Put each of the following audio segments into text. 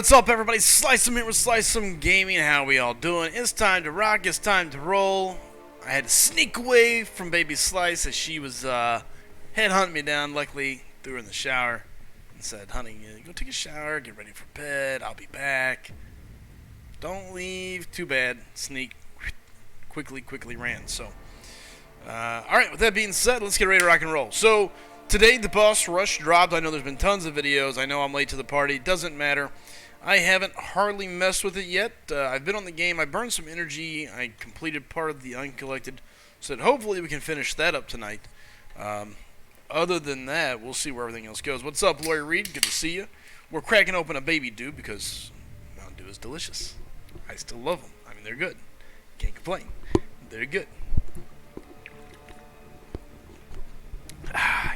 What's up, everybody? Slice some here with Slice some Gaming. How we all doing? It's time to rock. It's time to roll. I had to sneak away from Baby Slice as she was headhunting me down. Luckily, threw her in the shower and said, "Honey, go take a shower, get ready for bed. I'll be back. Don't leave. Too bad." Sneak. Quickly ran. So, all right. With that being said, let's get ready to rock and roll. So today the boss rush dropped. I know there's been tons of videos. I know I'm late to the party. Doesn't matter. I haven't hardly messed with it yet. I've been on the game. I burned some energy. I completed part of the Uncollected, so that hopefully we can finish that up tonight. Other than that, we'll see where everything else goes. What's up, Lawyer Reed? Good to see you. We're cracking open a Baby Dew because Mountain Dew is delicious. I still love them. I mean, they're good. Can't complain. They're good.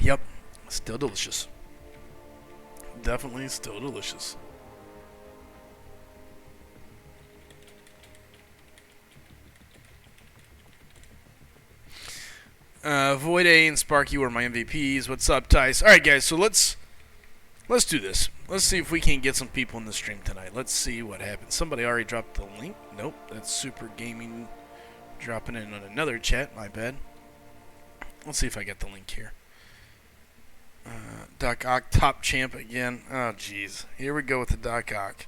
Yep. Still delicious. Definitely still delicious. Void A and Sparky were my MVPs. What's up, Tice? All right, guys. So let's do this. Let's see if we can get some people in the stream tonight. Let's see what happens. Somebody already dropped the link. Nope, that's Super Gaming dropping in on another chat. My bad. Let's see if I get the link here. Doc Ock, top champ again. Oh, jeez. Here we go with the Doc Ock.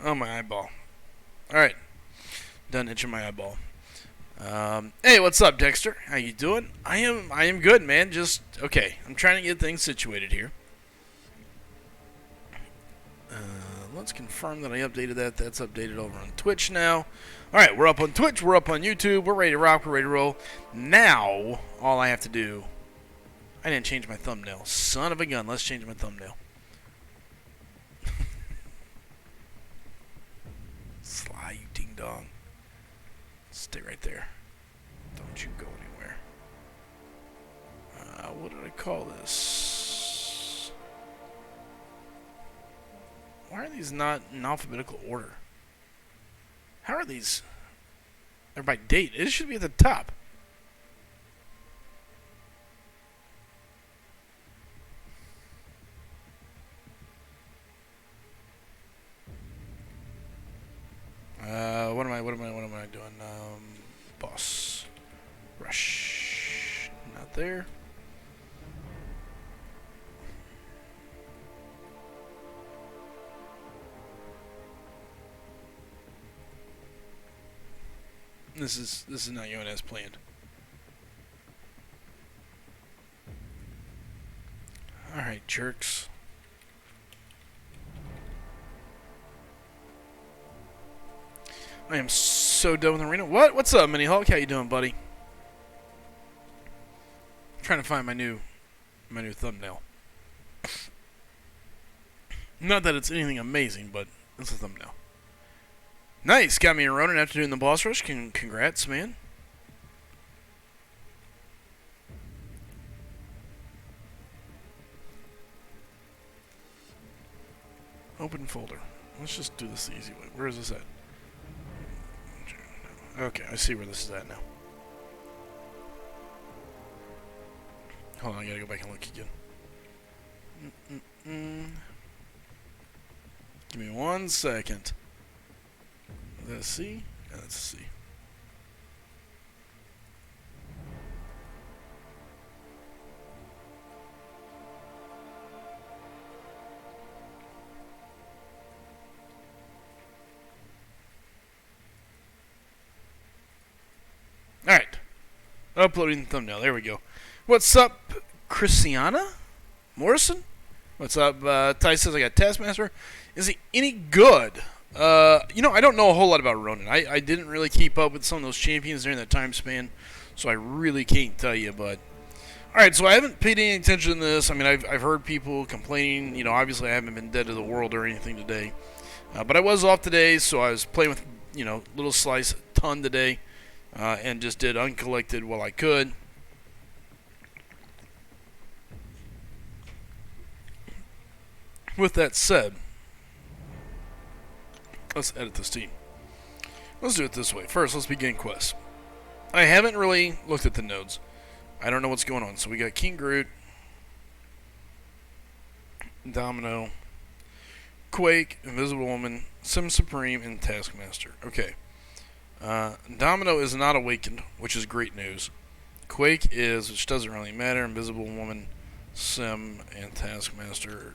Oh, my eyeball. All right. Done itching my eyeball. Hey, what's up, Dexter? How you doing? I am good, man. Just okay. I'm trying to get things situated here. Let's confirm that I updated that. That's updated over on Twitch now. All right, we're up on Twitch. We're up on YouTube. We're ready to rock. We're ready to roll. Now, all I have to do. I didn't change my thumbnail. Son of a gun. Let's change my thumbnail. Sly, you ding dong. Stay right there. Don't you go anywhere. What did I call this? Why are these not in alphabetical order? How are these? They're by date. It should be at the top. What am I doing? Boss. Rush. Not there. This is not going as planned. Alright, jerks. I am so done with Arena. What? What's up, Mini Hulk? How you doing, buddy? I'm trying to find my new thumbnail. Not that it's anything amazing, but it's a thumbnail. Nice, got me a Ronin after doing the boss rush. Congrats, man. Open folder. Let's just do this the easy way. Where is this at? Okay, I see where this is at now. Hold on, I gotta go back and look again. Give me 1 second. Let's see. Let's see. Alright. Uploading the thumbnail. There we go. What's up, Christiana Morrison? What's up? Ty says I got Taskmaster. Is he any good? I don't know a whole lot about Ronin. I didn't really keep up with some of those champions during that time span, so I really can't tell you. But alright, so I haven't paid any attention to this. I mean, I've heard people complaining. Obviously I haven't been dead to the world or anything today. But I was off today, so I was playing with, Little Slice a ton today. And just did Uncollected while I could. With that said, let's edit this team. Let's do it this way. First, let's begin quests. I haven't really looked at the nodes. I don't know what's going on. So we got King Groot, Domino, Quake, Invisible Woman, Sim Supreme, and Taskmaster. Okay. Domino is not awakened, which is great news. Quake is, which doesn't really matter. Invisible Woman, Sim, and Taskmaster.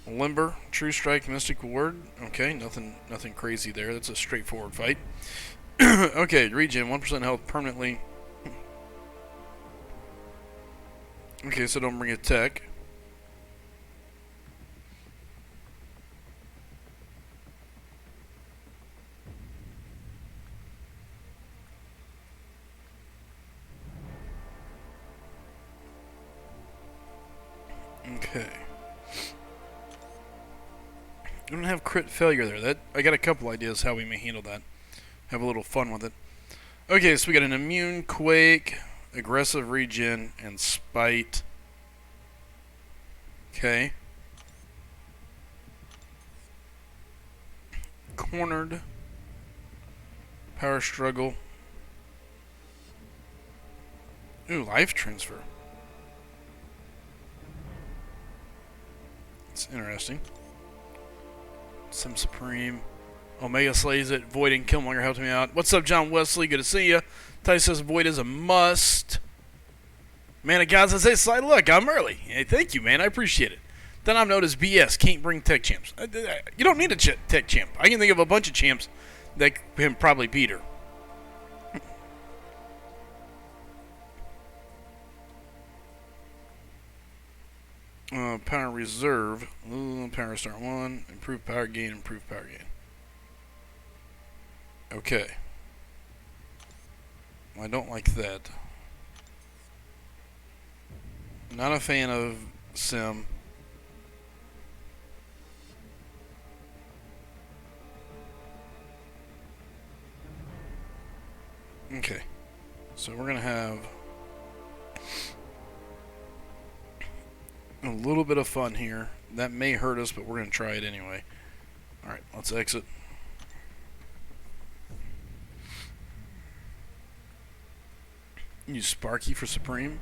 Limber, True Strike, Mystic Ward. Okay, nothing crazy there. That's a straightforward fight. Okay, regen, 1% health permanently. Okay, so don't bring a tech. Okay. We don't have crit failure there. That I got a couple ideas how we may handle that. Have a little fun with it. Okay, so we got an immune, quake, aggressive regen, and spite. Okay. Cornered. Power struggle. Ooh, life transfer. It's interesting. Sim Supreme. Omega slays it. Void and Killmonger helped me out. What's up, John Wesley? Good to see you. Ty says Void is a must. Man of God says, hey, Sly, look, I'm early. Hey, thank you, man. I appreciate it. Then I'm known as BS. Can't bring tech champs. You don't need a tech champ. I can think of a bunch of champs that can probably beat her. Power reserve. Power start 1. Improve power gain. Improve power gain. Okay. I don't like that. Not a fan of Sim. Okay. So we're going to have a little bit of fun here. That may hurt us, but we're going to try it anyway. Alright, let's exit. Use Sparky for Supreme.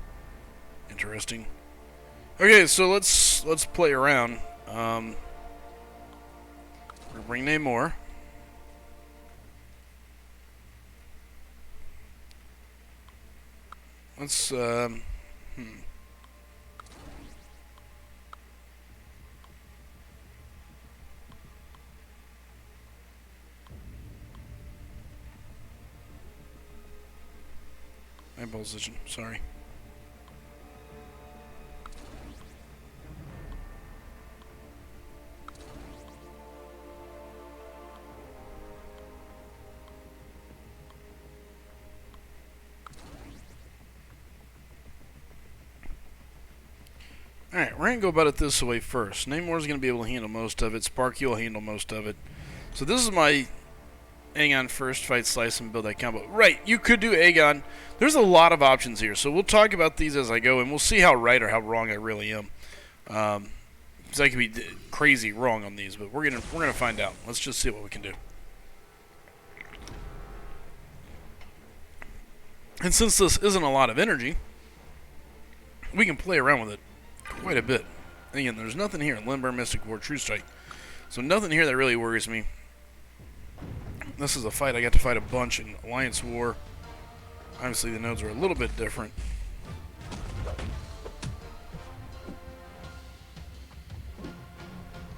Interesting. Okay, so let's play around. We're gonna bring Namor. Let's eyeball position, sorry. Alright, we're going to go about it this way first. Namor's going to be able to handle most of it. Sparky will handle most of it. So this is my Aegon first, fight, slice, and build that combo. Right, you could do Aegon. There's a lot of options here, so we'll talk about these as I go, and we'll see how right or how wrong I really am. Because I could be crazy wrong on these, but we're gonna find out. Let's just see what we can do. And since this isn't a lot of energy, we can play around with it quite a bit. And again, there's nothing here. Limber, Mystic Ward, True Strike. So nothing here that really worries me. This is a fight I got to fight a bunch in Alliance War. Obviously the nodes are a little bit different.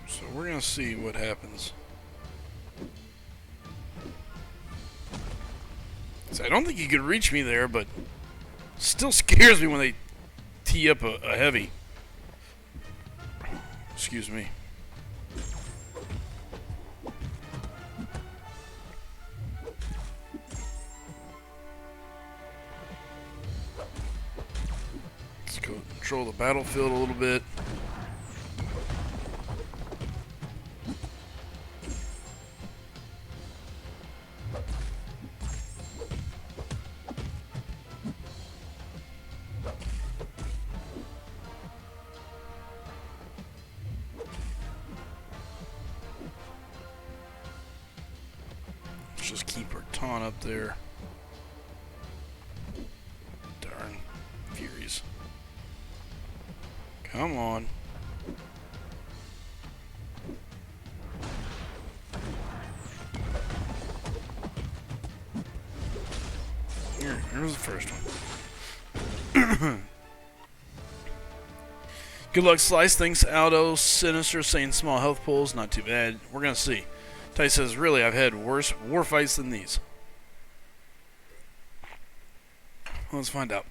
So we're going to see what happens. So I don't think you could reach me there, but still scares me when they tee up a heavy. Excuse me. Let's go control the battlefield a little bit. Just keep her taunt up there. Darn Furies. Come on. Here's the first one. Good luck, Slice. Thanks, Aldo. Sinister saying small health pulls. Not too bad. We're going to see. Ty says, really, I've had worse war fights than these. Let's find out.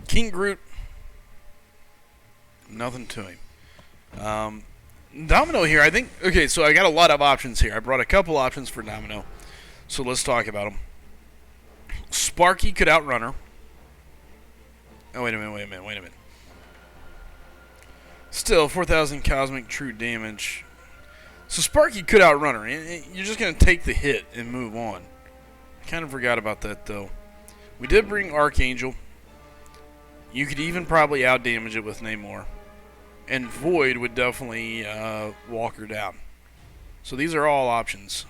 King Groot. Nothing to him. Domino here, I think. Okay, so I got a lot of options here. I brought a couple options for Domino. So let's talk about them. Sparky could outrun her. Oh, wait a minute. Still, 4,000 cosmic true damage. So Sparky could outrun her. You're just going to take the hit and move on. I kind of forgot about that, though. We did bring Archangel. You could even probably outdamage it with Namor. And Void would definitely walk her down. So these are all options.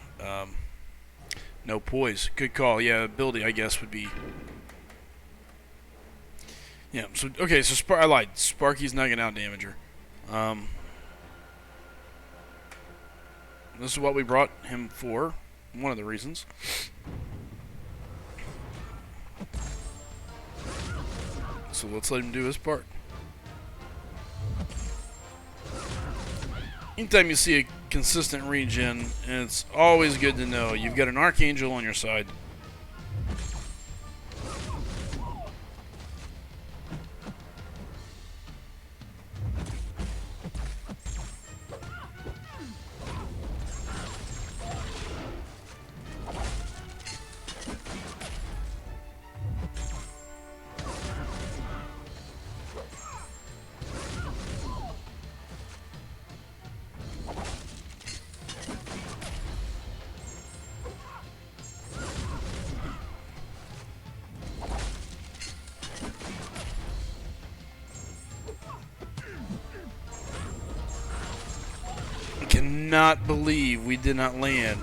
No poise. Good call. Yeah, ability, I guess, would be... Yeah, so, okay, so I lied. Sparky's not going to outdamage her. This is what we brought him for. One of the reasons. So let's let him do his part. Anytime you see a consistent regen, it's always good to know you've got an Archangel on your side. Cannot believe we did not land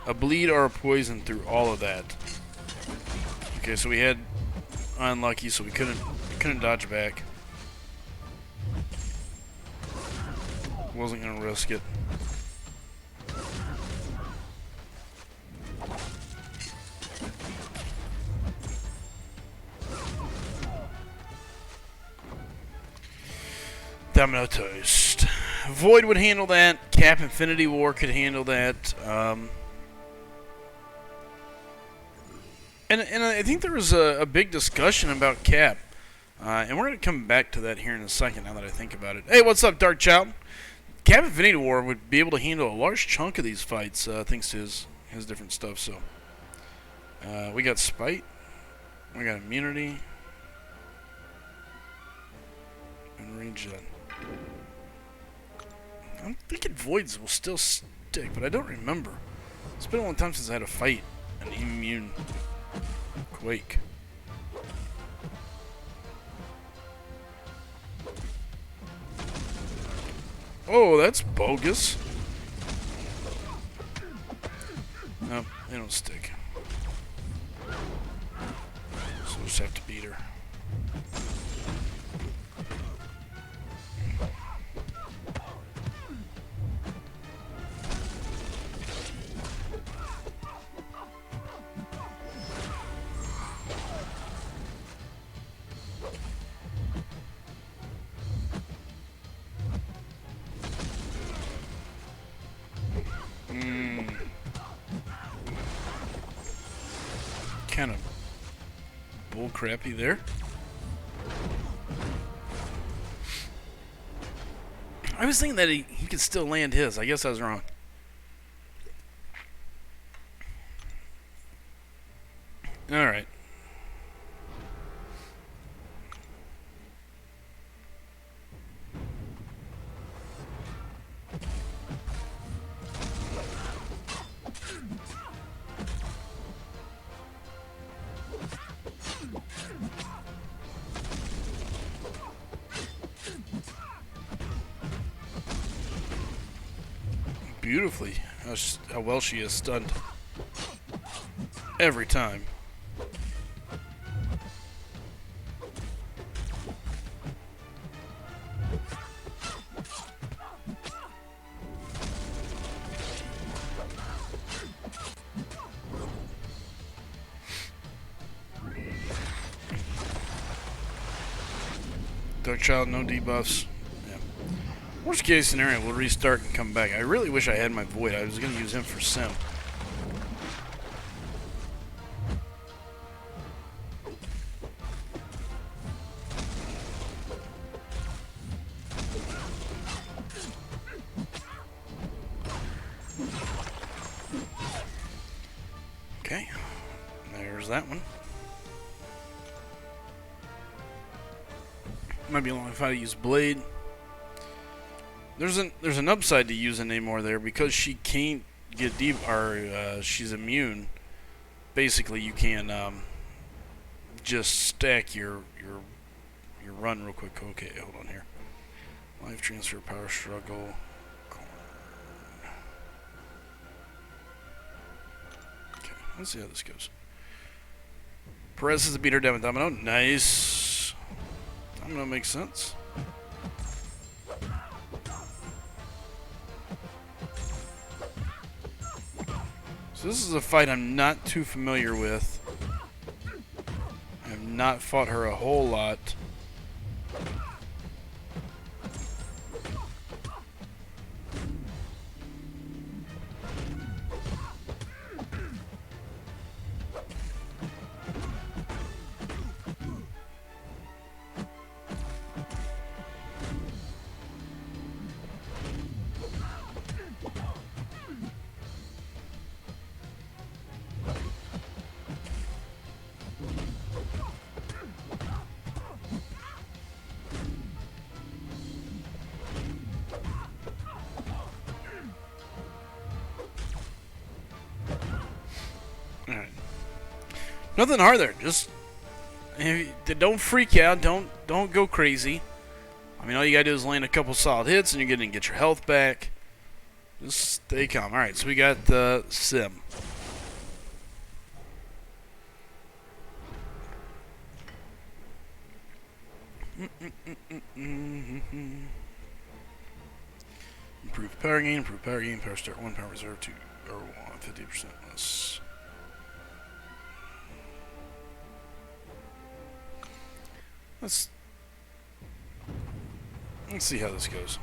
a bleed or a poison through all of that. Okay, so we had unlucky, so we couldn't dodge back. Wasn't gonna risk it. Domino toast. Void would handle that. Cap Infinity War could handle that. And I think there was a big discussion about Cap. And we're going to come back to that here in a second now that I think about it. Hey, what's up, Dark Child? Cap Infinity War would be able to handle a large chunk of these fights thanks to his different stuff. So we got Spite. We got Immunity. And Regen. I'm thinking Voids will still stick, but I don't remember. It's been a long time since I had to fight an immune Quake. Oh, that's bogus. No, they don't stick. So we'll just have to beat her. Kind of bull crappy there. I was thinking that he could still land his. I guess I was wrong. All right. Beautifully how well she is stunned every time. Dark Child, no debuffs. Yeah. Worst case scenario, we'll restart and come back. I really wish I had my Void. I was going to use him for Sim. Okay. There's that one. Might be a long fight to use Blade. There's an upside to using Namor there because she can't get deep, or she's immune. Basically, you can just stack your run real quick. Okay, hold on here. Life transfer, power struggle. Okay, let's see how this goes. Perez has beat her down with Domino. Nice. Domino makes sense. So this is a fight I'm not too familiar with. I have not fought her a whole lot. Alright. Nothing hard there. Just don't freak out. Don't go crazy. I mean, all you gotta do is land a couple solid hits, and you're gonna get your health back. Just stay calm. All right, so we got Sim. Improve power gain, power start 1, power reserve 2, or 1, 50% less. Let's see how this goes.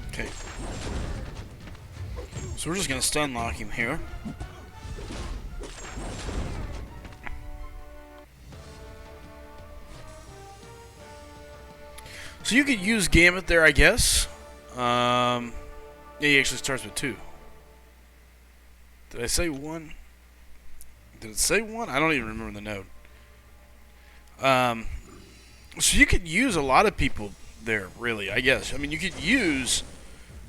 Okay. So we're just going to stun lock him here. So you could use Gambit there, I guess. Yeah, he actually starts with 2. Did I say 1? Did it say 1? I don't even remember the note. So you could use a lot of people there, really, I guess. I mean, you could use...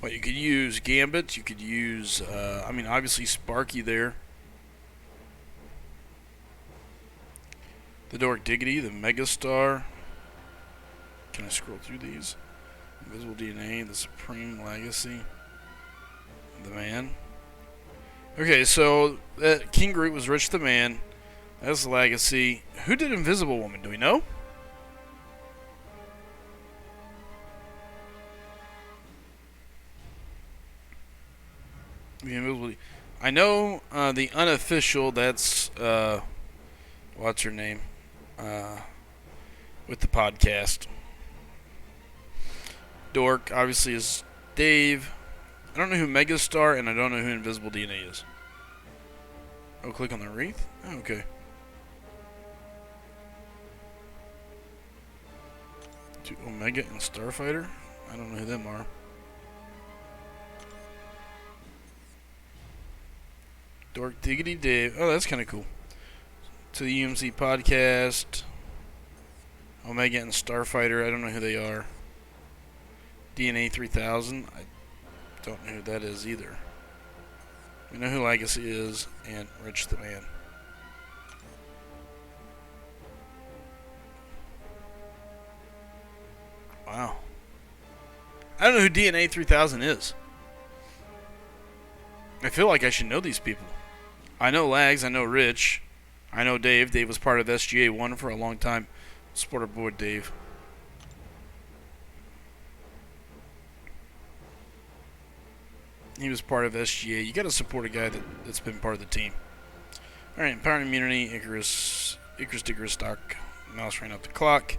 What, you could use Gambit, you could use, I mean, obviously Sparky there. The Dork Diggity, the Megastar. Can I scroll through these? Invisible DNA, the Supreme Legacy. The Man. Okay, so King Groot was Rich the Man. That's the Legacy. Who did Invisible Woman? Do we know? The Invisible. I know the unofficial. That's what's her name? With the podcast. Dork obviously is Dave. I don't know who Megastar, and I don't know who Invisible DNA is. Oh, click on the wreath? Oh, okay. To Omega and Starfighter? I don't know who them are. Dork Diggity Dave. Oh, that's kind of cool. To the UMC podcast. Omega and Starfighter. I don't know who they are. DNA 3000. I don't know who that is either. We know who Legacy is and Rich the Man. Wow. I don't know who DNA 3000 is. I feel like I should know these people. I know Lags, I know Rich, I know Dave. Dave was part of SGA 1 for a long time. Support our boy Dave. He was part of SGA. You gotta support a guy that's been part of the team. Alright, power immunity, Icarus Icarus stock, mouse ran out the clock,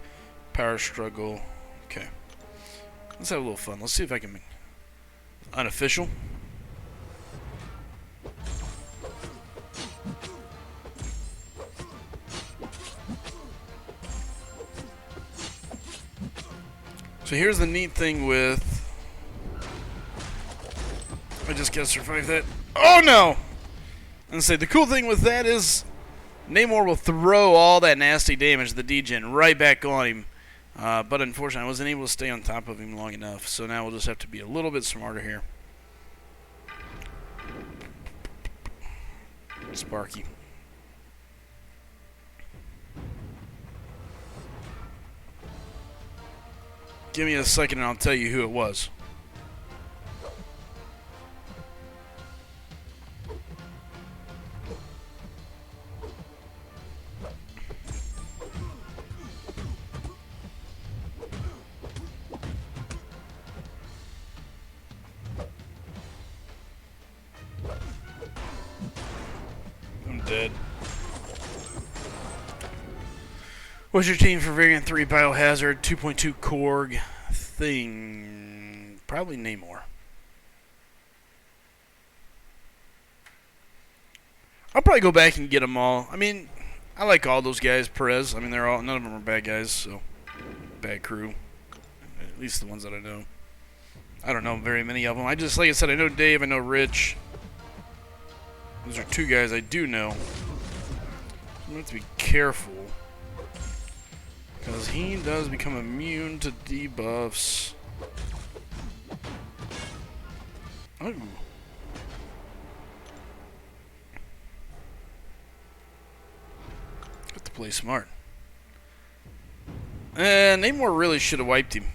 power struggle. Okay. Let's have a little fun. Let's see if I can make unofficial. So here's the neat thing with... I just gotta survive that. Oh no! And say the cool thing with that is Namor will throw all that nasty damage, the degen, right back on him. But unfortunately, I wasn't able to stay on top of him long enough. So now we'll just have to be a little bit smarter here. Sparky. Give me a second and I'll tell you who it was. I'm dead. What's your team for Variant 3 Biohazard 2.2 Korg thing? Probably Namor. I'll probably go back and get them all. I mean, I like all those guys. Perez. I mean, they're all, none of them are bad guys. So bad crew. At least the ones that I know. I don't know very many of them. I just, like I said, I know Dave. I know Rich. Those are two guys I do know. I'm going to have to be careful. Because he does become immune to debuffs. Oh. Got to play smart. And Namor really should have wiped him.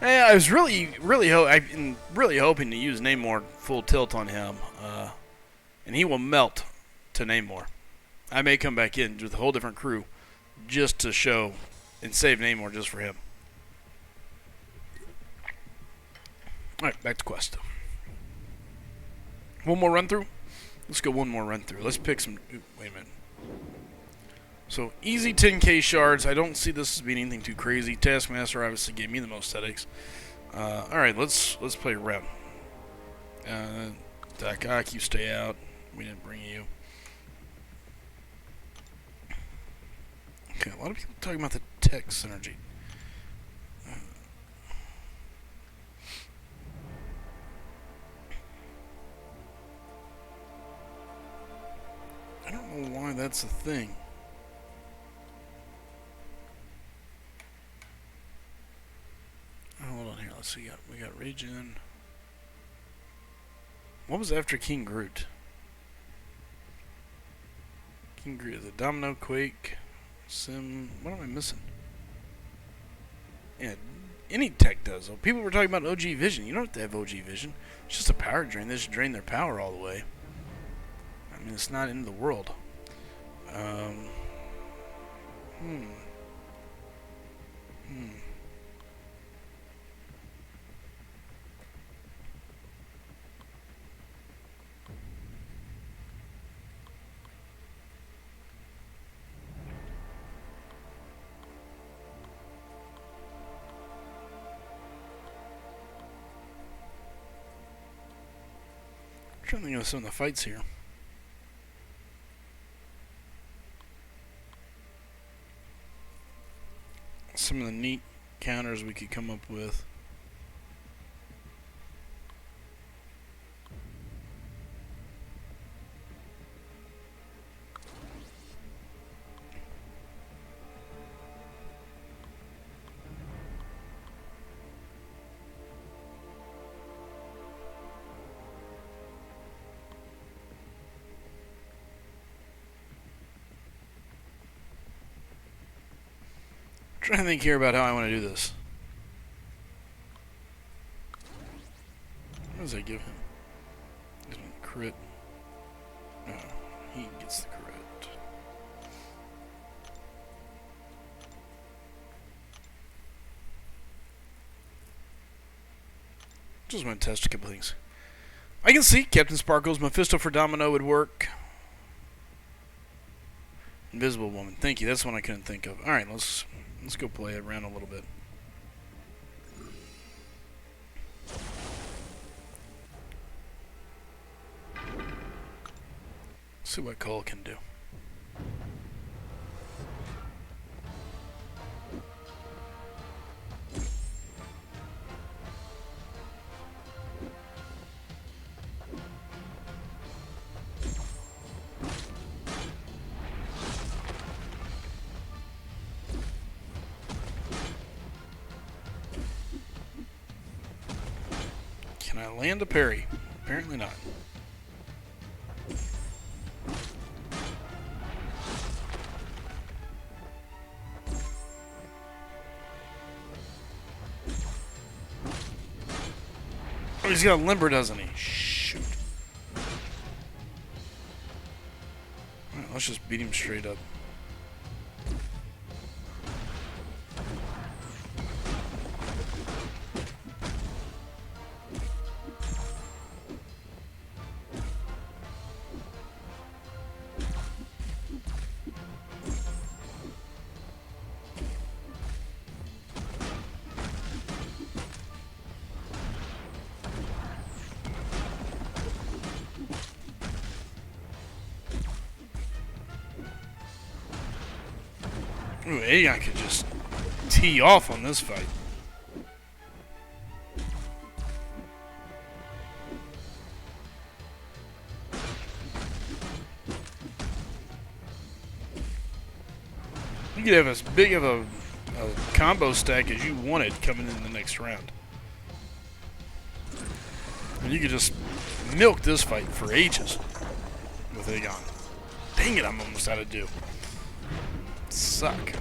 I was really hoping to use Namor full tilt on him, and he will melt to Namor. I may come back in with a whole different crew just to show and save Namor just for him. All right, back to quest. One more run through. Let's go one more run through. Let's pick some. Wait a minute. So easy 10k shards. I don't see this as being anything too crazy. Taskmaster obviously gave me the most headaches. All right, let's play a round. Dakak, you stay out. We didn't bring you. Okay, a lot of people talking about the tech synergy. I don't know why that's a thing. Hold on here. Let's see. We got Regen. What was after King Groot? King Groot is a Domino, Quake, Sim. What am I missing? Yeah, any tech does. Though. People were talking about OG Vision. You don't have to have OG Vision. It's just a power drain. They just drain their power all the way. I mean, it's not into the world. I'm trying to think of some of the fights here. Some of the neat counters we could come up with. trying to think here about how I want to do this. What does that give him? Gives him a crit. Oh, he gets the crit. Just want to test a couple things. I can see Captain Sparkle's Mephisto for Domino would work. Invisible Woman. Thank you. That's one I couldn't think of. All right, let's go play it around a little bit. Let's see what Cole can do. Can I land a parry? Apparently not. Oh, he's got a limber, doesn't he? Shoot. Alright, let's just beat him straight up. Ooh, Aegon could just tee off on this fight. You could have as big of a combo stack as you wanted coming in the next round. And you could just milk this fight for ages with Aegon. Dang it, I'm almost out of dew. Suck.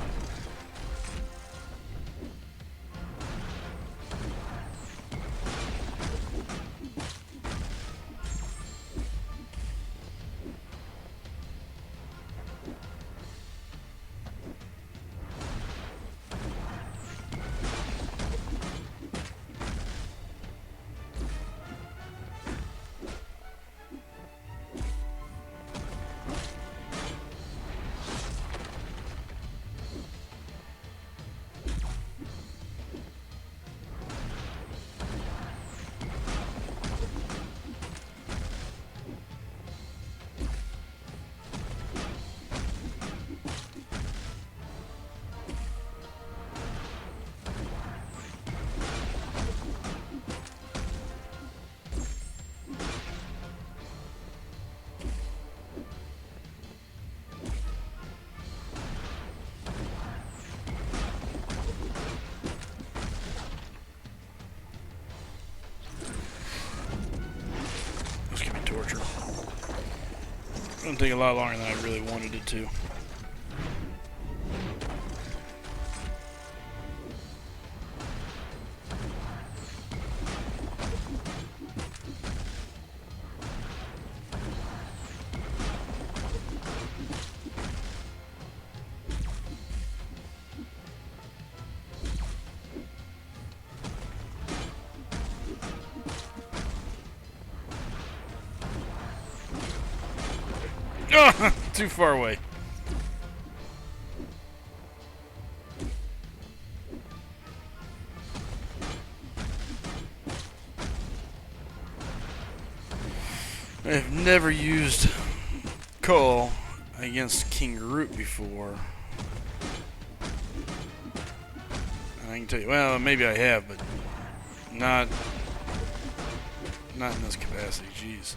Torture. It's gonna take a lot longer than I really wanted it to. Too far away. I've never used Cole against King Root before. And I can tell you, well, maybe I have, but not in this capacity. Jeez.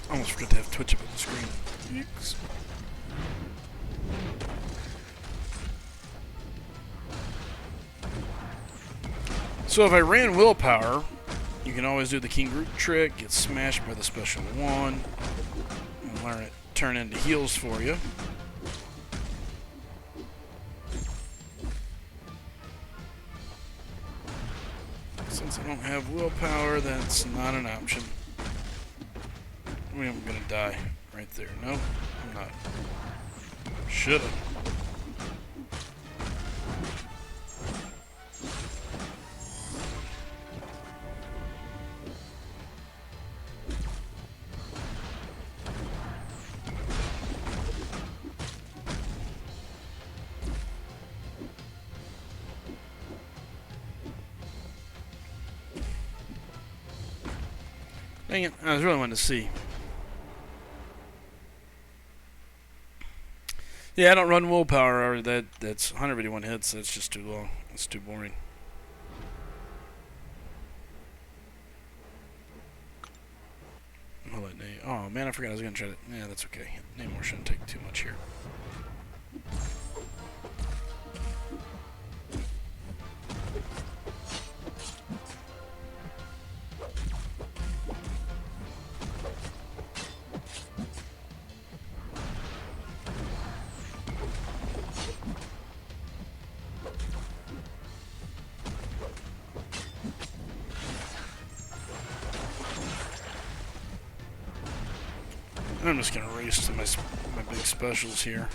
I almost forgot to have Twitch up on the screen. Yeeks. So if I ran Willpower, you can always do the King Root trick, get smashed by the special one, and learn it turn into heals for you. Since I don't have willpower, that's not an option. I mean, I'm gonna die right there. No, I'm not. Should've. Dang it, I was really wanting to see. Yeah, I don't run willpower, or that's 151 hits, that's just too long. It's too boring. I'll let Nate. Oh man, I forgot I was gonna try to. Yeah, that's okay. Namor shouldn't take too much here. I'm just gonna race to my big specials here.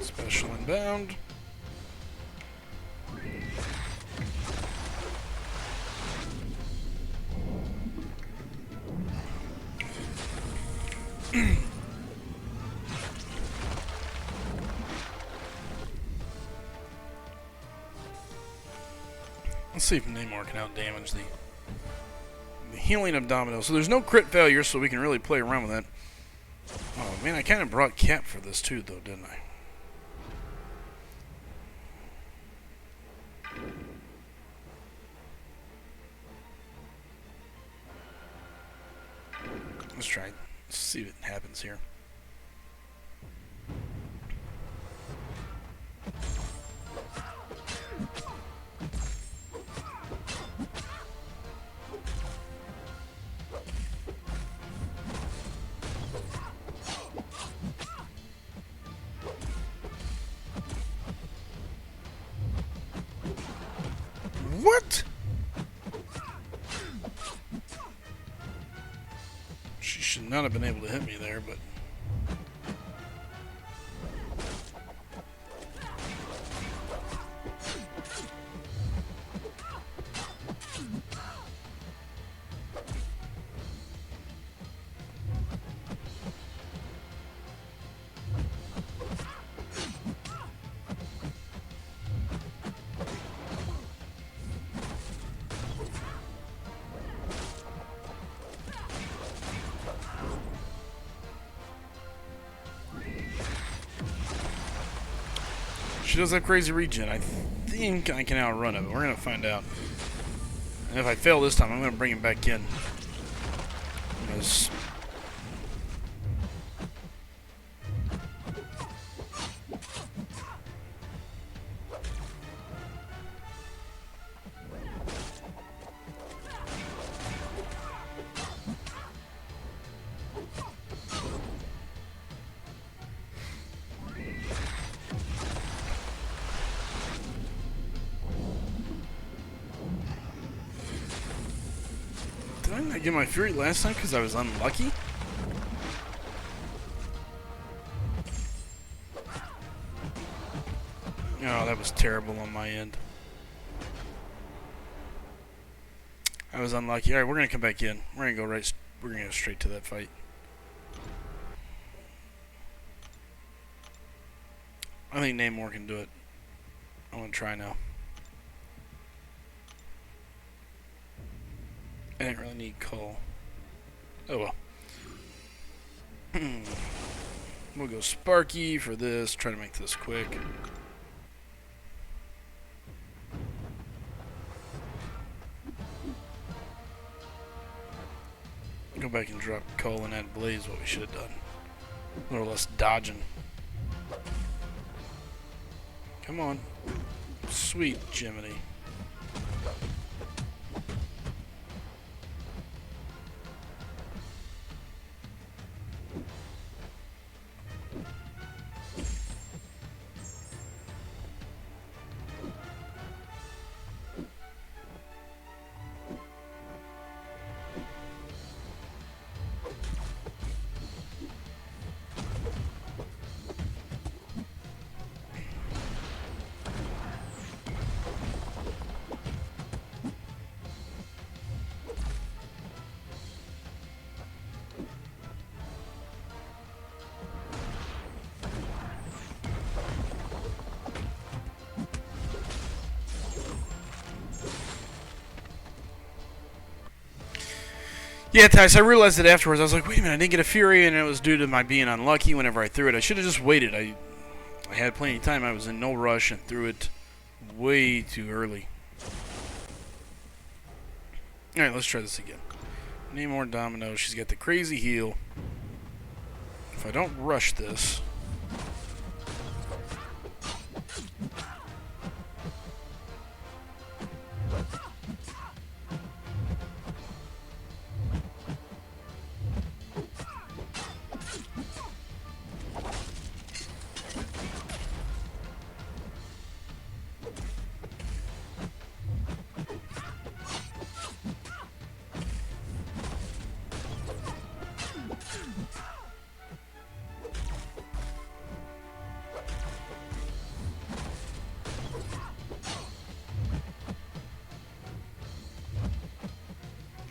Special inbound. Let's see if Namor can outdamage the healing of Domino. So there's no crit failure, so we can really play around with that. Oh man, I kind of brought Cap for this too, though, didn't I? Let's try. Let's see what happens here. What? She should not have been able to hit me there, but... She does have crazy regen. I think I can outrun it, but we're going to find out. And if I fail this time, I'm going to bring him back in. Because did I not get my Fury last time because I was unlucky? Oh, that was terrible on my end. I was unlucky. Alright, we're going to come back in. We're going to go right. We're going to go straight to that fight. I think Namor can do it. I'm going to try now. I didn't really need Cole. Oh well. We'll go Sparky for this. Try to make this quick. Go back and drop Cole and add Blaze, what we should have done. A little less dodging. Come on. Sweet Jiminy. Yeah, Tice, I realized it afterwards. I was like, wait a minute, I didn't get a Fury, and it was due to my being unlucky whenever I threw it. I should have just waited. I had plenty of time. I was in no rush and threw it way too early. Alright, let's try this again. Need more dominoes. She's got the crazy heal. If I don't rush this...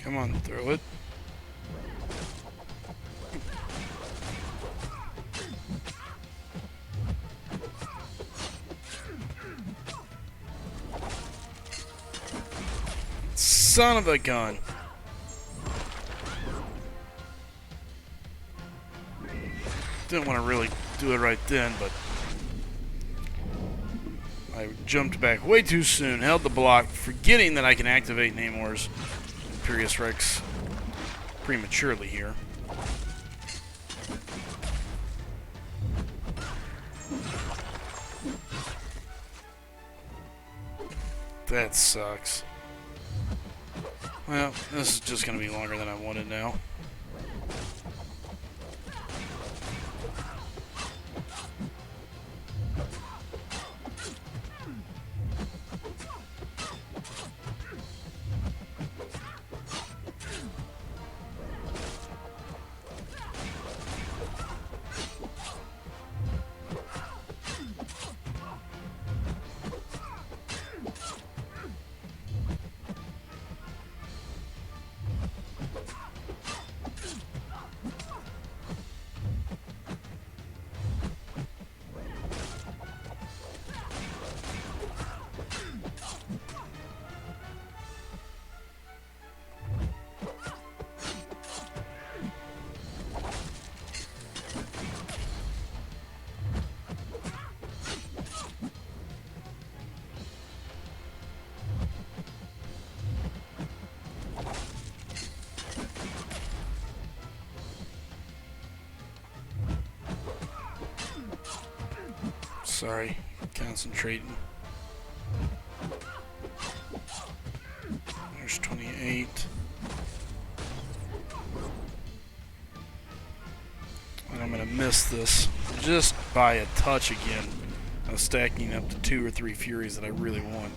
Come on, throw it. Son of a gun. Didn't want to really do it right then, but I jumped back way too soon, held the block, forgetting that I can activate Namor's Imperious Rex prematurely here. That sucks. Well, this is just going to be longer than I wanted now. Sorry, concentrating. There's 28. And I'm going to miss this just by a touch again. I was stacking up to 2 or 3 Furies that I really want.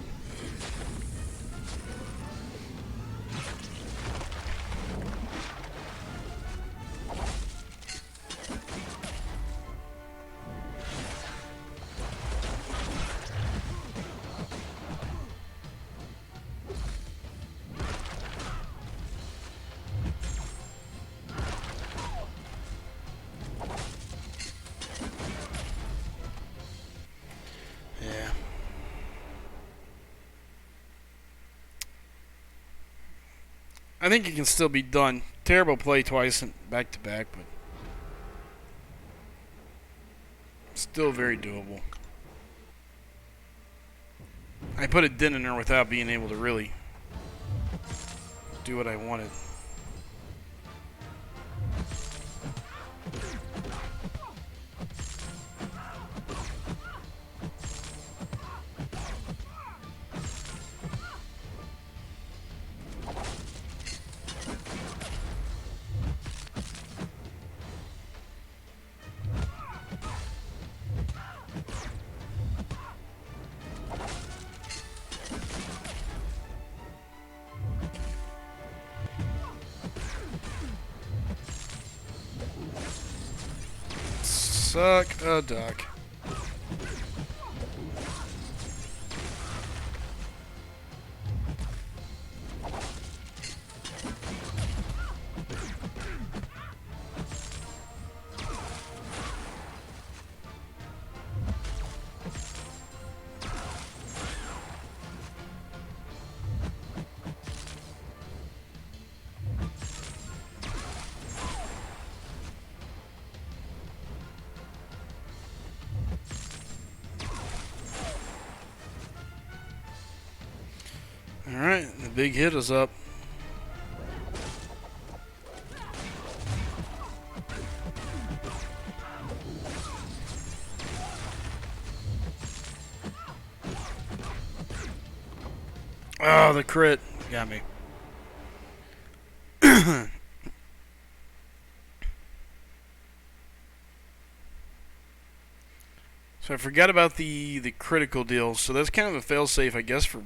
I think it can still be done. Terrible play twice and back to back, but still very doable. I put a dent in there without being able to really do what I wanted. Suck a duck. Alright, the big hit is up. Oh, the crit got me. So I forgot about the critical deal. So that's kind of a failsafe, I guess, for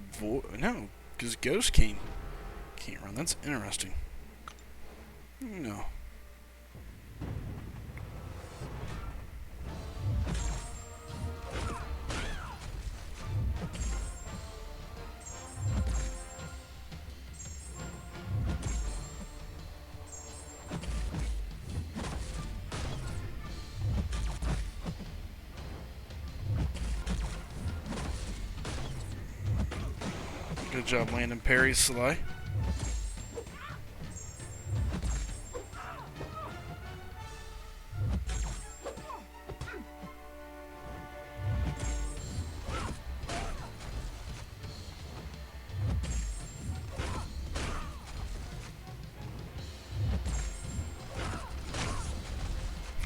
no, because Ghost can't run. That's interesting. No. Good job landing parries, Sly.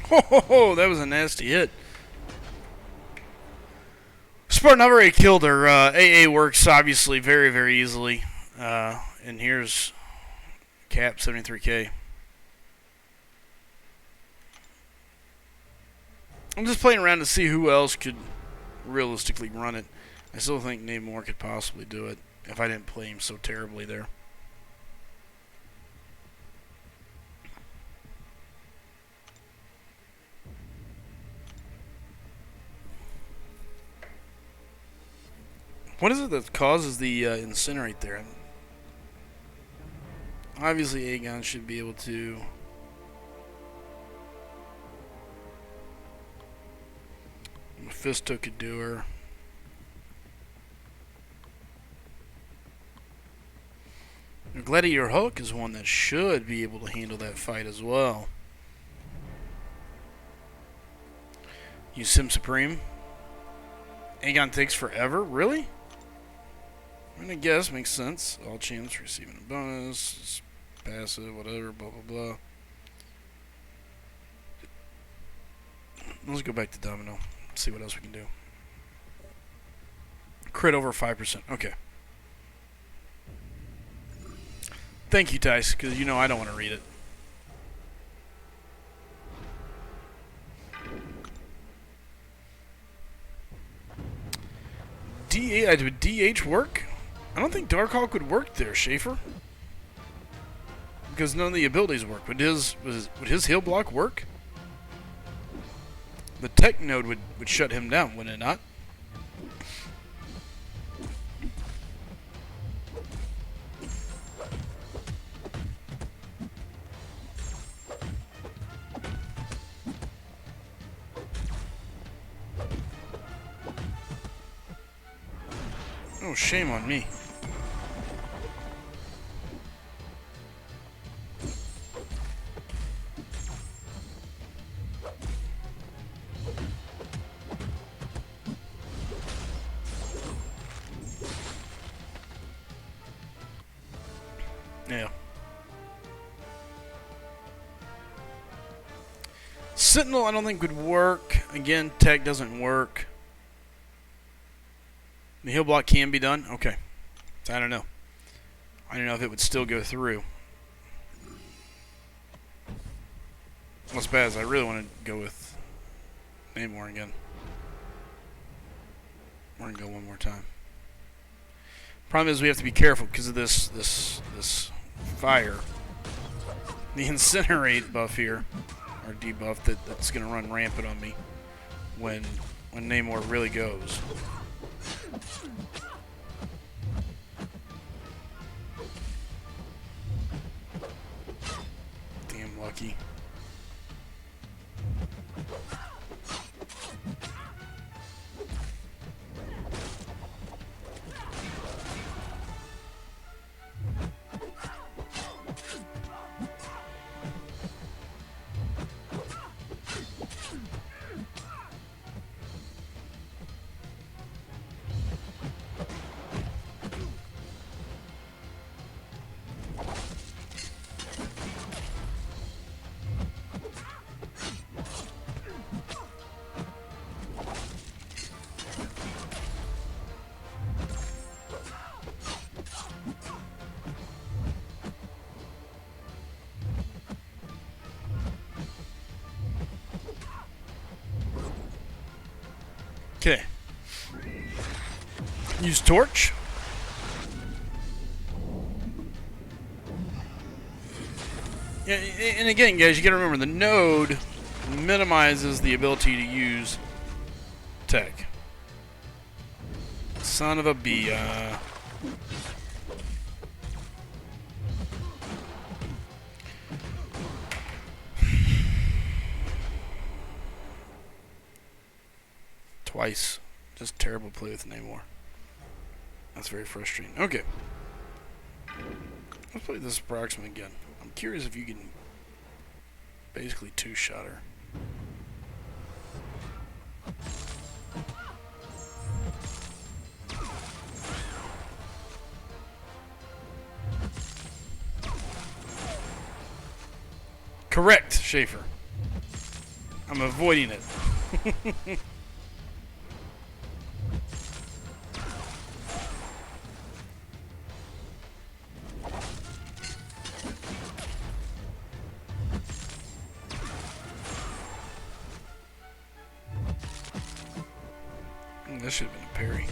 Ho ho ho! That was a nasty hit. Spartan, I've already killed her. AA works obviously very, very easily. And here's Cap 73K. I'm just playing around to see who else could realistically run it. I still think Namor could possibly do it if I didn't play him so terribly there. What is it that causes the incinerate there? Obviously, Aegon should be able to. Mephisto could do her. Gladiator Hulk is one that should be able to handle that fight as well. Use Sim Supreme. Aegon takes forever? Really? I'm gonna guess, makes sense. All chance receiving a bonus, passive, whatever, blah blah blah. Let's go back to Domino. See what else we can do. Crit over 5%. Okay. Thank you, Tice, because you know I don't want to read it. Would DH work? I don't think Darkhawk would work there, Schaefer. Because none of the abilities work. Would his heal block work? The tech node would shut him down, wouldn't it not? Oh, shame on me. Yeah. Sentinel, I don't think would work. Again, tech doesn't work. The heal block can be done? Okay. I don't know. I don't know if it would still go through. What's bad is I really want to go with Namor again. We're going to go one more time. Problem is we have to be careful because of this fire. The incinerate buff here, or debuff that's going to run rampant on me when Namor really goes. Damn lucky. Okay. Use torch. Yeah, and again, guys, you gotta remember the node minimizes the ability to use tech. Son of a bee. Twice. Just terrible play with Namor. That's very frustrating. Okay. Let's play this approximate again. I'm curious if you can basically two-shot her. Correct, Schaefer. I'm avoiding it. This should have been a parry.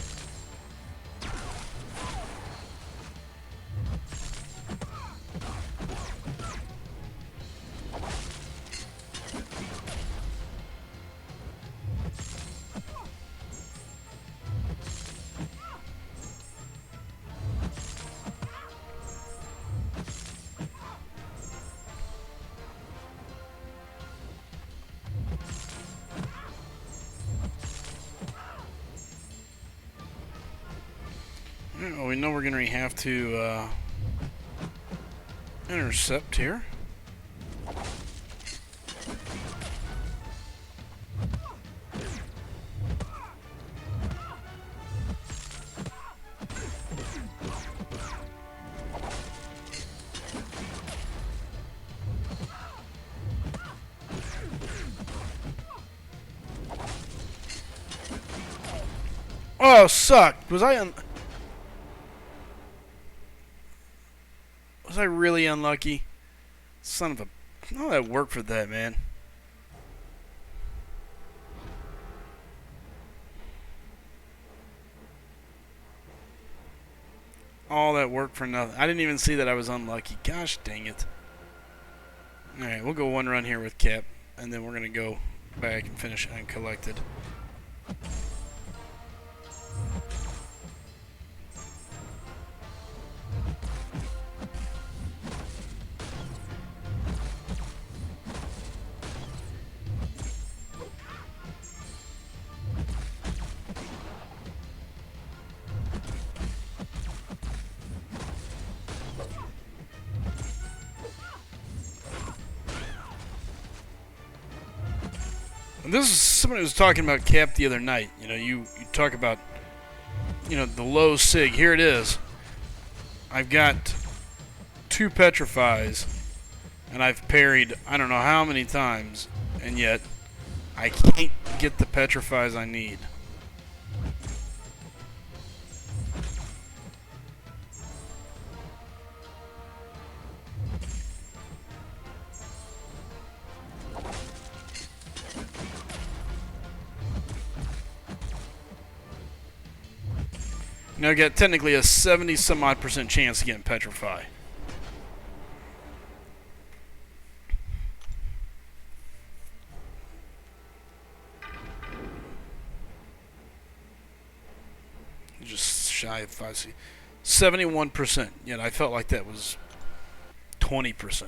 Well, we know we're going to have to intercept here. Oh, sucked. Was I really unlucky? Son of a... All that work for that, man. All that work for nothing. I didn't even see that I was unlucky. Gosh dang it. Alright, we'll go one run here with Cap, and then we're going to go back and finish Uncollected. This is somebody who was talking about Cap the other night. You know, you talk about, you know, the low sig. Here it is. I've got 2 petrifies, and I've parried I don't know how many times, and yet I can't get the petrifies I need. Now I got technically a 70-some-odd% chance of getting Petrify. shy of 5C. 71%. Yet I felt like that was 20%.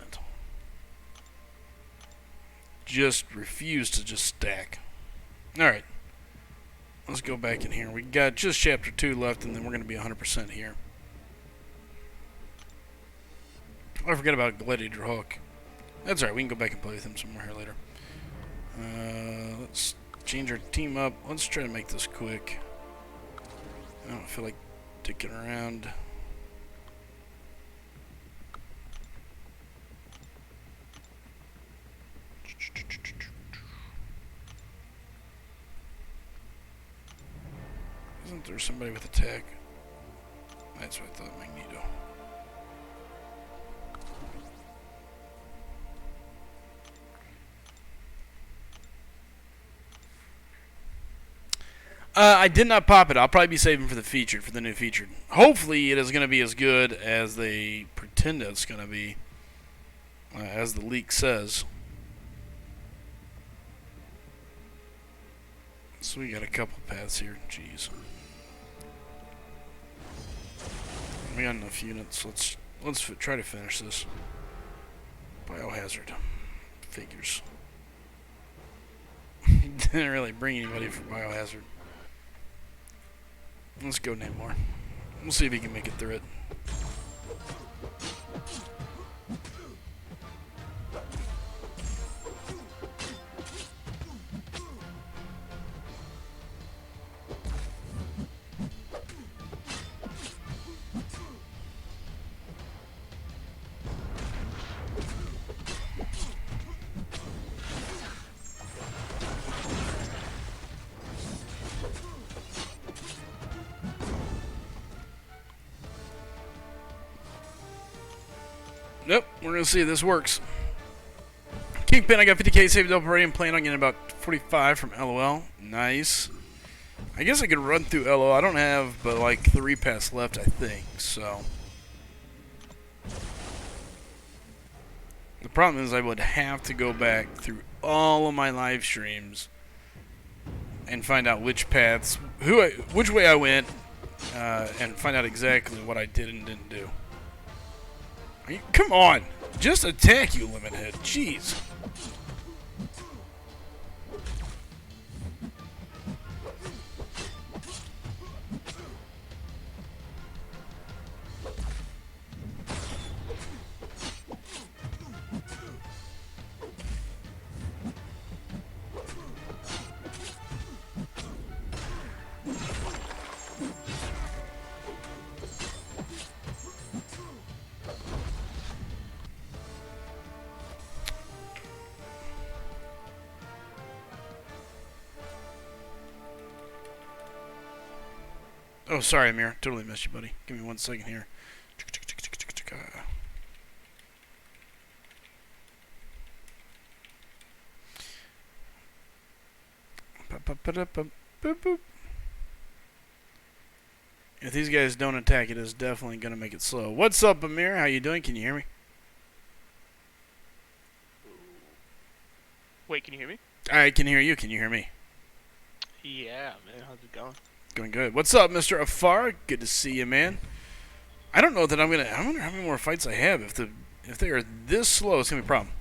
Just refused to just stack. Alright. Let's go back in here. We got just chapter 2 left, and then we're going to be 100% here. I forgot about Gladiator Hawk. That's alright, we can go back and play with him some more here later. Let's change our team up. Let's try to make this quick. I don't feel like dicking around. Isn't there somebody with attack? That's what I thought, Magneto. I did not pop it. I'll probably be saving for the featured, for the new featured. Hopefully it is going to be as good as they pretend it's going to be, as the leak says. So we got a couple paths here. Jeez. We got enough units. Let's try to finish this. Biohazard. Figures. Didn't really bring anybody for Biohazard. Let's go Namor. We'll see if he can make it through it. Nope, we're going to see if this works. Kingpin, I got 50k saved up already. I'm planning on getting about 45 from LOL. Nice. I guess I could run through LOL. I don't have but like 3 paths left, I think. So the problem is I would have to go back through all of my live streams and find out which paths, which way I went, and find out exactly what I did and didn't do. Come on! Just attack, you lemon head. Jeez. Oh, sorry, Amir. Totally missed you, buddy. Give me 1 second here. If these guys don't attack, it is definitely going to make it slow. What's up, Amir? How you doing? Can you hear me? Wait, can you hear me? I can hear you. Can you hear me? Yeah, man. How's it going? Going good. What's up, Mr. Afar? Good to see you, man. I don't know that I'm gonna. I wonder how many more fights I have. If they are this slow, it's gonna be a problem.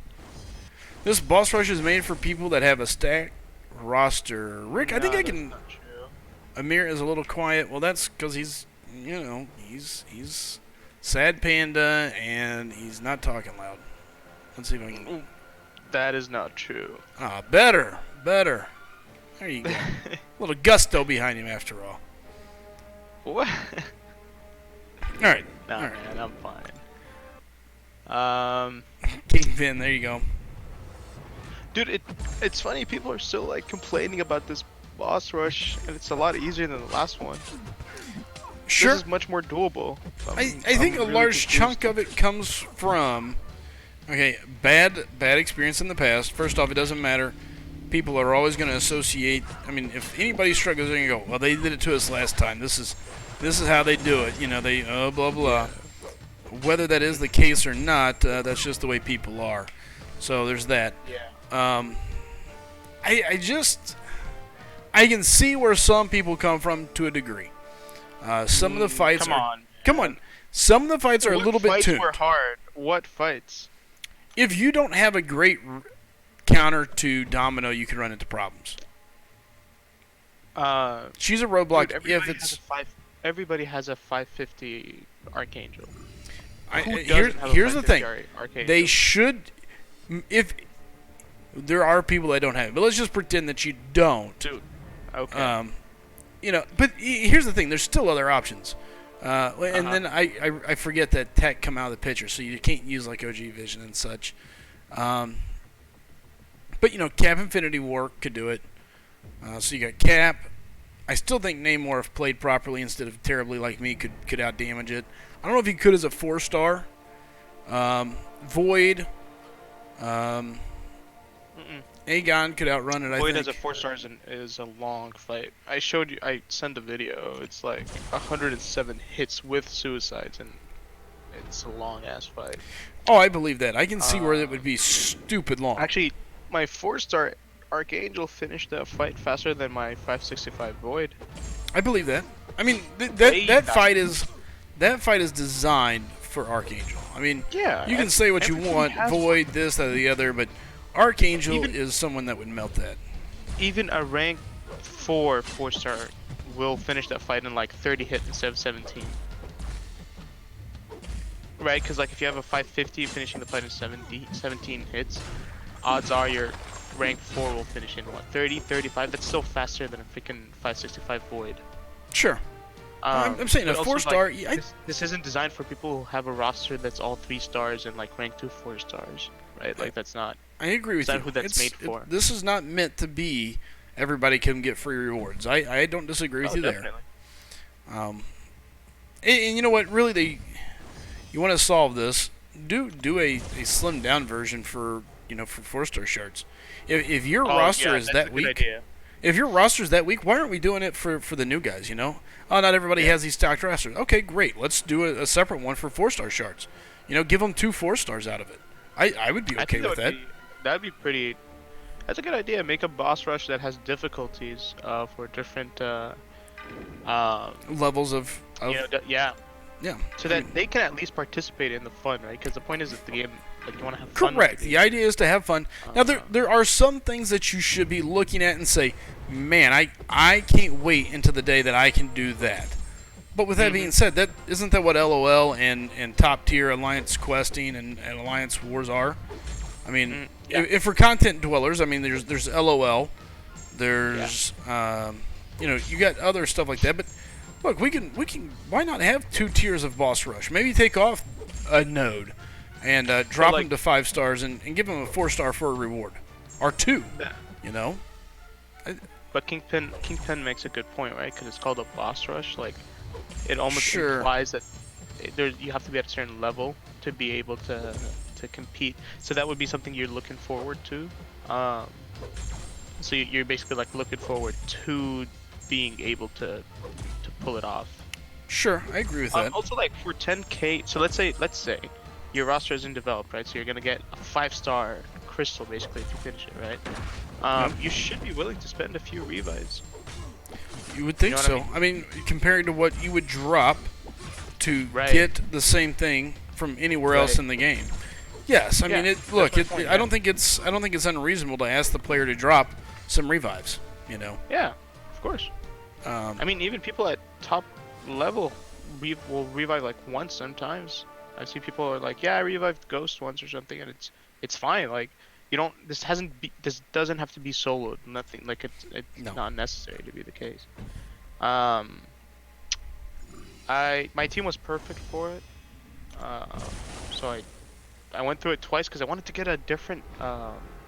This boss rush is made for people that have a stacked roster. Rick, I think I can. Not true. Amir is a little quiet. Well, that's because he's, you know, he's sad panda and he's not talking loud. Let's see if I can. That is not true. Ah, better. There you go. A little gusto behind him, after all. What? All right. Nah, all right. man, I'm fine. Kingpin, there you go. Dude, it's funny. People are still like complaining about this boss rush, and it's a lot easier than the last one. Sure. This is much more doable. I think a really large confused. chunk of it comes from, okay, bad experience in the past. First off, it doesn't matter. People are always going to associate. I mean, if anybody struggles, they're going to go, well, they did it to us last time. This is how they do it. You know, they blah blah. Whether that is the case or not, that's just the way people are. So there's that. Yeah. I can see where some people come from to a degree. Some of the fights come on. Come on. Some of the fights are a little bit What tuned. fights were hard? What fights? If you don't have a great counter to Domino, you can run into problems. She's a roadblock. Dude, If it's everybody has a 550 Archangel. here's the thing, Archangel? they should. If there are people that don't have it, but let's just pretend that you don't. Dude. Okay. But here's the thing: there's still other options. And then I forget that tech come out of the picture, so you can't use like OG Vision and such. But Cap Infinity War could do it. So you got Cap. I still think Namor, if played properly instead of terribly like me, could out damage it. I don't know if he could as a 4-star. Void. Aegon could outrun it. Void I think. as a 4-star is a long fight. I showed you. I sent a video. It's like 107 hits with suicides, and it's a long ass fight. Oh, I believe that. I can see where it would be stupid long. Actually, my 4-star Archangel finished that fight faster than my 565 Void. I believe that. I mean, that fight is designed for Archangel. I mean, Yeah, you can say what you everything want, has- Void, this, that, or the other, but Archangel Even- is someone that would melt that. Even a rank 4-star will finish that fight in like 30 hits instead of 17. Right? Because like if you have a 550 finishing the fight in 17 hits, odds are your rank 4 will finish in what, 30, 35? That's still faster than a freaking 565 Void. Sure. I'm saying a but also, 4-star. like, this isn't designed for people who have a roster that's all 3 stars and like rank 2 4-stars, right? Like that's not. I agree with Is that you. who that's made for? This is not meant to be everybody can get free rewards. I don't disagree with you Definitely. there. And you know what? Really, you want to solve this? Do a slimmed down version for 4-star shards. If your roster is that weak, if your roster is that weak, why aren't we doing it for the new guys? Oh, not everybody has these stocked rosters. Okay, great. Let's do a separate one for 4-star shards. Give them 2 4-stars out of it. I would be okay with that. That'd be pretty. That's a good idea. Make a boss rush that has difficulties for different Levels of yeah. yeah. So that they can at least participate in the fun, right? Because the point is that the game, like, you want to have fun. Correct. The idea is to have fun. Now, there are some things that you should be looking at and say, man, I can't wait until the day that I can do that. But with that being said, isn't that what LOL and top tier Alliance questing and Alliance wars are? I mean, if for content dwellers, I mean, there's LOL, there's you got other stuff like that. But look, we can why not have 2 tiers of boss rush? Maybe take off a node and drop them to 5 stars and give them a 4-star for a reward, or 2. But Kingpin makes a good point, right? Because it's called a boss rush. Like, it almost implies that you have to be at a certain level to be able to compete. So that would be something you're looking forward to. So you're basically like looking forward to being able to pull it off. Sure, I agree with that. Also, like for 10k, so let's say your roster isn't developed, right? So you're gonna get a 5-star crystal basically if you finish it, right? You should be willing to spend a few revives. You would think so. I mean, comparing to what you would drop to get the same thing from anywhere else in the game. Yes, I mean, I don't think it's unreasonable to ask the player to drop some revives. Yeah, of course. I mean, even people at top level will revive like once sometimes. I see people are like, yeah, I revived Ghost once or something, and it's fine. Like, you don't. This doesn't have to be soloed. Nothing. Like it's not necessary to be the case. My team was perfect for it. So I went through it twice because I wanted to get a different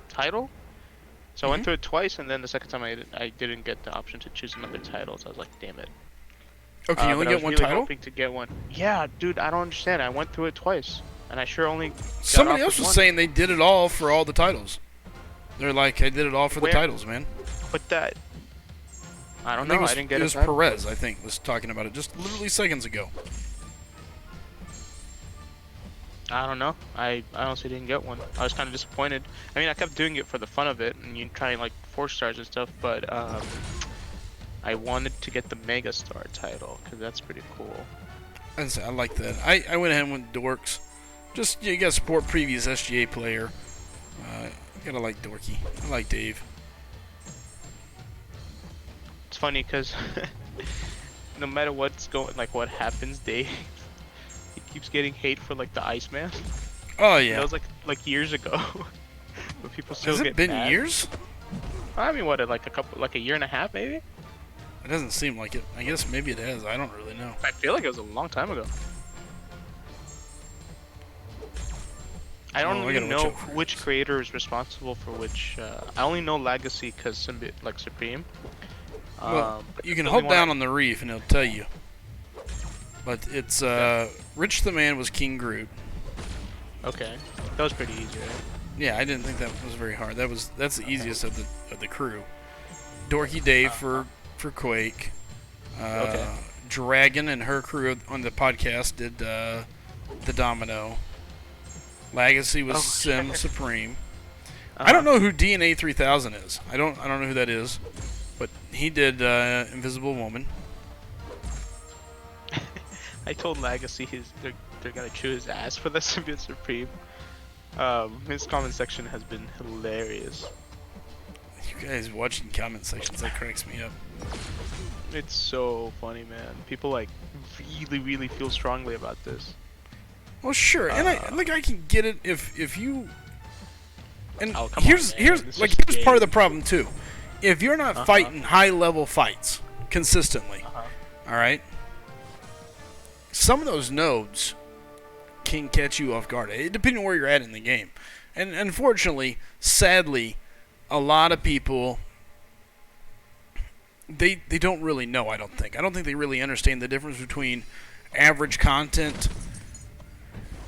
title. So I went through it twice, and then the second time I didn't get the option to choose another title. So I was like, damn it. Okay, you only get one really title? Hoping to get one. Yeah, dude, I don't understand. I went through it twice, and I sure only. Somebody else was saying they did it all for all the titles. They're like, I did it all for the titles, man. But that. I don't know. I didn't get it. It was Perez, I think, was talking about it just literally seconds ago. I don't know. I honestly didn't get one. I was kind of disappointed. I mean, I kept doing it for the fun of it, and you try like 4 stars and stuff, but I wanted to get the Megastar title because that's pretty cool. I like that. I went ahead and went Dorks. Just you gotta support previous SGA player. Gotta like Dorky. I like Dave. It's funny because no matter what's going, like what happens, Dave, he keeps getting hate for like the Iceman. Oh yeah. That was like years ago. But people still Has get it been mad. years? I mean, what, like a year and a half, maybe? It doesn't seem like it. I guess maybe it has. I don't really know. I feel like it was a long time ago. I don't even know which creator is responsible for which. I only know Legacy because like Supreme. Well, you can hold down on the reef and it'll tell you. But it's Rich the Man was King Groot. Okay, that was pretty easy, right? Yeah, I didn't think that was very hard. That's the easiest of the crew. Dorky Dave for Quake. Okay. Dragon and her crew on the podcast did the Domino. Legacy was Sim Supreme. I don't know who DNA 3000 is. I don't know who that is, but he did Invisible Woman. I told Legacy they're gonna chew his ass for the Symbiote Supreme. His comment section has been hilarious. You guys watching comment sections, that cracks me up. It's so funny, man. People like really feel strongly about this. Well, sure, and I can get it if you. And here's part of the problem too. If you're not fighting high level fights consistently, all right, some of those nodes can catch you off guard, depending on where you're at in the game. And unfortunately, sadly, a lot of people they don't really know. I don't think they really understand the difference between average content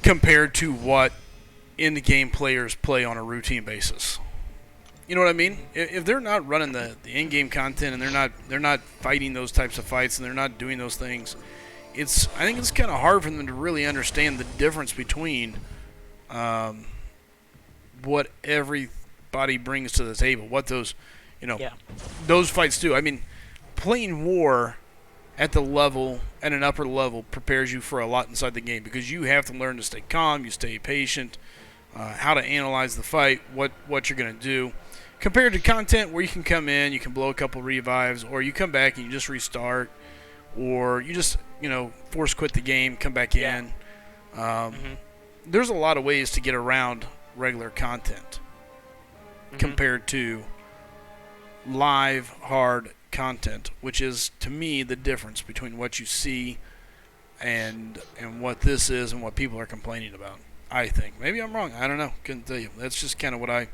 compared to what in-game players play on a routine basis. You know what I mean? If they're not running the in-game content and they're not fighting those types of fights and they're not doing those things, I think it's kind of hard for them to really understand the difference between what everybody brings to the table, what those those fights do. I mean, playing war at an upper level prepares you for a lot inside the game because you have to learn to stay calm, you stay patient, how to analyze the fight, what you're going to do. Compared to content where you can come in, you can blow a couple revives, or you come back and you just restart, or you just force quit the game, come back in. There's a lot of ways to get around regular content compared to live hard content, which is to me the difference between what you see and what this is and what people are complaining about. I think maybe I'm wrong. I don't know. Couldn't tell you. That's just kind of what I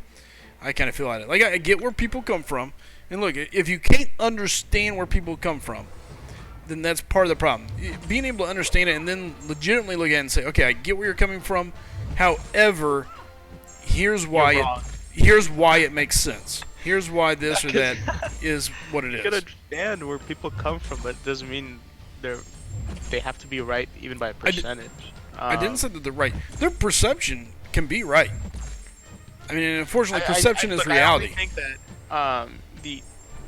kind of feel at it. Like I get where people come from, and look, if you can't understand where people come from, then that's part of the problem. Being able to understand it and then legitimately look at it and say, okay, I get where you're coming from. However, here's why it makes sense. Here's why this or that is what it is. You gotta understand where people come from, but it doesn't mean they have to be right even by a percentage. I didn't say that they're right. Their perception can be right. I mean, unfortunately, perception is reality. I think that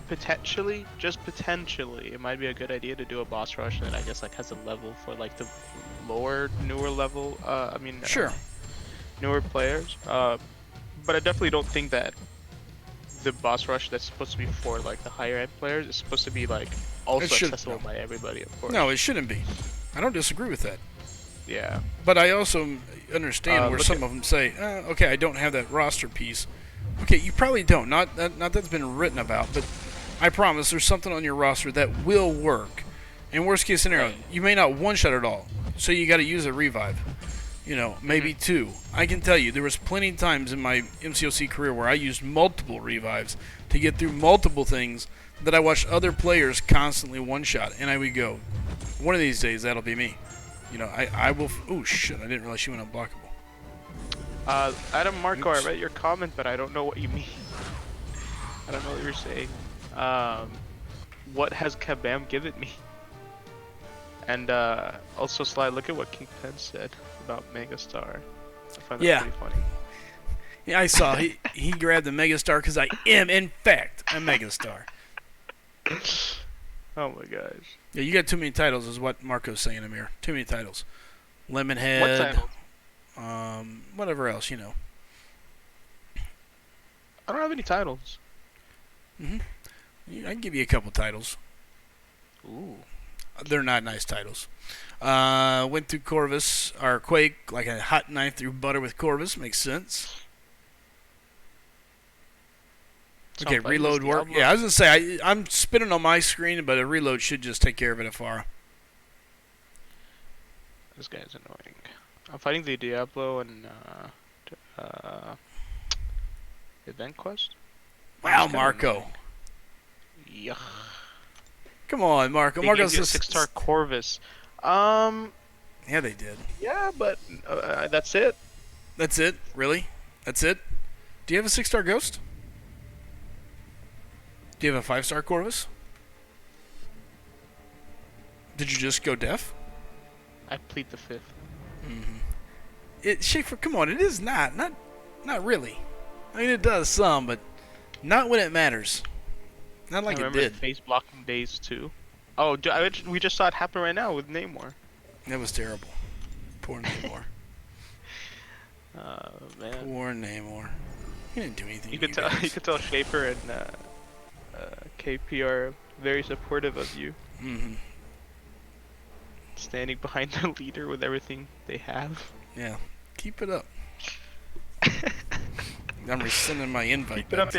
potentially, it might be a good idea to do a boss rush that I guess like has a level for like the newer level. Newer players. But I definitely don't think that the boss rush that's supposed to be for like the higher end players is supposed to be like also accessible by everybody, of course. No, it shouldn't be. I don't disagree with that. Yeah. But I also understand where some of them say, okay, I don't have that roster piece. Okay, you probably don't. Not that's been written about, but I promise there's something on your roster that will work. In worst case scenario, you may not one-shot at all, so you got to use a revive. Maybe two. I can tell you, there was plenty of times in my MCOC career where I used multiple revives to get through multiple things that I watched other players constantly one-shot, and I would go, one of these days, that'll be me. I will... Oh, shit, I didn't realize she went unblockable. Adam Marco, I read your comment, but I don't know what you mean. I don't know what you're saying. What has Kabam given me? And also, Sly, look at what King Pen said about Megastar. I find that pretty funny. Yeah, I saw. He grabbed the Megastar because I am, in fact, a Megastar. Oh my gosh. Yeah, you got too many titles, is what Marco's saying, Amir. Too many titles. What Lemonhead. titles? Whatever else, you know. I don't have any titles. I can give you a couple titles. Ooh. They're not nice titles. Went through Corvus, or Quake, like a hot knife through butter with Corvus. Makes sense. Okay, reload work. Yeah, I was going to say, I'm spinning on my screen, but a reload should just take care of it afar. This guy's annoying. I'm fighting the Diablo and Event Quest. Wow, Marco. Yuck. Come on, Marco. Marco's a 6-star Corvus. Yeah, they did. Yeah, but that's it. That's it? Really? That's it? Do you have a 6-star Ghost? Do you have a 5-star Corvus? Did you just go deaf? I plead the 5th. Schaefer, come on. It is not really. I mean, it does some, but not when it matters. Not like I it did. Face blocking days too. Oh, we just saw it happen right now with Namor. That was terrible. Poor Namor. Man. Poor Namor. He didn't do anything. You could tell Schaefer and KP are very supportive of you. Standing behind the leader with everything they have. Yeah. Keep it up. I'm rescinding my invite. Keep it up.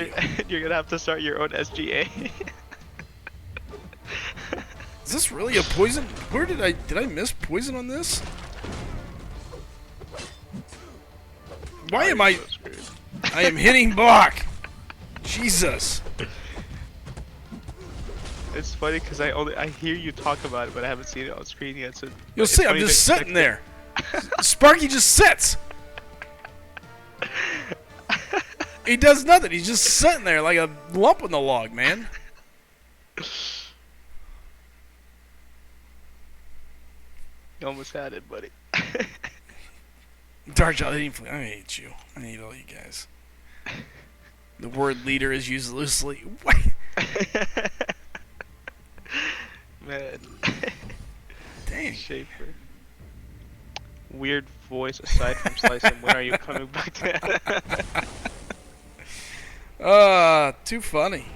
You're gonna have to start your own SGA. Is this really a poison? Where did I miss poison on this? Why am I? I am hitting block. Jesus. It's funny because I hear you talk about it, but I haven't seen it on screen yet. So you'll see. I'm just sitting there. Sparky just sits. He does nothing. He's just sitting there like a lump in the log, man. You almost had it, buddy. Dark I hate you. I hate all you guys. The word leader is used loosely. What? Man. Dang. Schaefer. Weird voice aside from Slice and when are you coming back to too funny.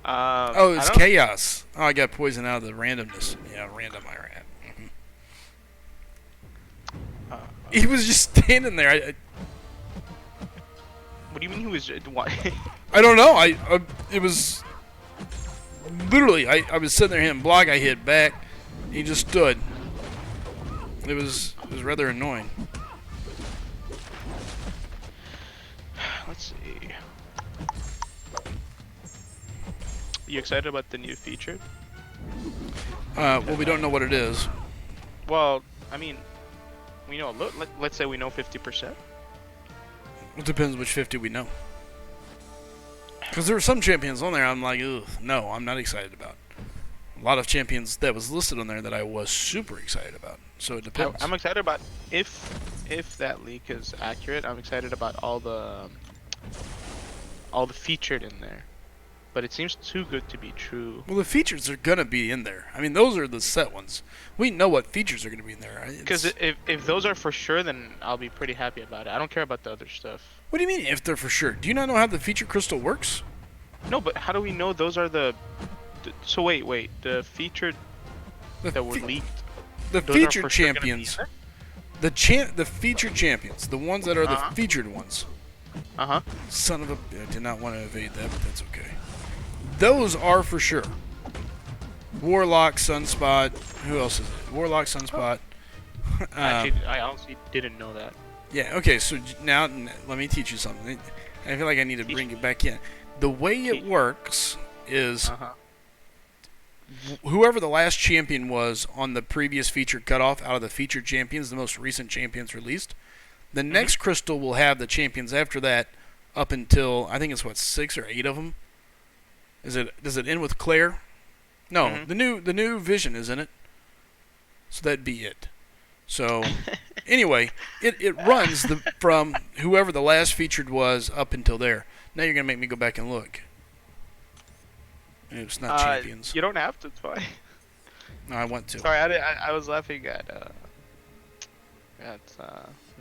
It's chaos. Oh, I got poison out of the randomness. Yeah, random I ran. He was just standing there. What do you mean he was? Why? I don't know. It was literally. I was sitting there hitting block. I hit back. He just stood. It was rather annoying. Let's see. You excited about the new feature? Well, we don't know what it is. Well, I mean, we know a little. Let's say we know 50%. It depends which 50 we know. Because there were some champions on there I'm like, ugh, no, I'm not excited about. A lot of champions that was listed on there that I was super excited about. So it depends. I'm excited about if that leak is accurate. I'm excited about all the featured in there. But it seems too good to be true. Well, the features are gonna be in there. I mean, those are the set ones. We know what features are gonna be in there. Because if those are for sure, then I'll be pretty happy about it. I don't care about the other stuff. What do you mean if they're for sure? Do you not know how the feature crystal works? No, but how do we know those are the so wait, the featured that were leaked. The featured champions. Sure the featured champions, the ones that are the featured ones. Son of a! I did not want to evade that, but that's okay. Those are for sure. Warlock, Sunspot. Who else is it? Warlock, Sunspot. Actually, I honestly didn't know that. Yeah. Okay. So now let me teach you something. I feel like I need to bring it back in. The way it works is. Whoever the last champion was on the previous feature cutoff out of the featured champions, the most recent champions released, the next crystal will have the champions after that up until, I think it's 6 or 8 of them. Does it end with Claire? No, the new Vision is in it. So that'd be it. So anyway, it runs from whoever the last featured was up until there. Now you're gonna make me go back and look. It's not champions. You don't have to. It's fine. No, I want to. Sorry, I was laughing at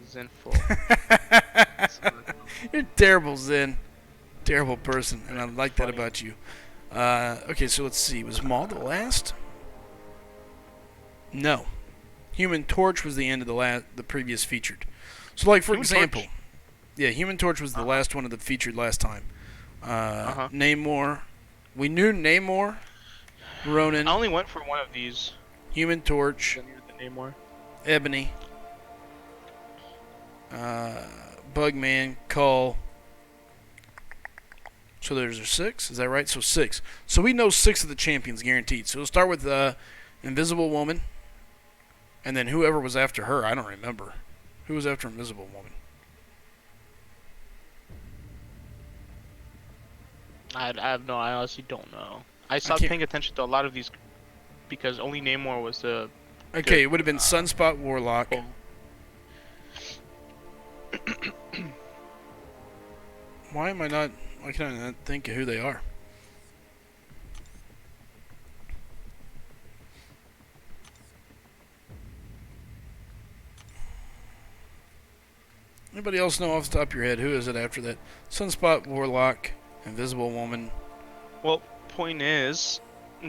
Zenful. You're terrible, Zen. Terrible person, and I like that about you. Okay, so let's see. Was Maul the last? No. Human Torch was the end of the previous featured. So, like, for example... Yeah, Human Torch was the last one of the featured last time. Namor. We knew Namor, Ronan. I only went for one of these. Human Torch. The Namor. Ebony. Bugman. Cull. So there's our 6. Is that right? So 6. So we know 6 of the champions guaranteed. So we'll start with Invisible Woman. And then whoever was after her, I don't remember. Who was after Invisible Woman? I honestly don't know. I stopped paying attention to a lot of these because only Namor was the... Okay, it would have been Sunspot Warlock. Why can I not think of who they are? Anybody else know off the top of your head who is it after that? Sunspot Warlock, Invisible Woman. Well, point is,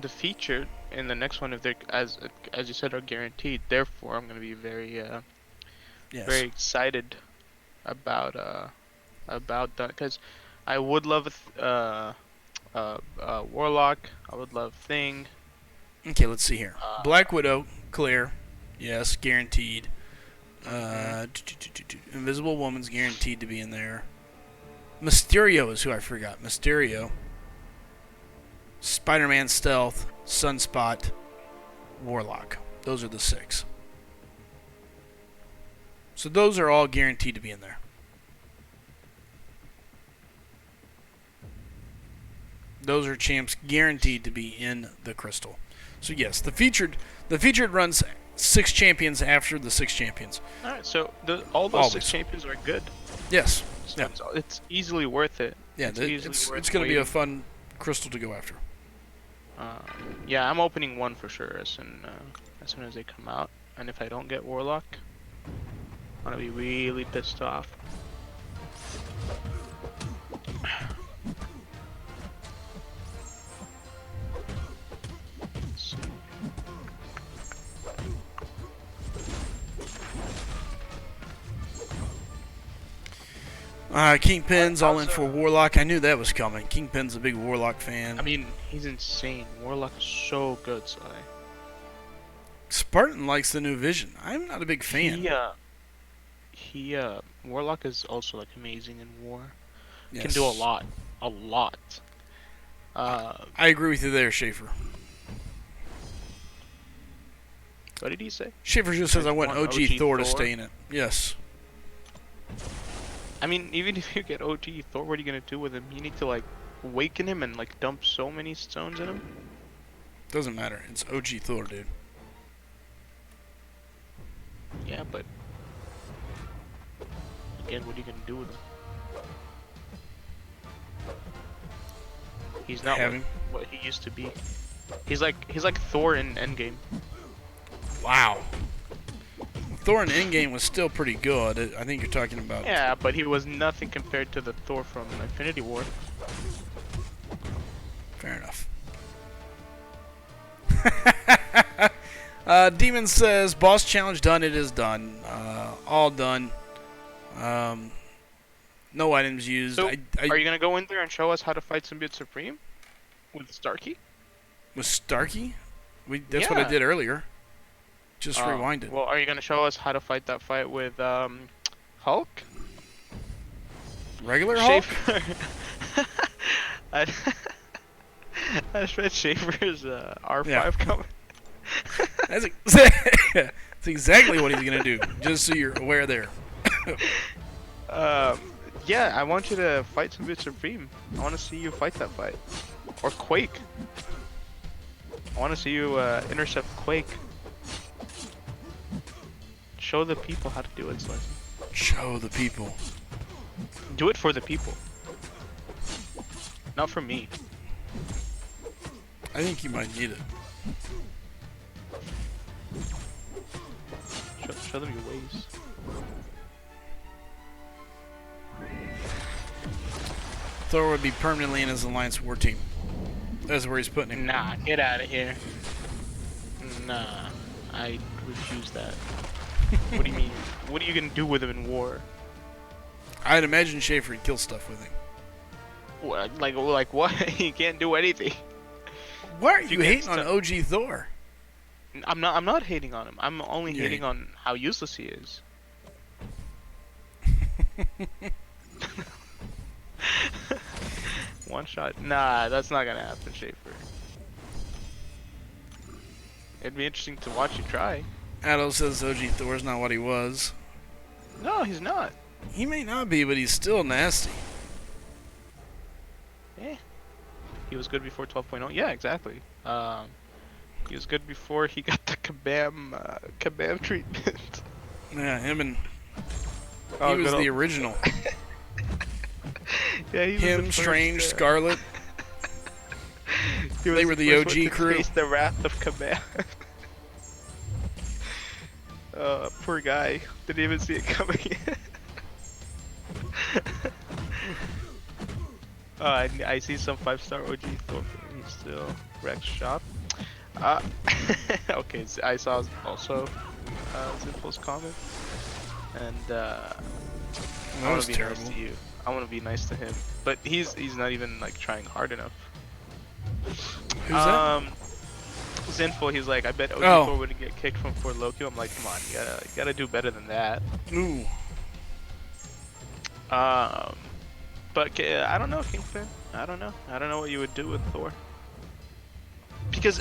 the featured in the next one, if they're as you said, are guaranteed. Therefore, I'm going to be very very excited about that because I would love Warlock. I would love Thing. Okay, let's see here. Black Widow, Claire, yes, guaranteed. Invisible Woman's guaranteed to be in there. Mysterio is who I forgot. Mysterio. Spider-Man Stealth, Sunspot, Warlock. Those are the 6. So those are all guaranteed to be in there. Those are champs guaranteed to be in the crystal. So yes, the featured runs 6 champions after the 6 champions. All right, so all those 6 champions are good. Yes. So it's easily worth it. Yeah, it's going to be a fun crystal to go after. Yeah, I'm opening one for sure as soon as they come out. And if I don't get Warlock, I'm going to be really pissed off. Kingpin's all in for Warlock. I knew that was coming. Kingpin's a big Warlock fan. I mean, he's insane. Warlock is so good, so Spartan likes the new Vision. I'm not a big fan. Warlock is also like amazing in war. Yes. Can do a lot. I agree with you there, Schaefer. What did he say? Schaefer just says I want OG Thor to stay in it. Yes. I mean, even if you get OG Thor, what are you gonna do with him? You need to like awaken him and like dump so many stones in him. Doesn't matter. It's OG Thor, dude. Yeah, but again, what are you gonna do with him? He's not what he used to be. He's like Thor in Endgame. Wow. Thor in Endgame was still pretty good. I think you're talking about... Yeah, but he was nothing compared to the Thor from Infinity War. Fair enough. Demon says, boss challenge done, it is done. All done. No items used. So, are you going to go in there and show us how to fight Symbiote Supreme? With Starkey? With Starkey? That's what I did earlier. Just rewind it. Well, are you going to show us how to fight that fight with Hulk? Regular Hulk? I read Schaefer's R5 coming. That's exactly what he's going to do, just so you're aware there. Yeah, I want you to fight Symbiote Supreme. I want to see you fight that fight. Or Quake. I want to see you intercept Quake. Show the people how to do it, Slice. Show the people. Do it for the people. Not for me. I think you might need it. Show them your ways. Thor would be permanently in his Alliance War Team. That's where he's putting him. Nah, get out of here. Nah, I refuse that. What do you mean? What are you gonna do with him in war? I'd imagine Schaefer would kill stuff with him. What, like what? He can't do anything. Why are you hating on OG Thor? I'm not hating on him. I'm only hating on how useless he is. One shot. Nah, that's not gonna happen, Schaefer. It'd be interesting to watch you try. Addo says OG Thor's not what he was. No, he's not. He may not be, but he's still nasty. Eh. He was good before 12.0. Yeah, exactly. He was good before he got the kabam treatment. Yeah, him and he was the original. Yeah, he was him, the Strange, first, Scarlet. They were the OG crew. Face the wrath of Kabam. Poor guy. Didn't even see it coming. I see some 5-star OG Thor. He's still Rex shop. Okay, so I saw also Zipple's comment, and that I want was to be terrible. nice to you. I want to be nice to him, but he's not even like trying hard enough. Who's that? Zinful, he's like, I bet OG Thor wouldn't get kicked from Fort Loki. I'm like, come on, you gotta do better than that. Ooh. But I don't know, Kingpin. I don't know what you would do with Thor. Because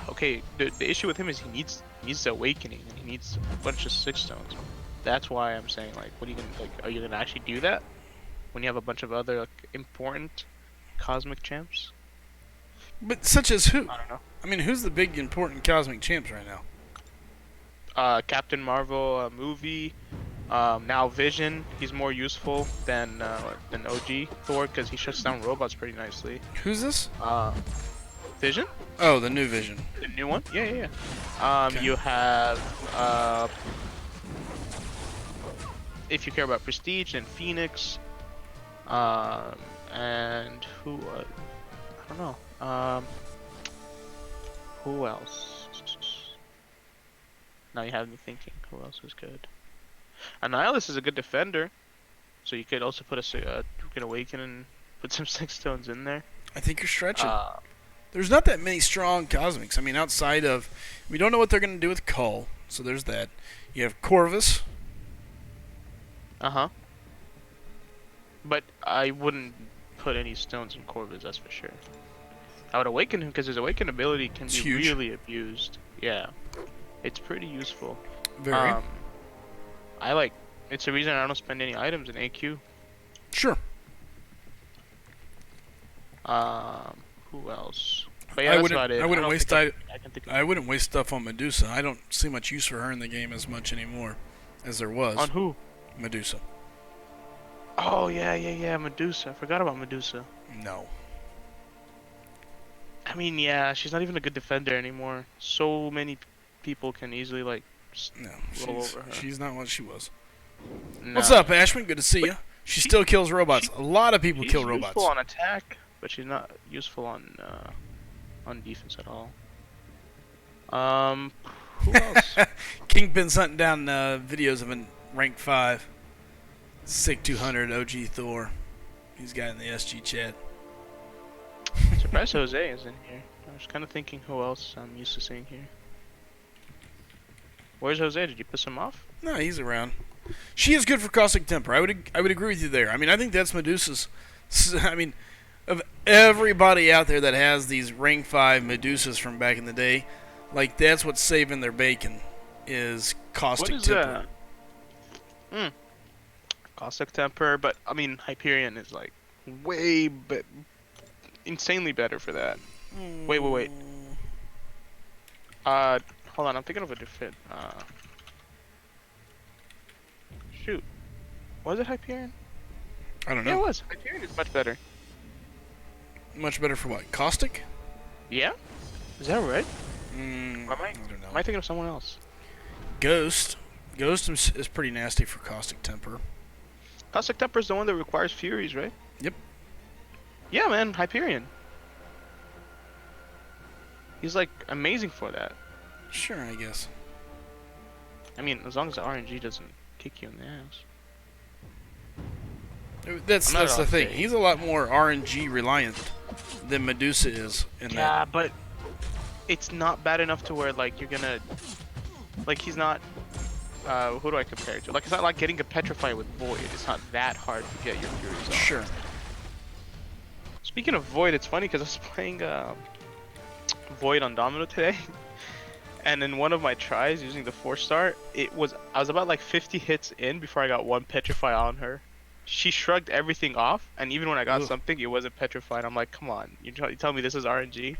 okay, the issue with him is he needs awakening and he needs a bunch of 6 stones. That's why I'm saying, like, what are you gonna, like, are you gonna actually do that when you have a bunch of other, like, important cosmic champs? But such as who? I don't know. I mean, who's the big important cosmic champs right now? Captain Marvel movie. Now Vision, he's more useful than OG Thor because he shuts down robots pretty nicely. Who's this? Vision? Oh, the new Vision. The new one? Yeah. Okay. You have if you care about Prestige, and Phoenix, and who? I don't know. Who else? Now you have me thinking. Who else is good? Annihilus is a good defender, so you could also put you could awaken and put some 6 stones in there. I think you're stretching. There's not that many strong cosmics. I mean, outside of, we don't know what they're going to do with Cull, so there's that. You have Corvus. But I wouldn't put any stones in Corvus, that's for sure. I would awaken him because his awaken ability can be really abused. Yeah, it's pretty useful. Very. It's the reason I don't spend any items in AQ. Sure. Who else? But yeah, that's about it. I wouldn't waste I wouldn't waste stuff on Medusa. I don't see much use for her in the game as much anymore as there was. On who? Medusa. Oh yeah, Medusa. I forgot about Medusa. No. I mean, yeah, she's not even a good defender anymore. So many people can easily roll over her. She's not what she was. No. What's up, Ashman? Good to see you. She still kills robots. A lot of people kill robots. She's useful on attack, but she's not useful on defense at all. Who else? Kingpin's hunting down videos of a rank 5. Sick 200 OG Thor. He's got in the SG chat. Surprised Jose is in here. I was kind of thinking who else I'm used to seeing here. Where's Jose? Did you piss him off? No, he's around. She is good for caustic temper. I would agree with you there. I mean, I think that's Medusa's. I mean, of everybody out there that has these rank 5 Medusas from back in the day, like, that's what's saving their bacon is caustic temper. Caustic temper, but I mean Hyperion is like way insanely better for that. Wait. Hold on, I'm thinking of a different. Shoot, was it Hyperion? I don't know. Yeah, it was. Hyperion is much better. Much better for what? Caustic? Yeah? Is that right? I don't know. Am I thinking of someone else? Ghost. Ghost is pretty nasty for Caustic Temper. Caustic Temper is the one that requires Furies, right? Yep. Yeah, man, Hyperion. He's like amazing for that. Sure, I guess. I mean, as long as the RNG doesn't kick you in the ass. That's the thing. He's a lot more RNG reliant than Medusa is. Yeah, but it's not bad enough to where like you're gonna, like he's not. Who do I compare it to? Like it's not like getting a Petrify with Void. It's not that hard to get your Furies off. Sure. Speaking of Void, it's funny because I was playing Void on Domino today, and in one of my tries using the 4-star, I was about like 50 hits in before I got one Petrify on her. She shrugged everything off, and even when I got something, it wasn't Petrified. I'm like, come on, you tell me this is RNG?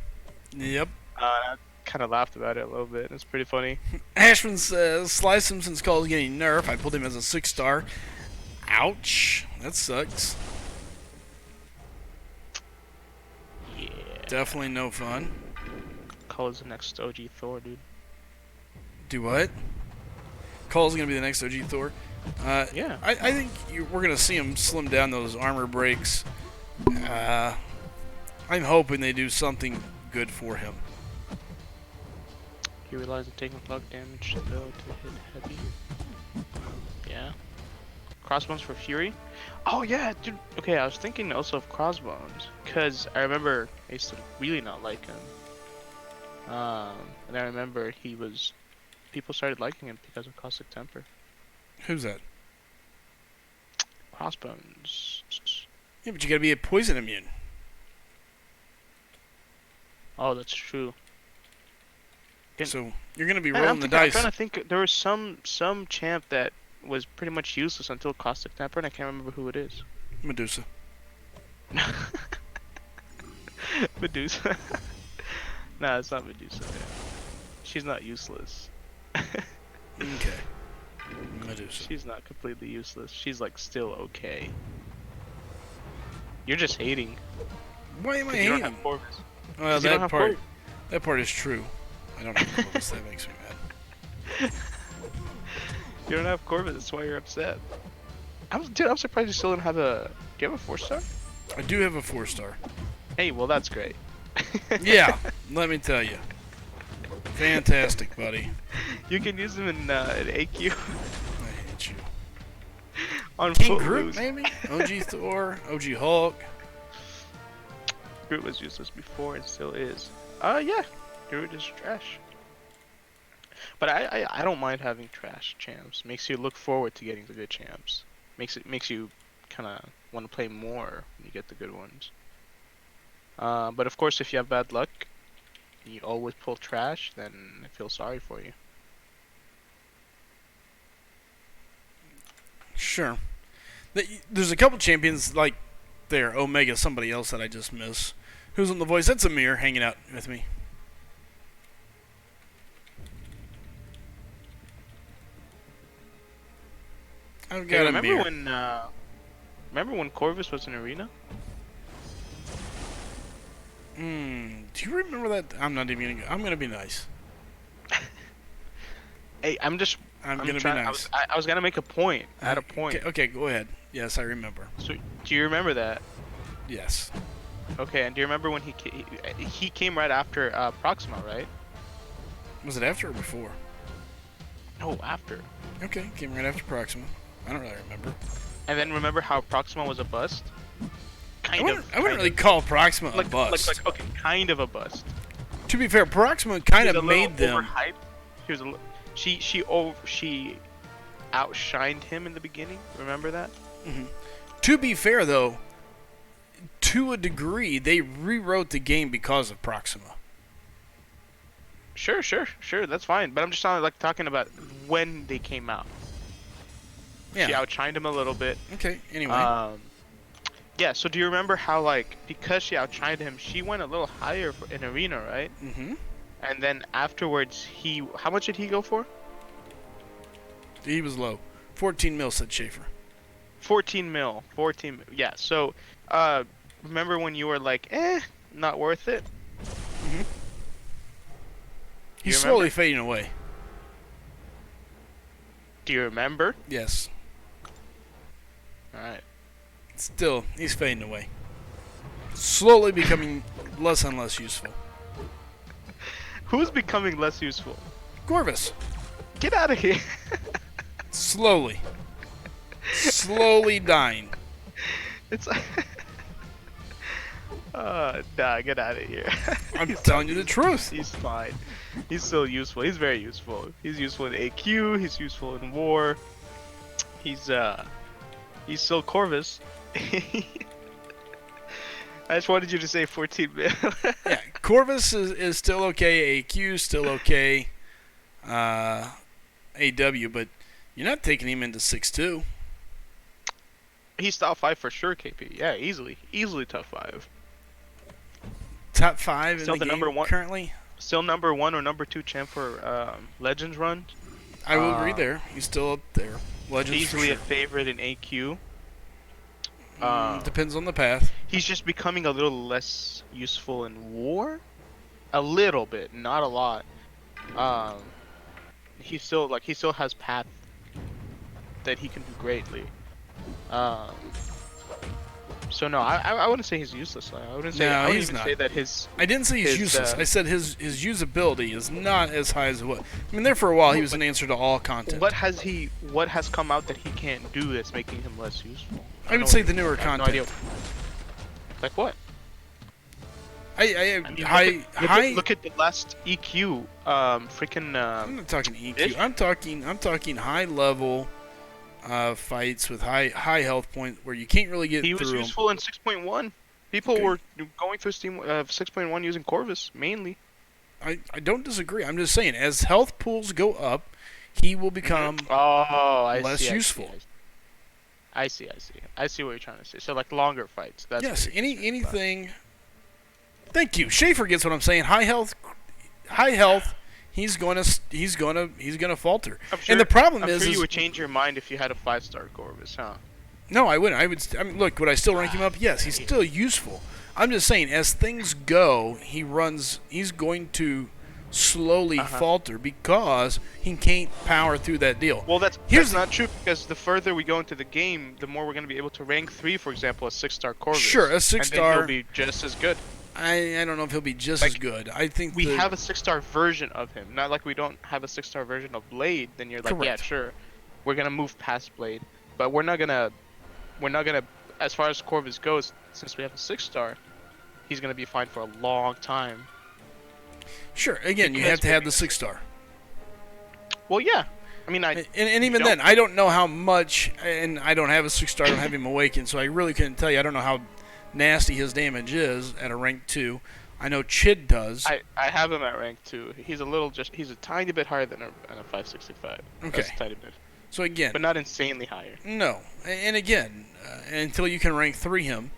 Yep. I kind of laughed about it a little bit. It's pretty funny. Ashman says, Slice him since Cole's getting nerfed. I pulled him as a 6-star. Ouch. That sucks. Yeah. Definitely no fun. Cole's the next OG Thor, dude. Do what? Cole's going to be the next OG Thor? Yeah. I think we're going to see him slim down those armor breaks. I'm hoping they do something good for him. He relies on taking block damage though to hit heavy. Yeah. Crossbones for Fury? Oh yeah, dude. Okay, I was thinking also of Crossbones. Because I remember I used to really not like him. And I remember people started liking him because of Caustic Temper. Who's that? Crossbones. Yeah, but you gotta be a poison immune. Oh, that's true. So you're gonna be rolling the dice. I'm trying to think. There was some champ that was pretty much useless until Caustic Temper, and I can't remember who it is. Medusa. Medusa. Nah, it's not Medusa. Man. She's not useless. Okay. Medusa. She's not completely useless. She's like still okay. You're just hating. Why am I You hating? don't have Corvus. Well, that part is true. I don't have Corvus. That makes me mad. You don't have Corvus. That's why you're upset. I'm surprised you still don't have a. Do you have a 4-star? I do have a 4-star. Hey, well that's great. Yeah, let me tell you. Fantastic, buddy. You can use them in AQ. I hate you. On King Groot, maybe? OG Thor, OG Hulk. Groot was useless before and still is. Yeah. Groot is trash. But I don't mind having trash champs. Makes you look forward to getting the good champs. Makes you kind of want to play more when you get the good ones. But of course, if you have bad luck, and you always pull trash, then I feel sorry for you. Sure. There's a couple champions like there, Omega, somebody else that I just miss. Who's on the voice? That's Amir hanging out with me. I've got remember when Corvus was in Arena? Do you remember that? I'm not even gonna go. I'm gonna be nice. Hey, I'm gonna be nice. I was gonna make a point. I had a point. Okay, go ahead. Yes, I remember. So, do you remember that? Yes. Okay, and do you remember when he came right after Proxima, right? Was it after or before? No, after. Okay, came right after Proxima. I don't really remember. And then remember how Proxima was a bust? I wouldn't really call Proxima a bust. Okay, kind of a bust. To be fair, Proxima kind of made them. Overhyped. She outshined him in the beginning. Remember that? Mm-hmm. To be fair, though, to a degree, they rewrote the game because of Proxima. Sure, that's fine. But I'm just talking about when they came out. Yeah. She outshined him a little bit. Okay. Anyway. Yeah. So do you remember how because she outshined him, she went a little higher in Arena, right? Mm-hmm. And then afterwards, how much did he go for? He was low. 14 mil, said Schaefer. 14 mil. Yeah. So, remember when you were like, not worth it? Mm-hmm. He's slowly fading away. Do you remember? Yes. Alright. Still, he's fading away. Slowly becoming less and less useful. Who's becoming less useful? Corvus. Get out of here. Slowly. Slowly dying. It's like... nah, get out of here. I'm telling you the truth. He's fine. He's still useful. He's very useful. He's useful in AQ. He's useful in war. He's still Corvus. I just wanted you to say 14 mil. Yeah, Corvus is still okay. AQ still okay. AW, but you're not taking him into 6-2. He's top 5 for sure, KP. Yeah, easily. Easily top 5. Top 5 Still in the game number 1 currently? Still number 1 or number 2 champ for Legends run. I will agree there. He's still up there. Legends Easily for a sure. favorite in AQ. Depends on the path. He's just becoming a little less useful in war. A little bit, not a lot. He still has path that he can do greatly. So no, I wouldn't say he's useless. I wouldn't say. No, I wouldn't he's even not. say that his. I didn't say he's his, useless. I said his usability is not as high as what. I mean, there for a while he was an answer to all content. What has come out that he can't do that's making him less useful? I would say the newer I have no content. idea. Like what? I mean, high. Look at the last EQ. Freaking. I'm not talking EQ. Ish? I'm talking high level fights with high health point where you can't really get He through was them. useful in 6.1. People Okay. were going through Steam 6.1 using Corvus mainly. I don't disagree. I'm just saying, as health pools go up, he will become less useful. I see. I see what you're trying to say. So like longer fights. That's Yes, what you're saying, anything. Thank you. Schaefer gets what I'm saying. High health. He's gonna falter. I'm sure, And the problem I'm is, sure you would change your mind if you had a 5-star Corvus, huh? no, I wouldn't. I mean, look, would I still rank him up? Yes, he's still useful. I'm just saying, as things go, he's going to slowly falter because he can't power through that deal. Well, that's not true, because the further we go into the game, the more we're going to be able to rank 3, for example, a 6-star Corvus. Sure, a 6-star. And then he'll be just as good. I don't know if he'll be just as good. I think we have a 6-star version of him. Not like we don't have a 6-star version of Blade. Then you're like, Correct. yeah, sure, we're gonna move past Blade, but we're not gonna. As far as Corvus goes, since we have a 6-star, he's gonna be fine for a long time. Sure. Again, you have to have the 6-star. Well, yeah. I mean, and even then, I don't know how much, and I don't have a 6-star. I don't have him awakened, so I really couldn't tell you. I don't know how nasty his damage is at a rank 2. I know Chid does. I have him at rank 2. He's a tiny bit higher than a 565. Okay. Just a tiny bit. So again, but not insanely higher. No, and again, until you can rank 3 him,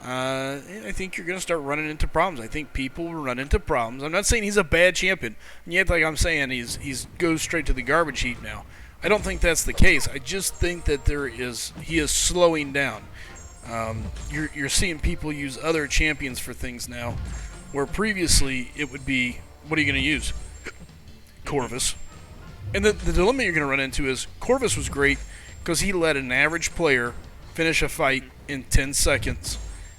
I think you're going to start running into problems. I think people will run into problems. I'm not saying he's a bad champion, and yet like I'm saying he's goes straight to the garbage heap now. I don't think that's the case. I just think that he is slowing down. You're seeing people use other champions for things now, where previously it would be, what are you going to use? Corvus. And the dilemma you're going to run into is Corvus was great because he let an average player finish a fight in 10 seconds,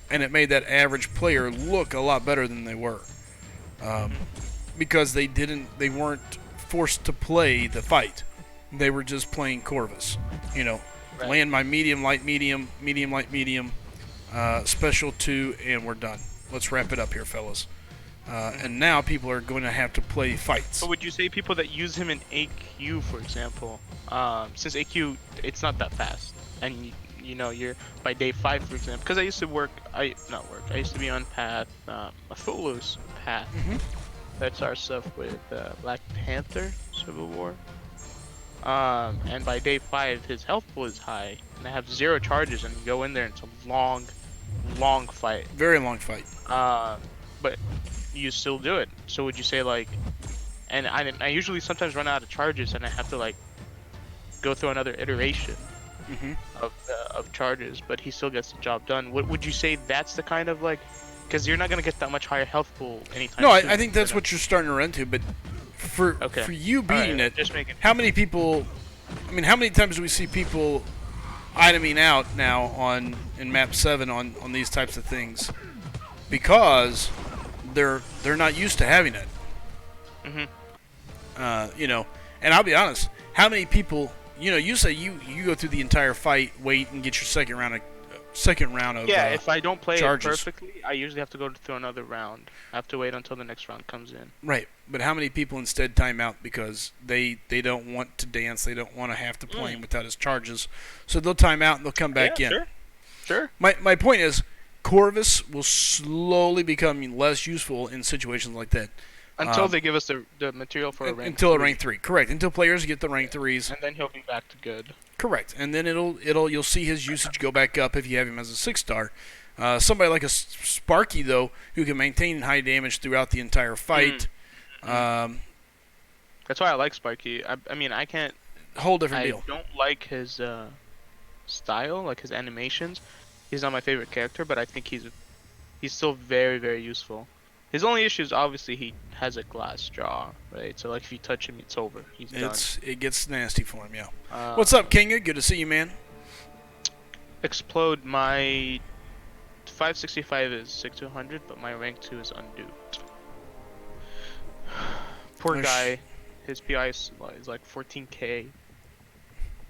and it made that average player look a lot better than they were, because they weren't forced to play the fight. They were just playing Corvus, Right. Land my medium, light, medium, medium, light, medium, special 2, and we're done. Let's wrap it up here, fellas. And now people are going to have to play fights. So would you say people that use him in AQ, for example, since AQ, it's not that fast, and you're by day 5, for example, because I used to be on path, a Footloose path. That's our stuff with Black Panther Civil War. And by day 5, his health pool is high, and I have 0 charges, and you go in there, and it's a long fight. Very long fight. But you still do it. So would you say and I usually sometimes run out of charges, and I have to go through another iteration of charges, but he still gets the job done. Would you say that's the kind of because you're not gonna get that much higher health pool anytime? No, soon, I think that's what you're starting to run into, but For Okay. for you beating it, Just making. how many people? I mean, how many times do we see people iteming out now in map 7 on these types of things because they're not used to having it. You know, and I'll be honest, how many people, you say you go through the entire fight, wait and get your second round of Yeah, if I don't play charges. it perfectly, I usually have to go through another round. I have to wait until the next round comes in. Right, but how many people instead time out because they don't want to dance, they don't want to have to play him without his charges, so they'll time out and they'll come back in. Sure. My point is, Corvus will slowly become less useful in situations like that. Until they give us the material for a rank until 3. a rank 3, correct. Until players get the rank 3s. And then he'll be back to good. Correct. And then you'll see his usage go back up if you have him as a 6-star. Somebody like a Sparky, though, who can maintain high damage throughout the entire fight. That's why I like Sparky. I mean, I can't... Whole different deal. I don't like his style, like his animations. He's not my favorite character, but I think he's still very, very useful. His only issue is obviously he has a glass jaw, right? So like if you touch him, it's over. He's done. It gets nasty for him, yeah. What's up, Kinga? Good to see you, man. Explode. My 565 is 6200, but my rank 2 is unduped. Poor guy. His PI is like 14k.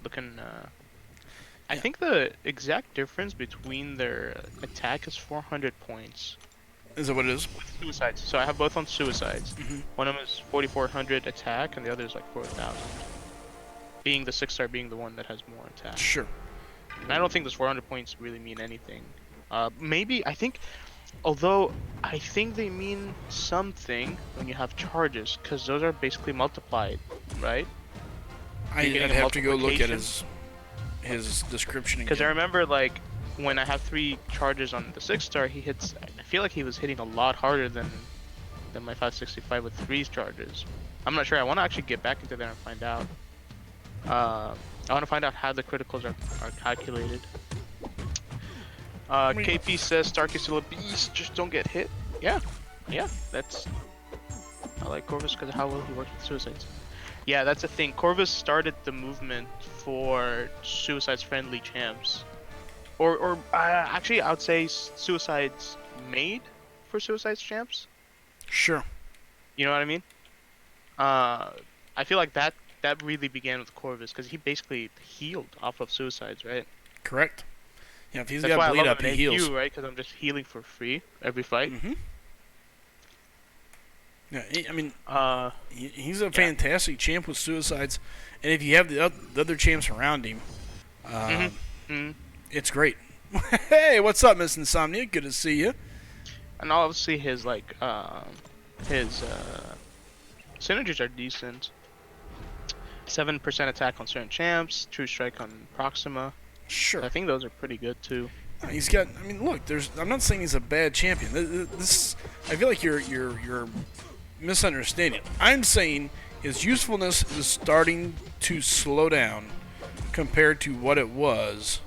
Looking. I think the exact difference between their attack is 400 points. Is that what it is? With suicides. So I have both on suicides. One of them is 4400 attack, and the other is like 4000. Being the 6-star being the one that has more attack. Sure. And I don't think those 400 points really mean anything. Maybe, I think, although I think they mean something when you have charges, because those are basically multiplied, right? I'd have to go look at his description again. Because I remember, like, when I have 3 charges on the 6-star, he hits. I feel like he was hitting a lot harder than my 565 with 3 charges. I'm not sure. I want to actually get back into there and find out. I want to find out how the criticals are calculated. KP says Starkey's still a beast. Just don't get hit. Yeah. That's. I like Corvus because of how well he works with suicides. Yeah, that's the thing. Corvus started the movement for suicides friendly champs. Or actually, I would say suicides made for suicides champs. Sure. You know what I mean? I feel like that really began with Corvus because he basically healed off of suicides, right? Correct. Yeah, if he's That's got bleed up, he heals. right? Because I'm just healing for free every fight. Yeah, I mean, he's a fantastic champ with suicides, and if you have the other champs around him, it's great. Hey, what's up, Miss Insomnia? Good to see you. And obviously his synergies are decent. 7% attack on certain champs, true strike on Proxima. Sure. I think those are pretty good too. He's got. I mean, look. I'm not saying he's a bad champion. This. I feel like you're misunderstanding. I'm saying his usefulness is starting to slow down compared to what it was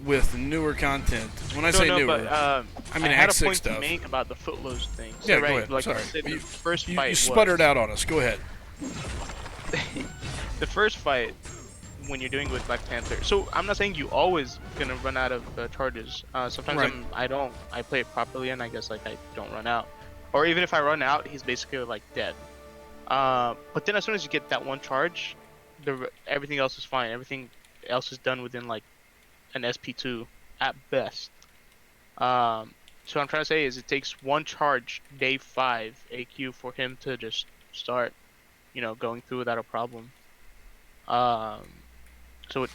with newer content. When I say newer, but, I mean I had Act a point 6 stuff. to make about the footloose thing. So, Yeah, right, go ahead. like Sorry. I said, the first fight you sputtered out on us. Go ahead. The first fight, when you're doing with Black Panther. So I'm not saying you always gonna run out of charges. Sometimes Right. I play it properly, and I guess like I don't run out. Or even if I run out, he's basically like dead. But then as soon as you get that one charge, everything else is fine. Everything else is done within like an SP2 at best. So what I'm trying to say is it takes one charge day 5 AQ for him to just start, going through without a problem. So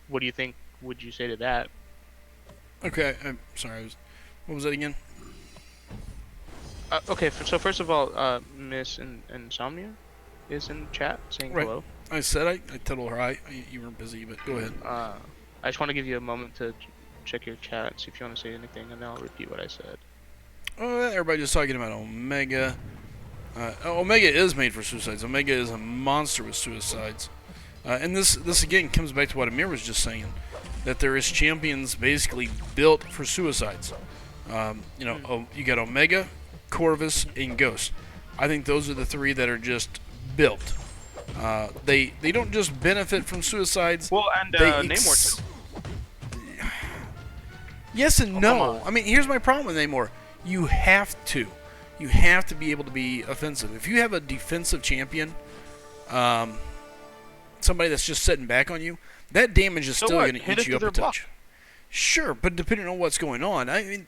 what do you think? Would you say to that? Okay, I'm sorry. What was that again? Okay, so first of all, Miss Insomnia is in chat saying Right. hello. I said I told her hi. You weren't busy, but go ahead. I just want to give you a moment to check your chat, see if you want to say anything, and then I'll repeat what I said. Everybody just talking about Omega. Omega is made for suicides. Omega is a monster with suicides. And this again comes back to what Amir was just saying, that there is champions basically built for suicides. You got Omega, Corvus, and Ghost. I think those are the three that are just built. They don't just benefit from suicides. Well, and they Namor too. Yes and no. I mean, here's my problem with Namor. You have to be able to be offensive. If you have a defensive champion, somebody that's just sitting back on you, that damage is still going to eat you up a touch. Sure, but depending on what's going on, I mean,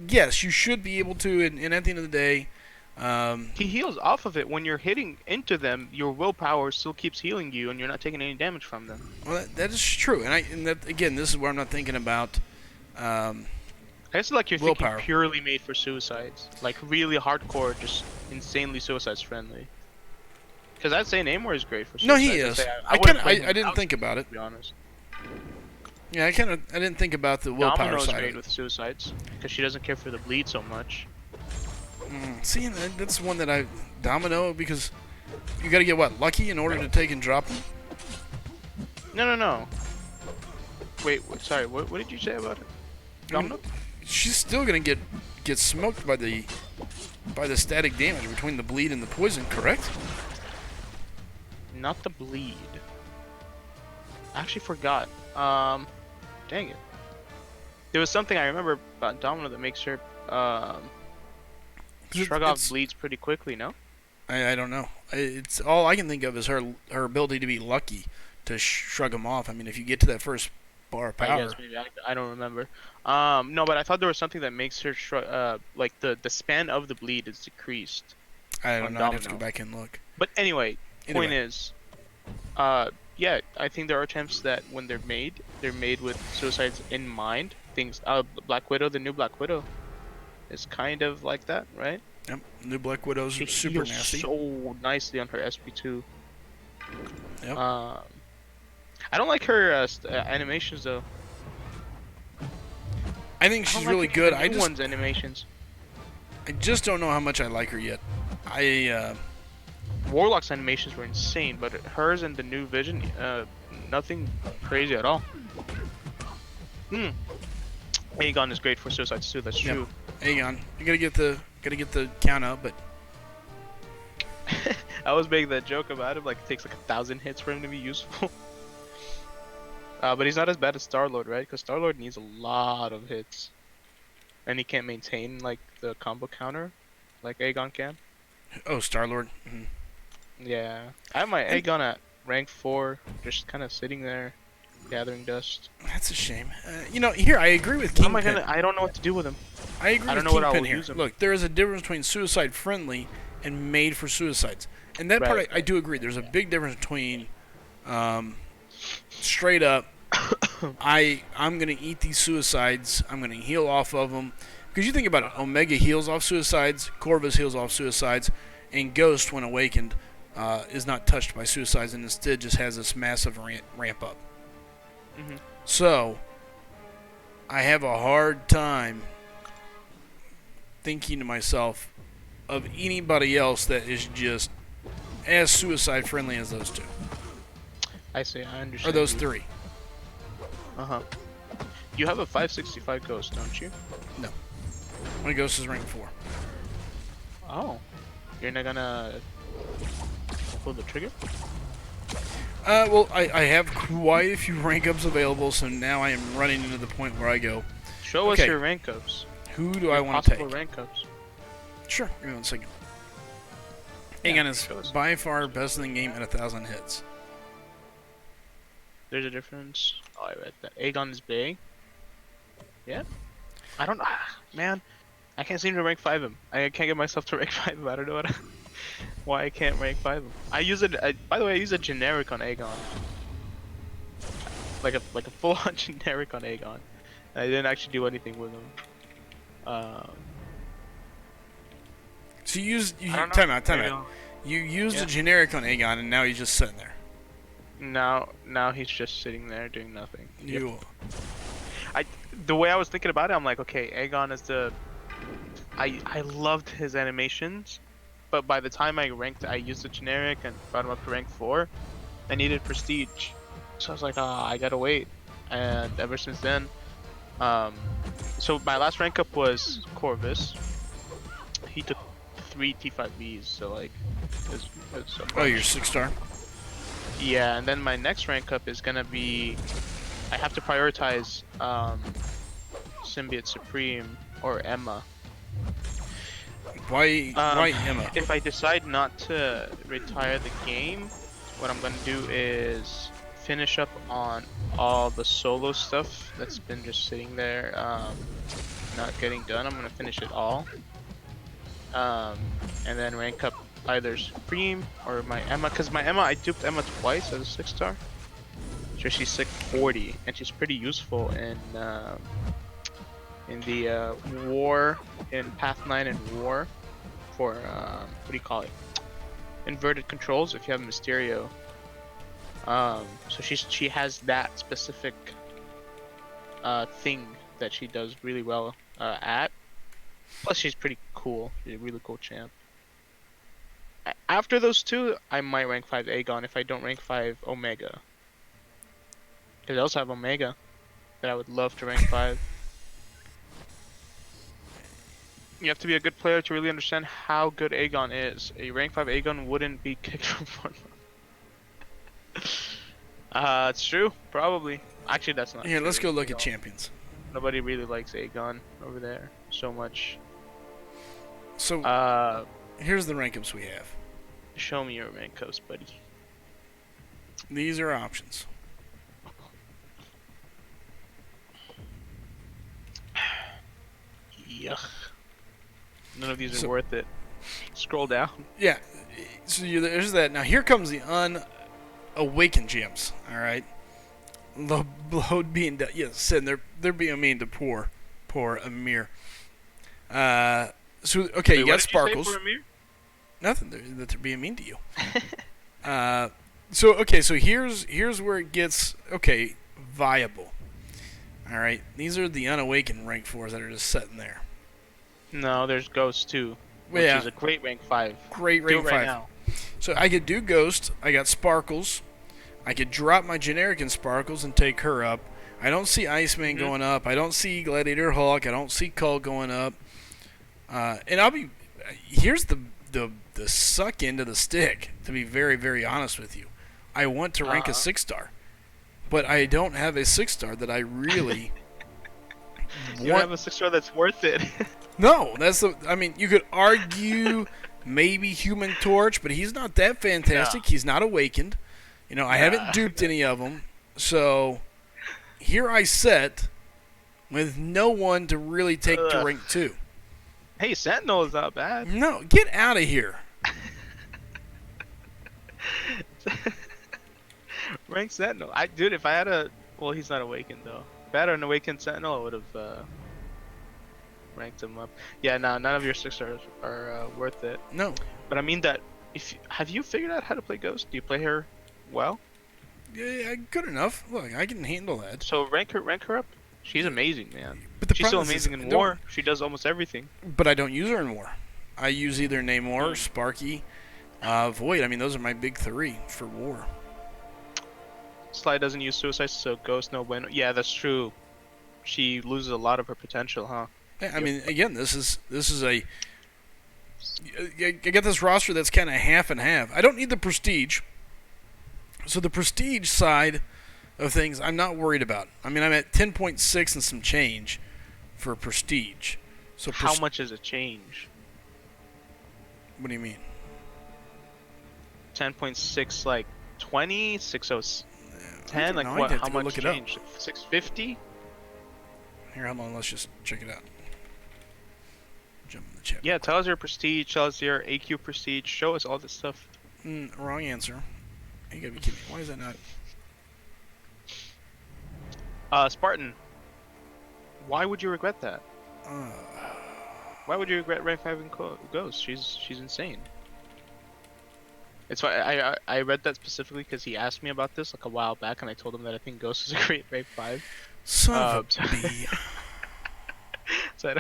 yes, you should be able to. And at the end of the day, he heals off of it when you're hitting into them. Your willpower still keeps healing you, and you're not taking any damage from them. Well, that is true. And that again, this is where I'm not thinking about. I guess like you're willpower. thinking purely made for suicides, like really hardcore, just insanely suicides friendly. Because I'd say Namor is great for suicides. No, he is. I didn't think about it. To be honest. Yeah, I didn't think about the willpower Domino's side. great with suicides because she doesn't care for the bleed so much. See, that's one that Domino, because you got to get what, lucky in order to take and drop them. No. Wait, sorry. What did you say about it? Domino? She's still gonna get smoked by the static damage between the bleed and the poison, correct? Not the bleed. I actually forgot. Dang it. There was something I remember about Domino that makes her shrug off bleeds pretty quickly. No? I don't know. It's all I can think of is her ability to be lucky to shrug them off. I mean, if you get to that first bar of power. I guess maybe I don't remember. No, but I thought there was something that makes her shrug. Like the span of the bleed is decreased. I don't know. I'd have to go back and look. But anyway, point is, yeah, I think there are attempts that when they're made with suicides in mind. Things, Black Widow, the new Black Widow, is kind of like that, right? Yep, new Black Widow's super nasty. So nicely on her SP2. Yep. I don't like her animations though. I think she's really good. One's animations. I just don't know how much I like her yet. Warlock's animations were insane, but hers and the new Vision, nothing crazy at all. Aegon is great for suicides too. That's true. Aegon, you gotta get the count up, but I was making that joke about him. Like it takes like 1,000 hits for him to be useful. But he's not as bad as Star-Lord, right? Because Star-Lord needs a lot of hits, and he can't maintain like the combo counter, like Aegon can. Oh, Star-Lord. Mm-hmm. Yeah, I have my Aegon at rank 4, just kind of sitting there, gathering dust. That's a shame. Here I agree with Kingpin. I don't know what to do with him. I agree with Kingpin here. Look, there is a difference between suicide friendly and made for suicides, and that part I do agree. There's a big difference between straight up. I'm gonna eat these suicides. I'm gonna heal off of them. Because you think about it, Omega heals off suicides, Corvus heals off suicides, and Ghost, when awakened, is not touched by suicides and instead just has this massive ramp up. Mm-hmm. So, I have a hard time thinking to myself of anybody else that is just as suicide friendly as those two. I see, I understand. Or those three. Uh-huh. You have a 565 Ghost, don't you? No. My Ghost is rank 4. Oh. You're not gonna pull the trigger? Well, I have quite a few rank ups available, so now I am running into the point where I go. Show us your rank ups. Who do I want to take? Possible rank ups. Sure, give me 1 second. Aegon is by far best in the game at 1,000 hits. There's a difference. Oh, I read that. Aegon is big. Yeah. I don't. Man, I can't seem to rank 5 him. I can't get myself to rank 5 him. I don't know why I can't rank 5 him. I use it. By the way, I use a generic on Aegon. Like a full-on generic on Aegon. I didn't actually do anything with him. So time out. You used a generic on Aegon, and now he's just sitting there. Now he's just sitting there doing nothing. The way I was thinking about it, I'm like, okay, Aegon is the. I loved his animations, but by the time I used the generic and brought him up to rank 4, I needed prestige, so I was like, I gotta wait, and ever since then, so my last rank up was Corvus. He took 3 T5Bs, so like, it's a Oh, you're bunch. 6-star? Yeah, and then my next rank up is gonna be, I have to prioritize Symbiote Supreme or Emma. Why Emma? If I decide not to retire the game, what I'm gonna do is finish up on all the solo stuff that's been just sitting there, not getting done. I'm gonna finish it all, and then rank up either Supreme or my Emma. Cause my Emma, I duped Emma twice as a 6-star, so she's 640, and she's pretty useful in the war, in Path 9 and War, for what do you call it? Inverted controls if you have Mysterio. So she has that specific thing that she does really well at. Plus she's pretty cool. She's a really cool champ. After those two, I might rank 5 Aegon if I don't rank 5 Omega. Because I also have Omega that I would love to rank 5. You have to be a good player to really understand how good Aegon is. A rank 5 Aegon wouldn't be kicked from Fortnite. It's true, probably. Actually, that's not Here, true. let's go look at champions. Nobody really likes Aegon over there so much. So, here's the rank ups we have. Show me your rank ups, buddy. These are options. Yuck. None of these are worth it. Scroll down. Yeah, so there's that. Now here comes the unawakened gems. All right, load being done. Yes, and they're being mean to poor Amir. So okay, Wait, you got what Sparkles. did you say for Amir? Nothing. They're being mean to you. So okay, so here's where it gets viable. All right, these are the unawakened rank 4s that are just sitting there. No, there's Ghost too, which is a great rank 5. Great rank 5. Now. So I could do Ghost. I got Sparkles. I could drop my generic in Sparkles and take her up. I don't see Iceman going up. I don't see Gladiator Hulk. I don't see Cull going up. And I'll be here's the suck end of the stick. To be very, very honest with you, I want to rank a 6-star, but I don't have a 6-star that I really want. You don't have a 6-star that's worth it. No, I mean, you could argue maybe Human Torch, but he's not that fantastic. No. He's not awakened. You know, I haven't duped any of them. So here I sit with no one to really take to rank 2. Hey, Sentinel is not bad. No, get out of here. Rank Sentinel. Dude, if I had well, he's not awakened though. If I had an awakened Sentinel, I would have ranked him up. Yeah, no, none of your 6-stars are worth it. No. But I mean that. Have you figured out how to play Ghost? Do you play her well? Yeah, good enough. Look, I can handle that. So rank her up. She's amazing, man. But She's so amazing in War. She does almost everything. But I don't use her in War. I use either Namor, Sparky, Void. I mean, those are my big 3 for War. Sly doesn't use Suicide, so Ghost no bueno. Yeah, that's true. She loses a lot of her potential, huh? Yeah, I mean, again, this is a. I get this roster that's kind of half and half. I don't need the prestige. So the prestige side of things, I'm not worried about. I mean, I'm at 10.6 and some change for prestige. So how much is a change? What do you mean? 10.6, like 20, 610, like what? How much change? 650? Here, hold on. Let's just check it out. Jump in the chat. Yeah, tell us your prestige. Tell us your AQ prestige. Show us all this stuff. Wrong answer. You gotta be kidding me. Why is that not? Spartan. Why would you regret that? Why would you regret rank 5 in Ghost? She's insane. It's why I read that specifically because he asked me about this like a while back, and I told him that I think Ghost is a great rank 5. Son of a bee. So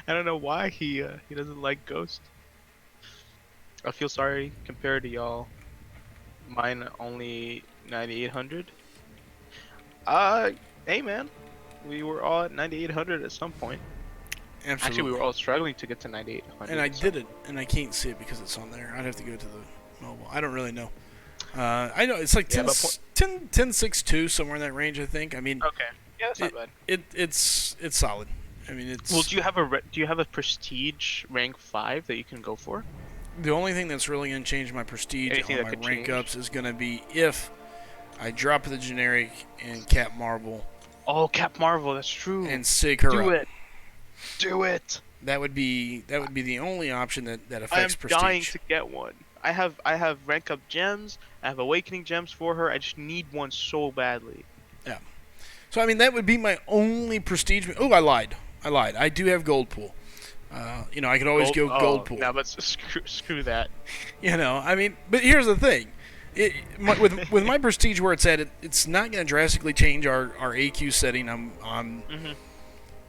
I don't know why he doesn't like Ghost. I feel sorry compared to y'all. Mine only 9,800. Hey man, we were all at 9,800 at some point. Absolutely. Actually, we were all struggling to get to 9800. And I did it, and I can't see it because it's on there. I'd have to go to the mobile. I don't really know. I know it's like 10.6.2, somewhere in that range, I think. I mean, Okay. Yeah, that's not bad. It's solid. I mean, it's. Well, do you have a prestige rank 5 that you can go for? The only thing that's really going to change my prestige Anything on that my could rank change? ups is going to be if I drop the generic and Cap Marvel Oh, Cap Marvel, that's true. and Sig her Do up. it. Do it. That would be the only option that I am affects prestige. dying to get one. I have rank up gems. I have awakening gems for her. I just need one so badly. Yeah. So I mean that would be my only prestige. Oh, I lied. I do have gold pool. You know, I could always go gold pool. No, but screw that. You know, I mean, but here's the thing. With my prestige where it's at, it's not going to drastically change our AQ setting.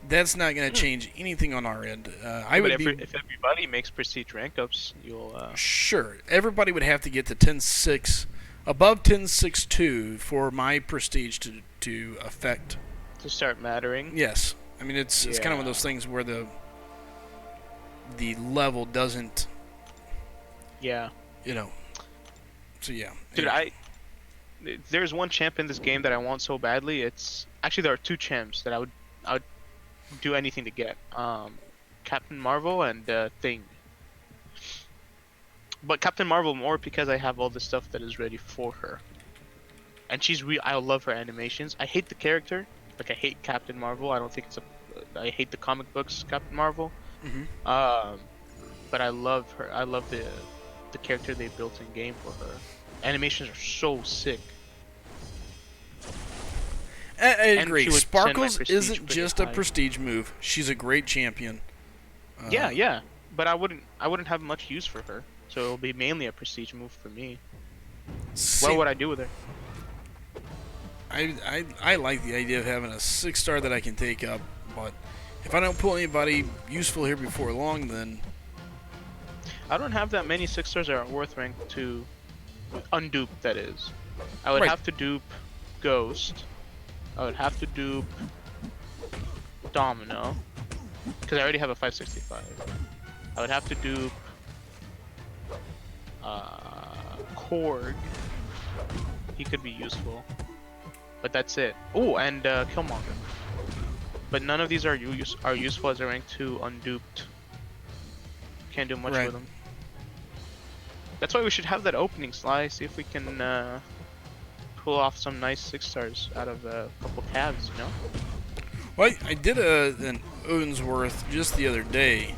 That's not going to change anything on our end. If everybody makes prestige rank ups, you'll. Sure, everybody would have to get to 10.6, above 10.6.2 for my prestige to affect. To start mattering. Yes, I mean it's kind of one of those things where the level doesn't. Yeah. You know. So yeah. Dude, anyway. there's one champ in this game that I want so badly. It's actually there are two champs that I would do anything to get. Captain Marvel and Thing. But Captain Marvel more because I have all the stuff that is ready for her. And I love her animations. I hate the character. Like I hate Captain Marvel. I don't think I hate the comic books Captain Marvel. But I love her. I love the character they built in game for her. Animations are so sick. I agree. Sparkles isn't just a high. prestige move. She's a great champion. Yeah. But I wouldn't have much use for her. So it'll be mainly a prestige move for me. What would I do with her? I like the idea of having a 6-star that I can take up, but if I don't pull anybody useful here before long, then I don't have that many 6-stars that are worth rank 2. Undupe, that is. I would have to dupe Ghost. I would have to dupe Domino. Because I already have a 565. I would have to dupe Korg. He could be useful. But that's it. Oh, and Killmonger. But none of these are useful as a rank 2 unduped. Can't do much with them. That's why we should have that opening, Sly. See if we can pull off some nice 6-stars out of a couple calves, you know? Well, I did an Owensworth just the other day,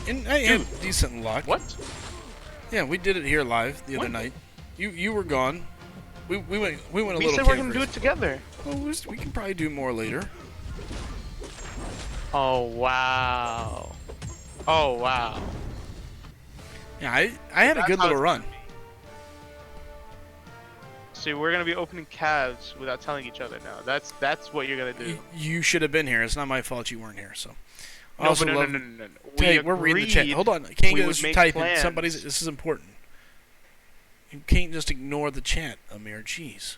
and I had decent luck. What? Yeah, we did it here live the other night. You were gone. We went a little. We said we're gonna do it together. Well, we can probably do more later. Oh wow! Oh wow! Yeah, I had a good little run. See, we're gonna be opening calves without telling each other now. That's what you're gonna do. You should have been here. It's not my fault you weren't here. So. No. Hey, we're reading the chat. Hold on. I can't just type in. This is important. You can't just ignore the chat, Amir. Jeez.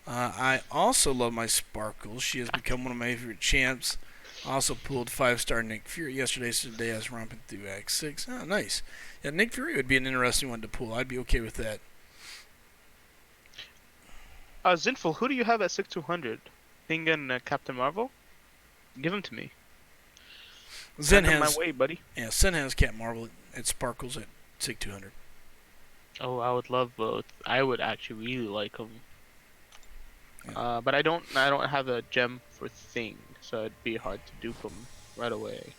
I also love my Sparkles. She has become one of my favorite champs. Also pulled 5-star Nick Fury yesterday, so today I was romping through Act 6. Oh, nice. Yeah, Nick Fury would be an interesting one to pull. I'd be okay with that. Zinful, who do you have at 6200? Thing and Captain Marvel? Give him to me. Zen has my way, buddy. Yeah, Zen has Cat Marvel at Sparkles at 6200. Oh, I would love both. I would actually really like them. Yeah. But I don't have a gem for Thing, so it'd be hard to dupe them right away.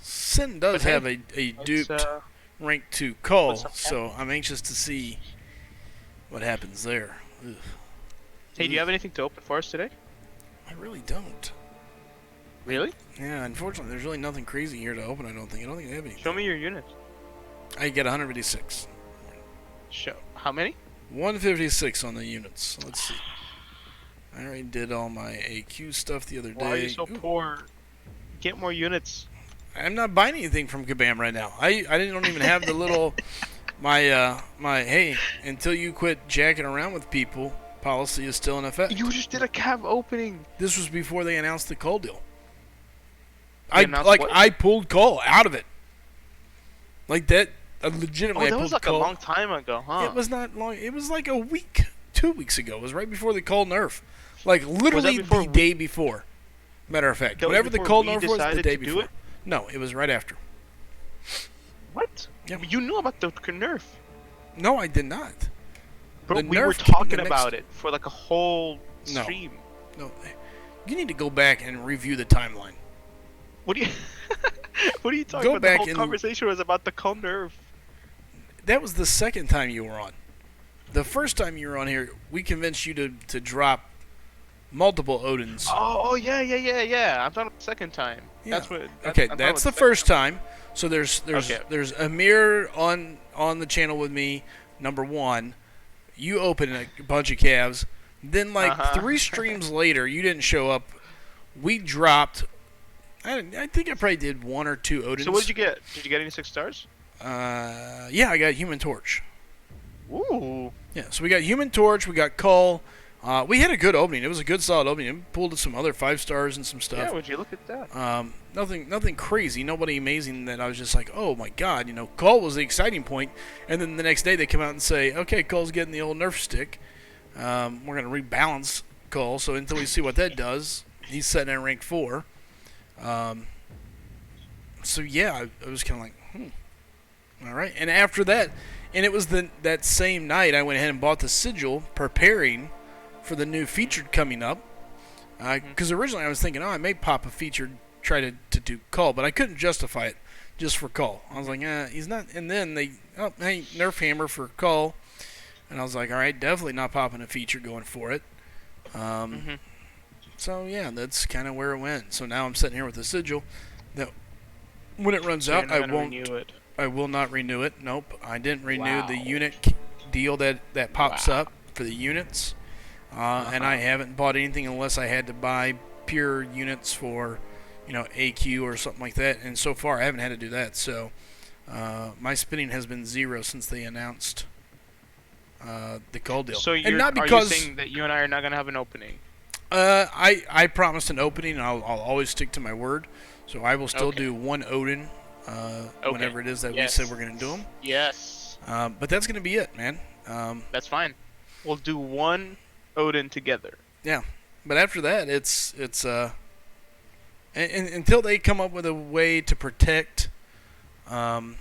Sin does have a duped rank 2 Cull, so I'm anxious to see what happens there. Ugh. Hey, do you have anything to open for us today? I really don't. Really? Yeah, unfortunately, there's really nothing crazy here to open. I don't think I have anything. Show me your units. I get 156. Show how many? 156 on the units. Let's see. I already did all my AQ stuff the other day. Why are you so poor? Get more units. I'm not buying anything from Kabam right now. I don't even have the little my hey, until you quit jacking around with people policy is still in effect. You just did a cab opening. This was before they announced the Cull deal. I pulled Cole out of it. Like that. Legitimately, that I pulled was like Cole. a long time ago, huh? It was not long. It was like a week, 2 weeks ago. It was right before the Cole nerf. Like literally the day before. Matter of fact, whenever the Cole nerf was, the day before. No, it was right after. What? Yeah. You knew about the nerf. No, I did not. Bro, we were talking about it for like a whole stream. No, you need to go back and review the timeline. What do you? What are you talking about? The whole conversation was about the Cole nerf. That was the second time you were on. The first time you were on here, we convinced you to drop multiple Odins. Oh yeah. I'm talking about the second time. Yeah. That's the first time. So there's Amir on the channel with me, number 1. You open a bunch of calves. Then 3 streams later, you didn't show up. We dropped. I think I probably did 1 or 2 Odins. So what did you get? Did you get any 6 stars? Yeah, I got Human Torch. Ooh. Yeah, so we got Human Torch. We got Cull. We had a good opening. It was a good, solid opening. We pulled some other 5 stars and some stuff. Yeah, would you look at that? Nothing crazy. Nobody amazing that I was just like, oh my god, Cull was the exciting point. And then the next day they come out and say, okay, Cull's getting the old nerf stick. We're going to rebalance Cull. So until we see what that does, he's sitting at rank 4. So yeah, I was kind of like, all right. And after that, and it was that same night I went ahead and bought the sigil, preparing for the new featured coming up. Because originally I was thinking, I may pop a featured, try to do Cull, but I couldn't justify it just for Cull. I was like, he's not. And then hey, nerf hammer for Cull, and I was like, all right, definitely not popping a feature, going for it. So yeah, that's kind of where it went. So now I'm sitting here with the sigil. That when it runs out, I won't. Renew it. I will not renew it. Nope, I didn't renew the unit deal that pops up for the units, and I haven't bought anything unless I had to buy pure units for, AQ or something like that. And so far, I haven't had to do that. So my spending has been 0 since they announced the Cull deal. So and not because, are you saying that you and I are not going to have an opening? I promised an opening, and I'll always stick to my word. So I will still do 1 Odin whenever it is that we said we're going to do them. Yes. But that's going to be it, man. That's fine. We'll do 1 Odin together. Yeah. But after that, it's until they come up with a way to protect the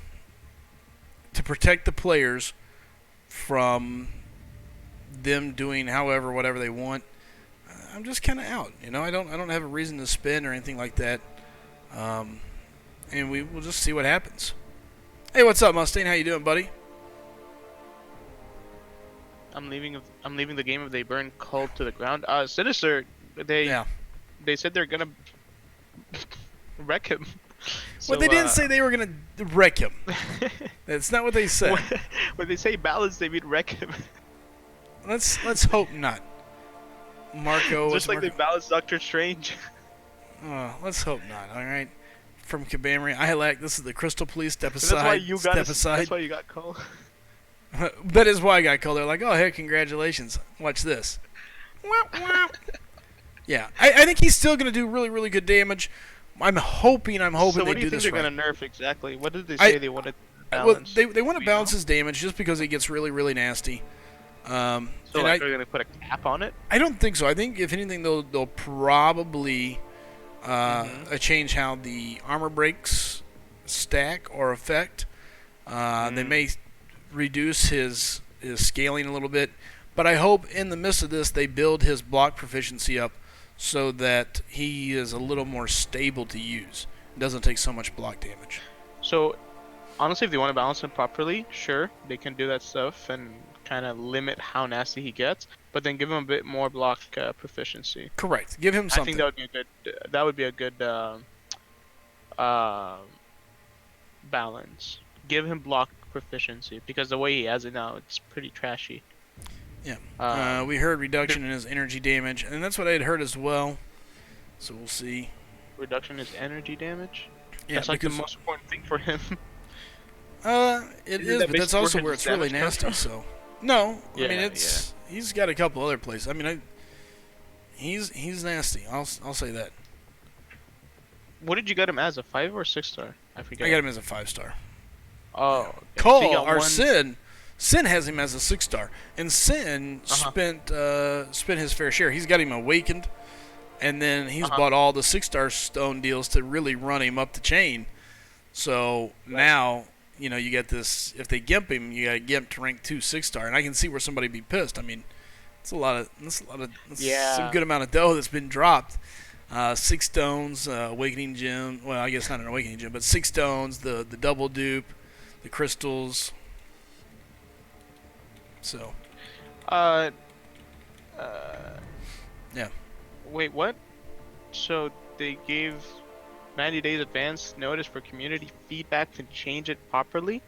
players from them doing whatever they want, I'm just kind of out. I don't have a reason to spend or anything like that. And we'll just see what happens. Hey, what's up, Mustang? How you doing, buddy? I'm leaving the game if they burn Cull to the ground. Sinister, they said they're gonna wreck him. So, well, they didn't say they were gonna wreck him. That's not what they said. When they say balance, they mean wreck him. Let's hope not. Marco, just like they balanced Doctor Strange. Let's hope not. All right. From Kabamri, Ilac, this is the Crystal Police. Step aside. That's why you got step aside. That's why you got Cull. That is why I got Cull. They're like, oh, hey, congratulations. Watch this. Yeah, I think he's still going to do really, really good damage. I'm hoping So they do this what do you think they're going to nerf exactly? What did they say they wanted to balance? Well, they want to balance his damage just because he gets really, really nasty. So they're going to put a cap on it? I don't think so. I think, if anything, they'll probably change how the armor breaks stack or affect. They may reduce his scaling a little bit, but I hope in the midst of this they build his block proficiency up so that he is a little more stable to use. It doesn't take so much block damage. So honestly, if they want to balance him properly, sure, they can do that stuff and kind of limit how nasty he gets, but then give him a bit more block proficiency. Correct. Give him something. I think that would be a good balance. Give him block proficiency, because the way he has it now, it's pretty trashy. Yeah. We heard reduction in his energy damage, and that's what I had heard as well. So we'll see. Reduction in his energy damage? Yeah, that's like the most important thing for him. It is, but that's also where it's really nasty. So no, I mean he's got a couple other places. I mean, he's nasty. I'll say that. What did you get him as, a 5 or 6-star? I forget. I got him as a 5-star. Oh, okay. So Cole, you got our one... Sin has him as a 6-star, and Sin spent his fair share. He's got him awakened, and then he's bought all the 6-star stone deals to really run him up the chain. So now, you know, you get this. If they gimp him, you got to gimp to rank 2 6-star, and I can see where somebody would be pissed. I mean, it's some good amount of dough that's been dropped. 6 stones, awakening gem. Well, I guess not an awakening gem, but 6 stones, the double dupe, the crystals. So. Yeah. Wait, what? So they gave 90 days advance notice for community feedback to change it properly?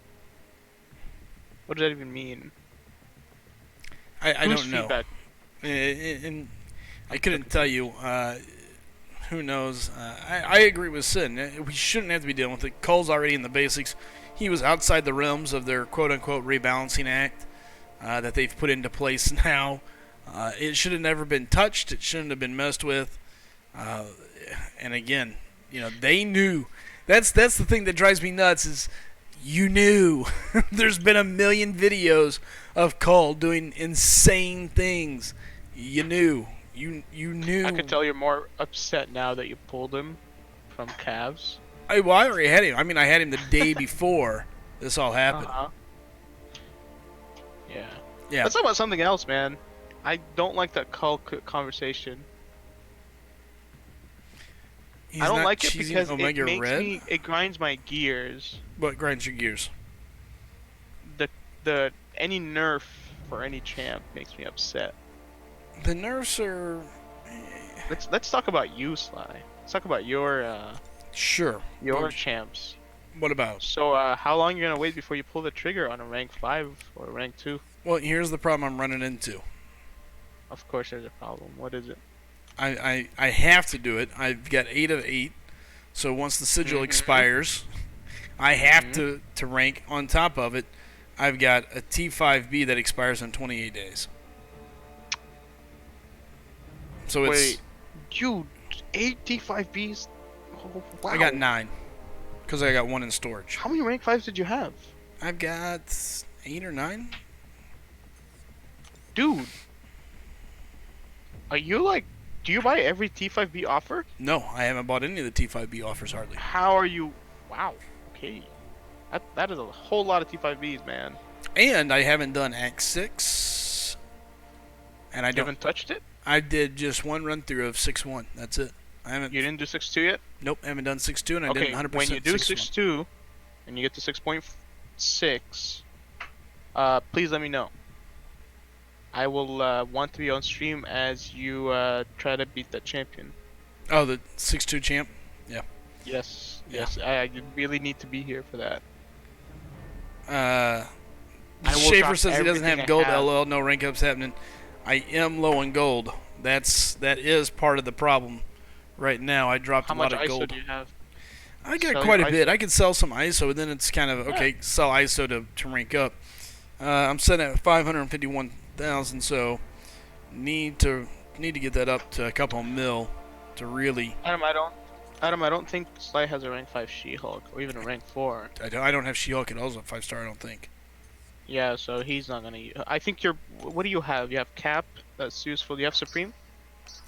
What does that even mean? I Whose don't know. Feedback? And I couldn't tell you. Who knows? I agree with Sin. We shouldn't have to be dealing with it. Cole's already in the basics. He was outside the realms of their quote-unquote rebalancing act that they've put into place now. It should have never been touched. It shouldn't have been messed with. And again, you know, they knew. That's the thing that drives me nuts is you knew. There's been a million videos of Cole doing insane things. You knew. You knew. I could tell you're more upset now that you pulled him from Cavs. I already had him. I mean, I had him the day before this all happened. Yeah. Yeah. Let's talk about something else, man. I don't like that Cole conversation. He's I don't not like it cheesing because Omega it makes Red? it grinds my gears. What grinds your gears? The any nerf for any champ makes me upset. The nerfs are. Let's talk about you, Sly. Let's talk about your Sure. champs. What about? So how long you gonna wait before you pull the trigger on a rank 5 or a rank 2? Well, here's the problem I'm running into. Of course, there's a problem. What is it? I have to do it. I've got 8 of 8. So once the sigil expires, I have to rank. On top of it, I've got a T5B that expires in 28 days. So Wait, you 8 T5Bs? Oh, wow. I got 9 because I got 1 in storage. How many rank 5s did you have? I've got 8 or 9. Dude, are you like? Do you buy every T5B offer? No, I haven't bought any of the T5B offers hardly. How are you? Wow. Okay. That is a whole lot of T5Bs, man. And I haven't done Act 6. And I haven't touched it? I did just one run through of 6-1. That's it. I haven't. You didn't do 6-2 yet? Nope, I haven't done 6-2, and I did 100%. When you do 6-2, and you get to 6.6, please let me know. I will want to be on stream as you try to beat that champion. Oh, the 6-2 champ? Yeah. Yes. Yeah. Yes. I really need to be here for that. Schaefer says he doesn't have gold. LOL, no rank ups happening. I am low in gold. That is part of the problem right now. I dropped a lot of gold. How much ISO do you have? I got quite a bit. I could sell some ISO, and then it's kind of okay. Sell ISO to rank up. I'm sitting at 551,000, so need to get that up to a couple mil to really. Adam, I don't think Sly has a rank 5 She-Hulk or even a rank 4. I don't have She-Hulk at all as a 5-star. I don't think. Yeah, so he's not gonna. I think you're. What do you have? You have Cap. That's useful. Do you have Supreme?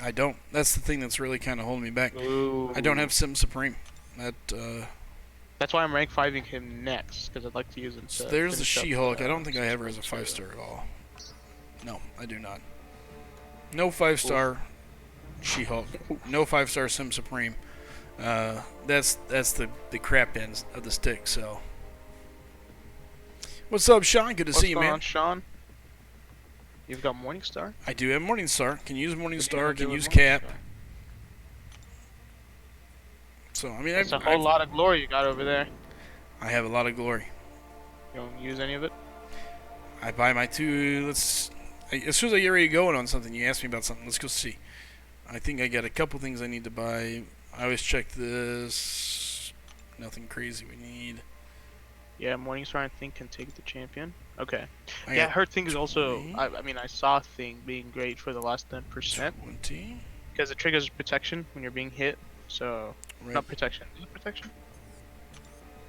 I don't. That's the thing that's really kind of holding me back. Ooh. I don't have Sim Supreme. That's why I'm rank 5ing him next, because I'd like to use him. So there's the She-Hulk. I don't think I have her as a 5-star at all. No, I do not. No 5-star She-Hulk. No 5-star Sim Supreme. That's the crap ends of the stick. So. What's up, Sean? Good to see you, man. What's going on, Sean? You've got Morningstar? I do have Morningstar. Can use Morningstar. Can use Cap. So I mean, that's a whole lot of glory you got over there. I have a lot of glory. You don't use any of it? I buy my 2. As soon as I get ready to go on something, you ask me about something. Let's go see. I think I got a couple things I need to buy. I always check this. Nothing crazy we need. Yeah, Morningstar I think can take the champion. Okay. Yeah, her thing is also. I mean, I saw Thing being great for the last 10%. 20. Because it triggers protection when you're being hit. So. right? Not protection. Is it protection?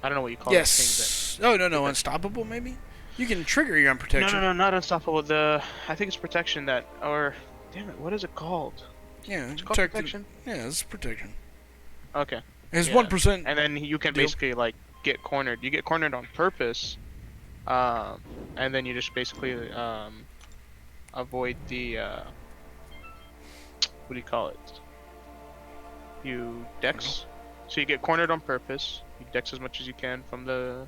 I don't know what you call Yes. Oh no, unstoppable maybe. You can trigger your protection. No, not unstoppable. I think it's protection that, or damn it, what is it called? Yeah, It's called protection. Yeah, it's protection. Okay. It's Yeah. 1%. And then you can basically like get cornered. You get cornered on purpose, and then you just basically avoid the what do you call it? You dex. So you get cornered on purpose. You dex as much as you can from the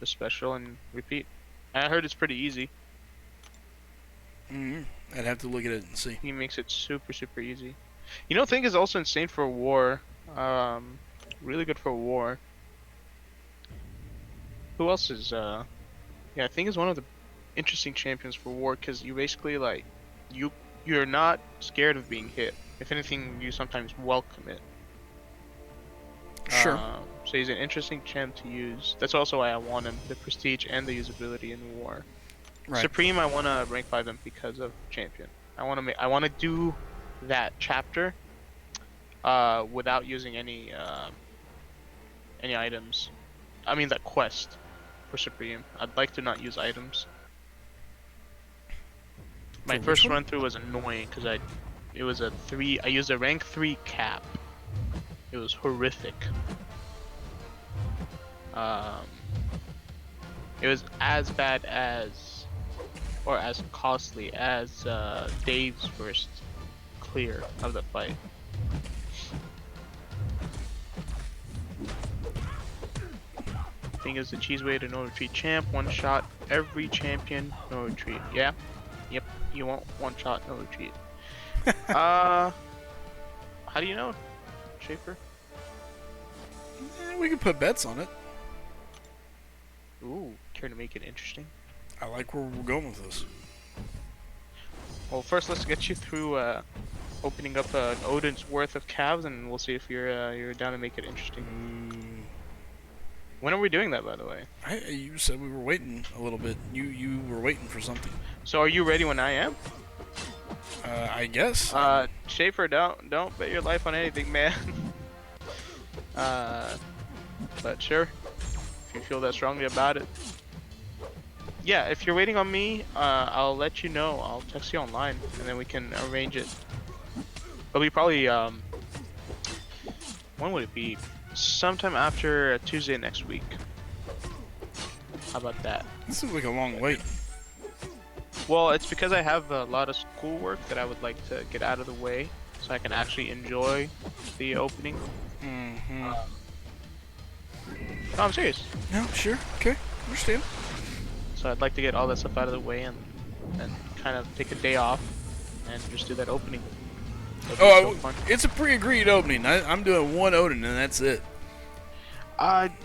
special and repeat. And I heard it's pretty easy. I'd have to look at it and see. He makes it super easy. You know, Thing is also insane for war. Really good for war. Who else is yeah, Thing is one of the interesting champions for war because you basically like you're not scared of being hit. If anything, you sometimes welcome it. Sure. So he's an interesting champ to use. That's also why I want him, the prestige and the usability in war. Right. Supreme, I want to rank 5 him because of champion. I want to do that chapter without using any items. I mean that quest for Supreme. I'd like to not use items. My first run through was annoying because I used a rank 3 cap. It was horrific. It was as bad as, or as costly as Dave's first clear of the fight. Thing is the cheese way to no retreat champ. One shot every champion, no retreat. Yeah, yep. You want one shot, no retreat. How do you know, Schaefer? We can put bets on it. Ooh, care to make it interesting? I like where we're going with this. Well, first let's get you through opening up an Odin's worth of calves, and we'll see if you're down to make it interesting. When are we doing that, by the way? You said we were waiting a little bit. You were waiting for something. So are you ready when I am? I guess. Schaefer, don't bet your life on anything, man. But sure, if you feel that strongly about it. Yeah, if you're waiting on me, I'll let you know. I'll text you online, and then we can arrange it. It'll be probably, when would it be? Sometime after Tuesday next week. How about that? This seems like a long wait. Well, it's because I have a lot of schoolwork that I would like to get out of the way, so I can actually enjoy the opening. Mm-hmm. No, I'm serious. No, sure. Okay, understand. So I'd like to get all that stuff out of the way and kind of take a day off and just do that opening. Oh, so it's a pre-agreed opening. I'm doing one Odin and that's it.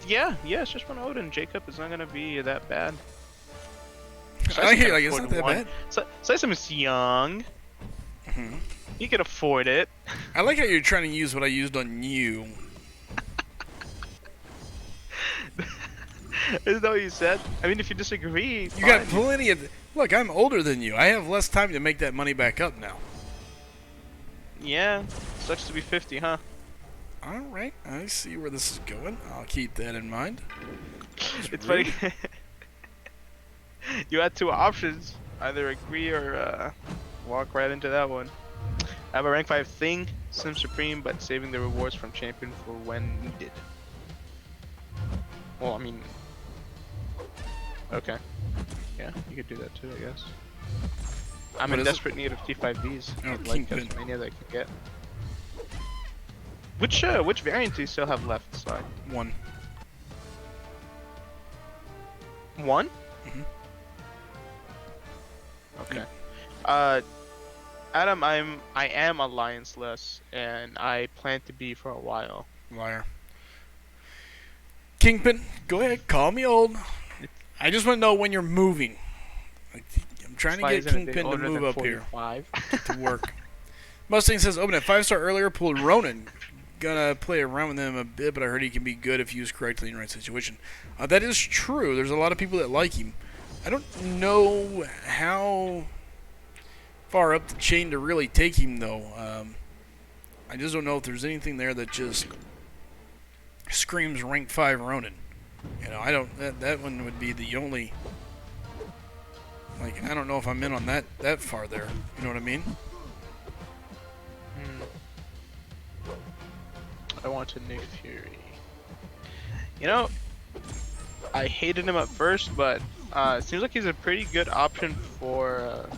Yeah, it's just one Odin. Jacob is not gonna be that bad. I hear like it's not that bad. Sysum is young. He can afford it. I like how you're trying to use what I used on you. Isn't that what you said? I mean, if you disagree, you fine. got plenty of. Look, I'm older than you. I have less time to make that money back up now. Yeah, sucks to be 50, huh? All right, I see where this is going. I'll keep that in mind. It's funny. You had two options: either agree or walk right into that one. I have a rank 5 thing, Sim Supreme, but saving the rewards from champion for when needed. Well, I mean, okay, yeah, you could do that too, I guess. I'm in desperate need of T5Bs. I'd like as many as I can get. Which variant do you still have left, Sly? One. One? Mm-hmm. Okay. Adam, I am alliance-less, and I plan to be for a while. Liar. Kingpin, go ahead, call me old. I just want to know when you're moving. I'm trying to get Kingpin to move up here. Get to work. Mustang says, open at 5-star earlier, pulled Ronan. Gonna play around with him a bit, but I heard he can be good if used correctly in the right situation. That is true. There's a lot of people that like him. I don't know how far up the chain to really take him, though. I just don't know if there's anything there that just screams rank 5 Ronin. You know, I don't. That one would be the only. Like, I don't know if I'm in on that far there. You know what I mean? I wanted Nick Fury. You know, I hated him at first, but it seems like he's a pretty good option for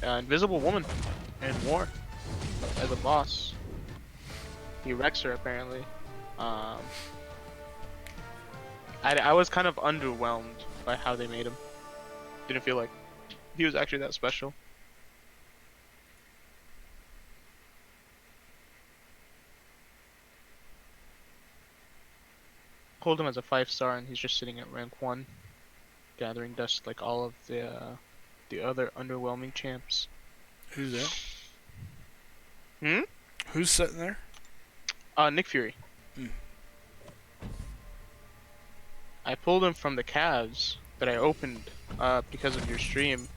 Invisible Woman in War as a boss. He wrecks her apparently. I was kind of underwhelmed by how they made him. Didn't feel like he was actually that special. Hold him as a 5-star, and he's just sitting at rank 1, gathering dust like all of the other underwhelming champs. Who's that? Hmm? Who's sitting there? Nick Fury. I pulled him from the Cavs that I opened because of your stream,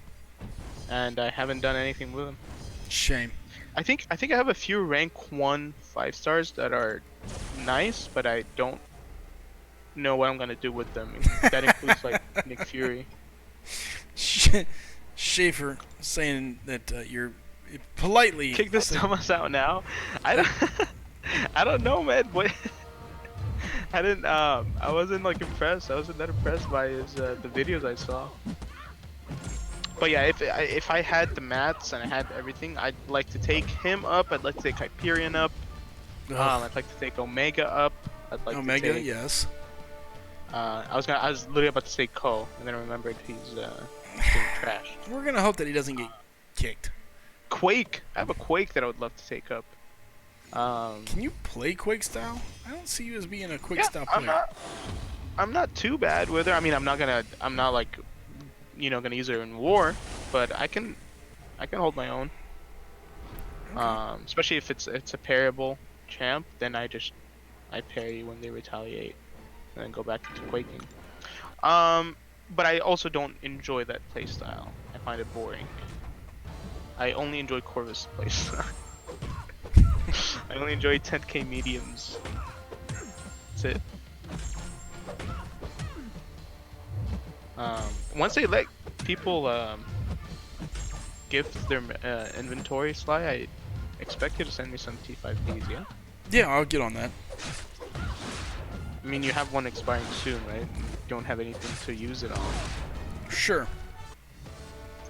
and I haven't done anything with him. Shame. I think I have a few rank 1 5-stars that are nice, but I don't know what I'm gonna do with them. That includes like Nick Fury. Schaefer saying that you're politely kick this dumbass out now. I don't know, man. What? I didn't. I wasn't like impressed. I wasn't that impressed by his the videos I saw. But yeah, if I had the mats and I had everything, I'd like to take him up. I'd like to take Hyperion up. I'd like to take Omega up. I'd like Omega, to take, yes. I was literally about to say Ko, and then I remembered he's getting trashed. We're gonna hope that he doesn't get kicked. Quake. I have a Quake that I would love to take up. Can you play Quake style? I don't see you as being a Quake style player. I'm not too bad with her. I mean, I'm not like, you know, gonna use her in war, but I can hold my own. Okay. Especially if it's a parryable champ, then I parry when they retaliate, and then go back into quaking. But I also don't enjoy that playstyle. I find it boring. I only enjoy Corvus playstyle. I only enjoy 10k mediums. That's it. Once they let people gift their inventory, Sly, I expect you to send me some T5Ds, yeah? Yeah, I'll get on that. I mean, you have one expiring soon, right? You don't have anything to use it on. Sure.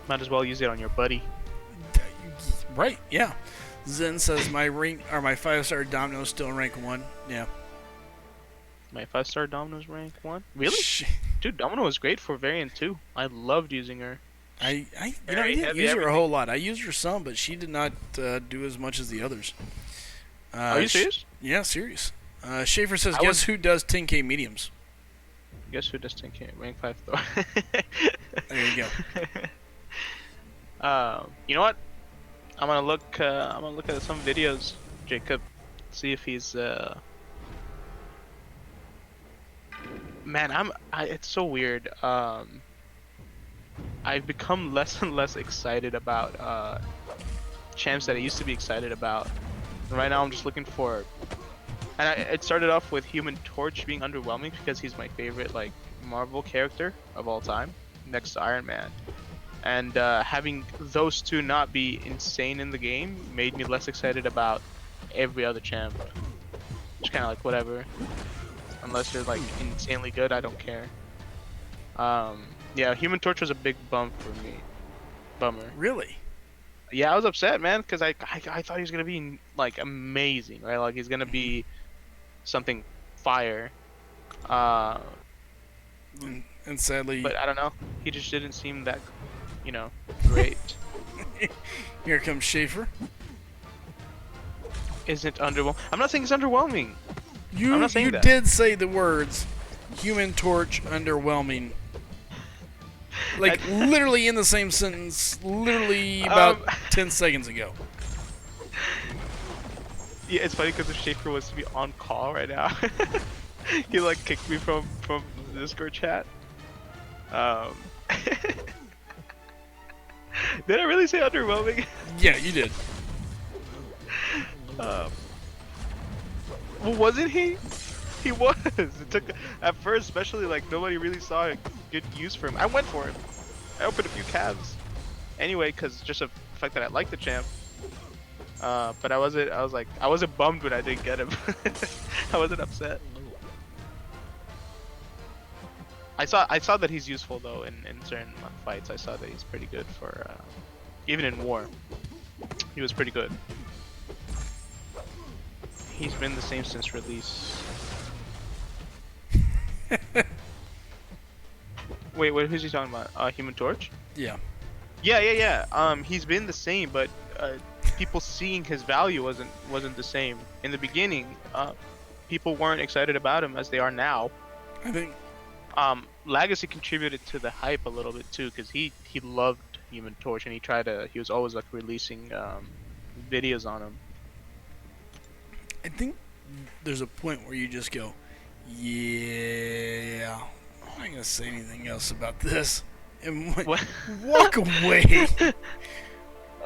Might as well use it on your buddy. Right, yeah. Zen says my 5-star Domino still in rank 1. Yeah. My 5-star Domino's rank 1? Really? Dude, Domino was great for variant 2. I loved using her. I didn't use her a whole lot. I used her some, but she did not do as much as the others. Are you serious? Yeah, serious. Schaefer says, guess who does 10k mediums? Guess who does 10k? Rank 5 Thor. There you go. You know what? I'm gonna look at some videos, Jacob, see if he's Man, it's so weird. I've become less and less excited about champs that I used to be excited about. And right now I'm just looking for, and it started off with Human Torch being underwhelming because he's my favorite like Marvel character of all time, next to Iron Man. And having those two not be insane in the game made me less excited about every other champ. Just kind of like whatever. Unless they're like insanely good, I don't care. Yeah, Human Torch was a big bump for me. Bummer. Really? Yeah, I was upset, man, because I thought he was gonna be like amazing, right? Like he's gonna be something fire. And sadly, but I don't know. He just didn't seem that, you know, great. Here comes Schaefer. Isn't underwhelming? I'm not saying it's underwhelming. You did say the words Human Torch underwhelming. Like literally in the same sentence, literally about 10 seconds ago. Yeah, it's funny because if Schaefer was to be on call right now, he like kicked me from the Discord chat. Did I really say underwhelming? Yeah, you did. Well, wasn't he? He was. It took at first, especially like nobody really saw a good use for him. I went for him. I opened a few calves. Anyway, cause just the fact that I like the champ. But I wasn't bummed when I didn't get him. I wasn't upset. I saw that he's useful though in certain fights. I saw that he's pretty good for even in war. He was pretty good. He's been the same since release. Wait, who's he talking about? Human Torch? Yeah. Yeah. He's been the same, but people seeing his value wasn't the same in the beginning. People weren't excited about him as they are now. I think Legacy contributed to the hype a little bit too, because he loved Human Torch and he was always like releasing videos on him. I think there's a point where you just go, yeah, I'm not gonna say anything else about this, and walk away.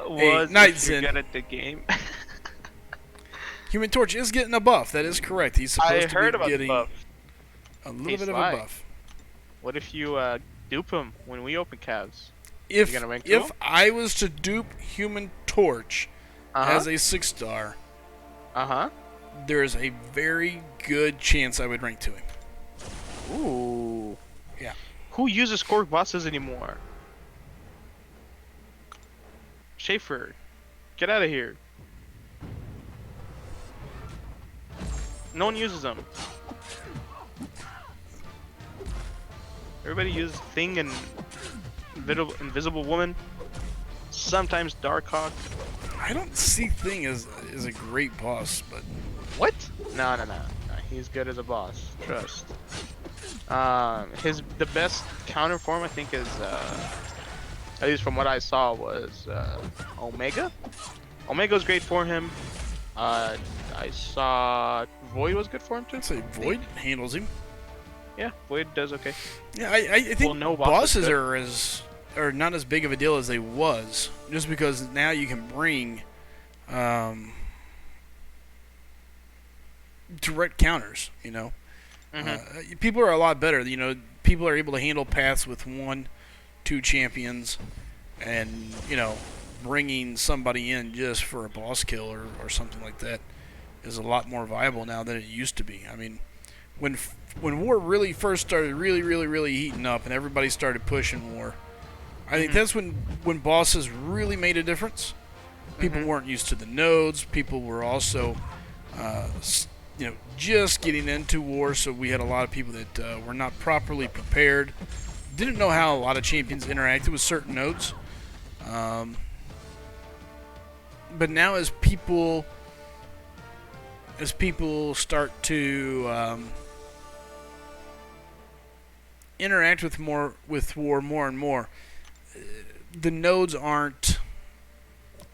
Was Nightsin, good at the game. Human Torch is getting a buff. That is correct. He's supposed to be getting the buff. a little bit of a buff. What if you dupe him when we open calves? If I was to dupe Human Torch as a 6-star, there's a very good chance I would rank to him. Ooh. Yeah. Who uses Korg bosses anymore? Schaefer, get out of here. No one uses them. Everybody uses Thing and Invisible Woman. Sometimes Darkhawk. I don't see Thing as a great boss, but what? No. He's good as a boss. Trust. The best counter form I think is at least from what I saw was Omega. Omega's great for him. I saw Void was good for him too. I'd say Void handles him. Yeah, Void does okay. Yeah, I think bosses are not as big of a deal as they was, just because now you can bring direct counters. You know, people are a lot better. You know, people are able to handle paths with 1-2 champions, and bringing somebody in just for a boss kill or something like that is a lot more viable now than it used to be. I mean, when war really first started really heating up and everybody started pushing war, I think that's when bosses really made a difference. People weren't used to the nodes. People were also just getting into war, so we had a lot of people that were not properly prepared, didn't know how a lot of champions interacted with certain nodes. But now as people start to interact with war more and more, the nodes aren't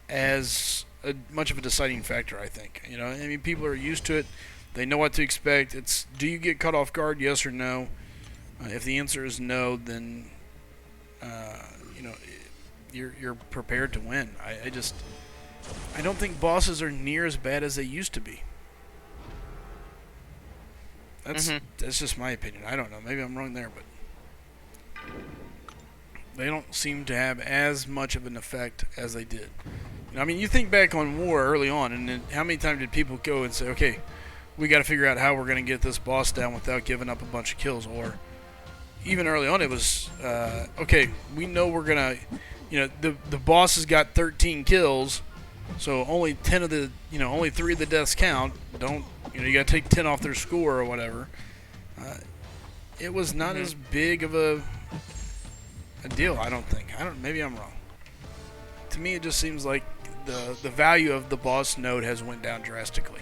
as much of a deciding factor, I think. I mean, people are used to it. They know what to expect. It's, do you get caught off guard, yes or no? If the answer is no, then you're prepared to win. I don't think bosses are near as bad as they used to be. That's just my opinion. I don't know. Maybe I'm wrong there, but they don't seem to have as much of an effect as they did. I mean, you think back on war early on, and then how many times did people go and say, okay, we got to figure out how we're going to get this boss down without giving up a bunch of kills? Or even early on, it was, okay, we know we're going to, the boss has got 13 kills, so only 10 of the, only 3 of the deaths count. Don't, you got to take 10 off their score or whatever. It was not as big of a deal, I don't think. Maybe I'm wrong. To me, it just seems like the value of the boss node has went down drastically.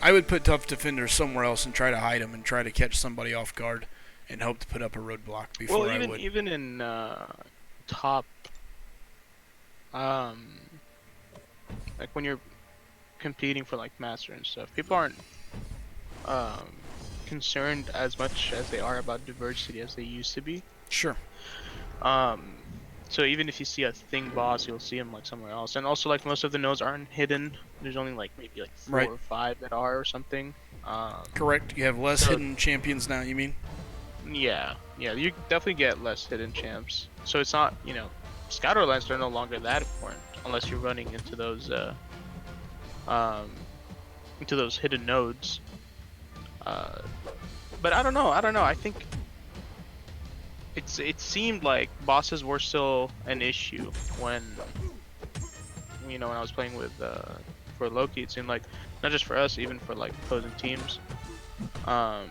I would put Tough Defender somewhere else and try to hide him and try to catch somebody off guard and hope to put up a roadblock before I would. Even in top, like when you're competing for like master and stuff, people aren't concerned as much as they are about diversity as they used to be. Sure. So even if you see a thing boss, you'll see him like somewhere else. And also, like, most of the nodes aren't hidden. There's only like maybe like four Right. or five that are or something. Correct. You have less So hidden champions now. You mean? yeah, you definitely get less hidden champs. So it's not, Scatterlands are no longer that important unless you're running um, into those hidden nodes. But I don't know. I think it seemed like bosses were still an issue when when I was playing with for Loki. It seemed like not just for us, even for like opposing teams. I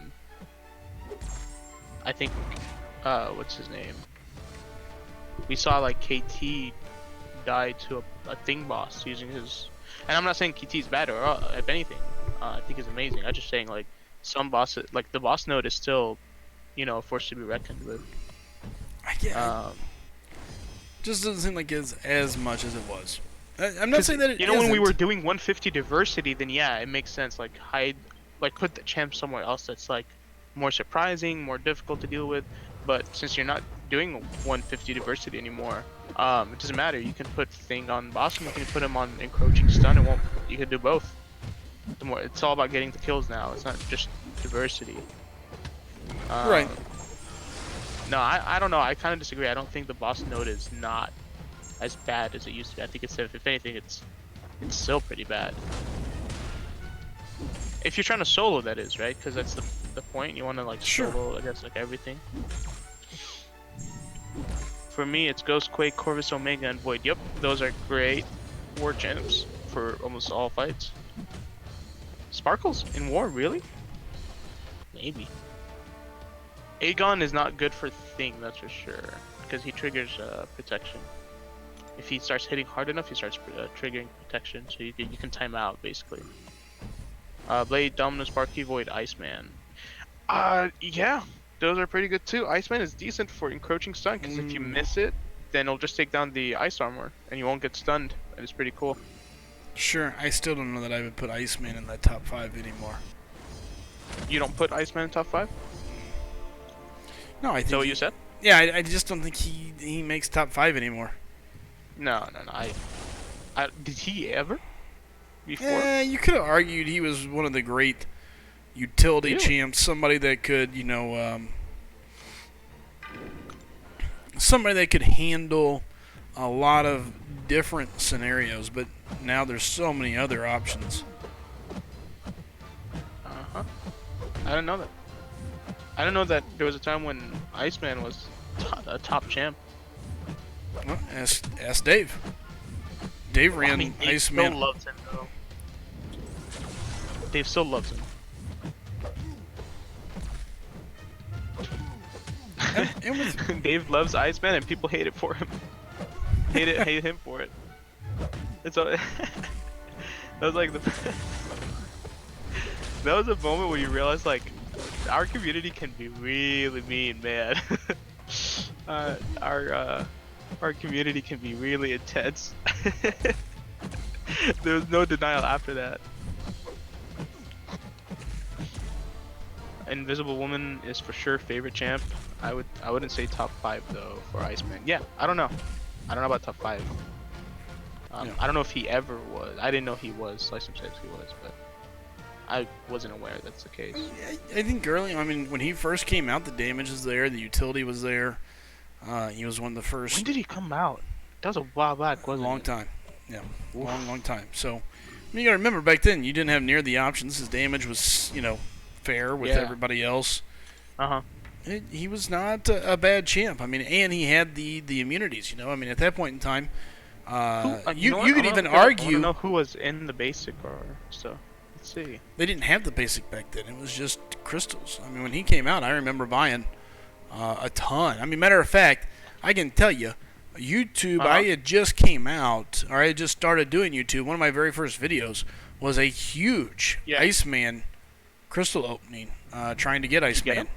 think what's his name? We saw like KT die to a thing boss using his. And I'm not saying KT's bad or if anything, I think he's amazing. I'm just saying like some bosses, like the boss node is still, a force to be reckoned with. Yeah. Just doesn't seem like it's as much as it was. I'm not saying that it when we isn't. were doing 150 diversity, then yeah, it makes sense. Like put the champ somewhere else that's like more surprising, more difficult to deal with. But since you're not doing 150 diversity anymore, it doesn't matter. You can put thing on boss, and you can put him on encroaching stun. You can do both. It's all about getting the kills now. It's not just diversity. Right. No, I don't know. I kind of disagree. I don't think the boss node is not as bad as it used to be. I think if anything, it's still pretty bad. If you're trying to solo, that is, right? Because that's the point. You want to like solo, I guess, like everything. For me, it's Ghost, Quake, Corvus, Omega, and Void. Yep, those are great war champs for almost all fights. Sparkles in war, really? Maybe. Aegon is not good for Thing, that's for sure, because he triggers protection. If he starts hitting hard enough, he starts triggering protection, so you can time out, basically. Blade, Dominus, Sparky, Void, Iceman. Yeah, those are pretty good too. Iceman is decent for encroaching stun, because if you miss it, then it'll just take down the ice armor, and you won't get stunned, and it's pretty cool. Sure, I still don't know that I would put Iceman in that top 5 anymore. You don't put Iceman in top 5? No, I think. So what you said? Yeah, I just don't think he makes top 5 anymore. No. Did he ever? Before? Yeah, you could have argued he was one of the great utility champs, somebody that could, somebody that could handle a lot of different scenarios, but now there's so many other options. I didn't know that. I didn't know that there was a time when Iceman was a top champ. Well, ask Dave. Dave ran Dave Iceman. Still loves him though. Dave still loves him. Dave loves Iceman and people hate it for him. hate him for it. It's all. That was like that was a moment where you realize like our community can be really mean, man. Our community can be really intense. There was no denial after that. Invisible Woman is for sure favorite champ. I wouldn't say top 5 though for Iceman. Yeah, I don't know. I don't know about top 5. I don't know if he ever was. I didn't know he was. Slice him says he was, but I wasn't aware that's the case. I think early, when he first came out, the damage was there, the utility was there. He was one of the first. When did he come out? That was a while back, wasn't it? Long time. Yeah, long time. So, you gotta remember back then you didn't have near the options. His damage was, fair with everybody else. He was not a bad champ. And he had the immunities. At that point in time, you could even argue. I don't know who was in the basic or so. Let's see. They didn't have the basic back then. It was just crystals. When he came out, I remember buying a ton. Matter of fact, I can tell you, YouTube. I had just came out, or I had just started doing YouTube. One of my very first videos was a huge Iceman crystal opening, trying to get Iceman.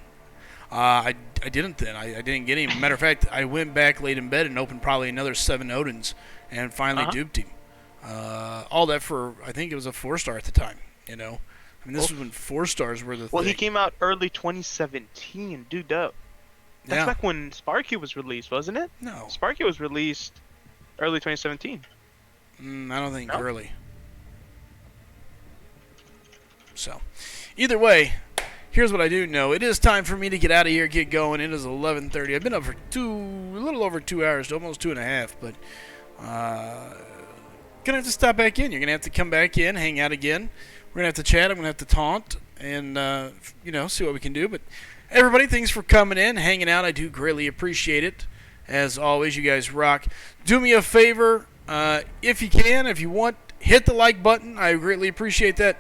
I didn't then. I didn't get him. Matter of fact, I went back, laid in bed, and opened probably another 7 Odins, and finally duped him. All that for, I think it was a 4-star at the time. This was when 4 stars were the thing. Well, he came out early 2017, dude. That's back when Sparky was released, wasn't it? No. Sparky was released early 2017. I don't think early. So, either way, here's what I do know. It is time for me to get out of here, get going. It is 11:30. I've been up for a little over 2 hours, almost 2.5. But gonna have to stop back in. You're gonna have to come back in, hang out again. We're gonna have to chat. I'm gonna have to taunt and see what we can do. But everybody, thanks for coming in, hanging out. I do greatly appreciate it. As always, you guys rock. Do me a favor, if you can, if you want, hit the like button. I greatly appreciate that.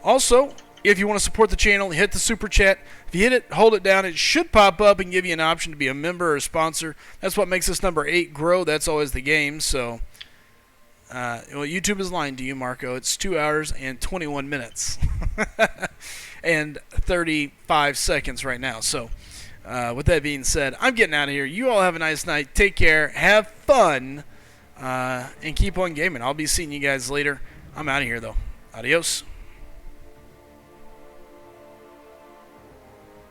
Also, if you want to support the channel, hit the super chat. If you hit it, hold it down. It should pop up and give you an option to be a member or a sponsor. That's what makes this number 8 grow. That's always the game. So, YouTube is lying to you, Marco. It's 2 hours and 21 minutes and 35 seconds right now. So, with that being said, I'm getting out of here. You all have a nice night. Take care. Have fun. And keep on gaming. I'll be seeing you guys later. I'm out of here, though. Adios.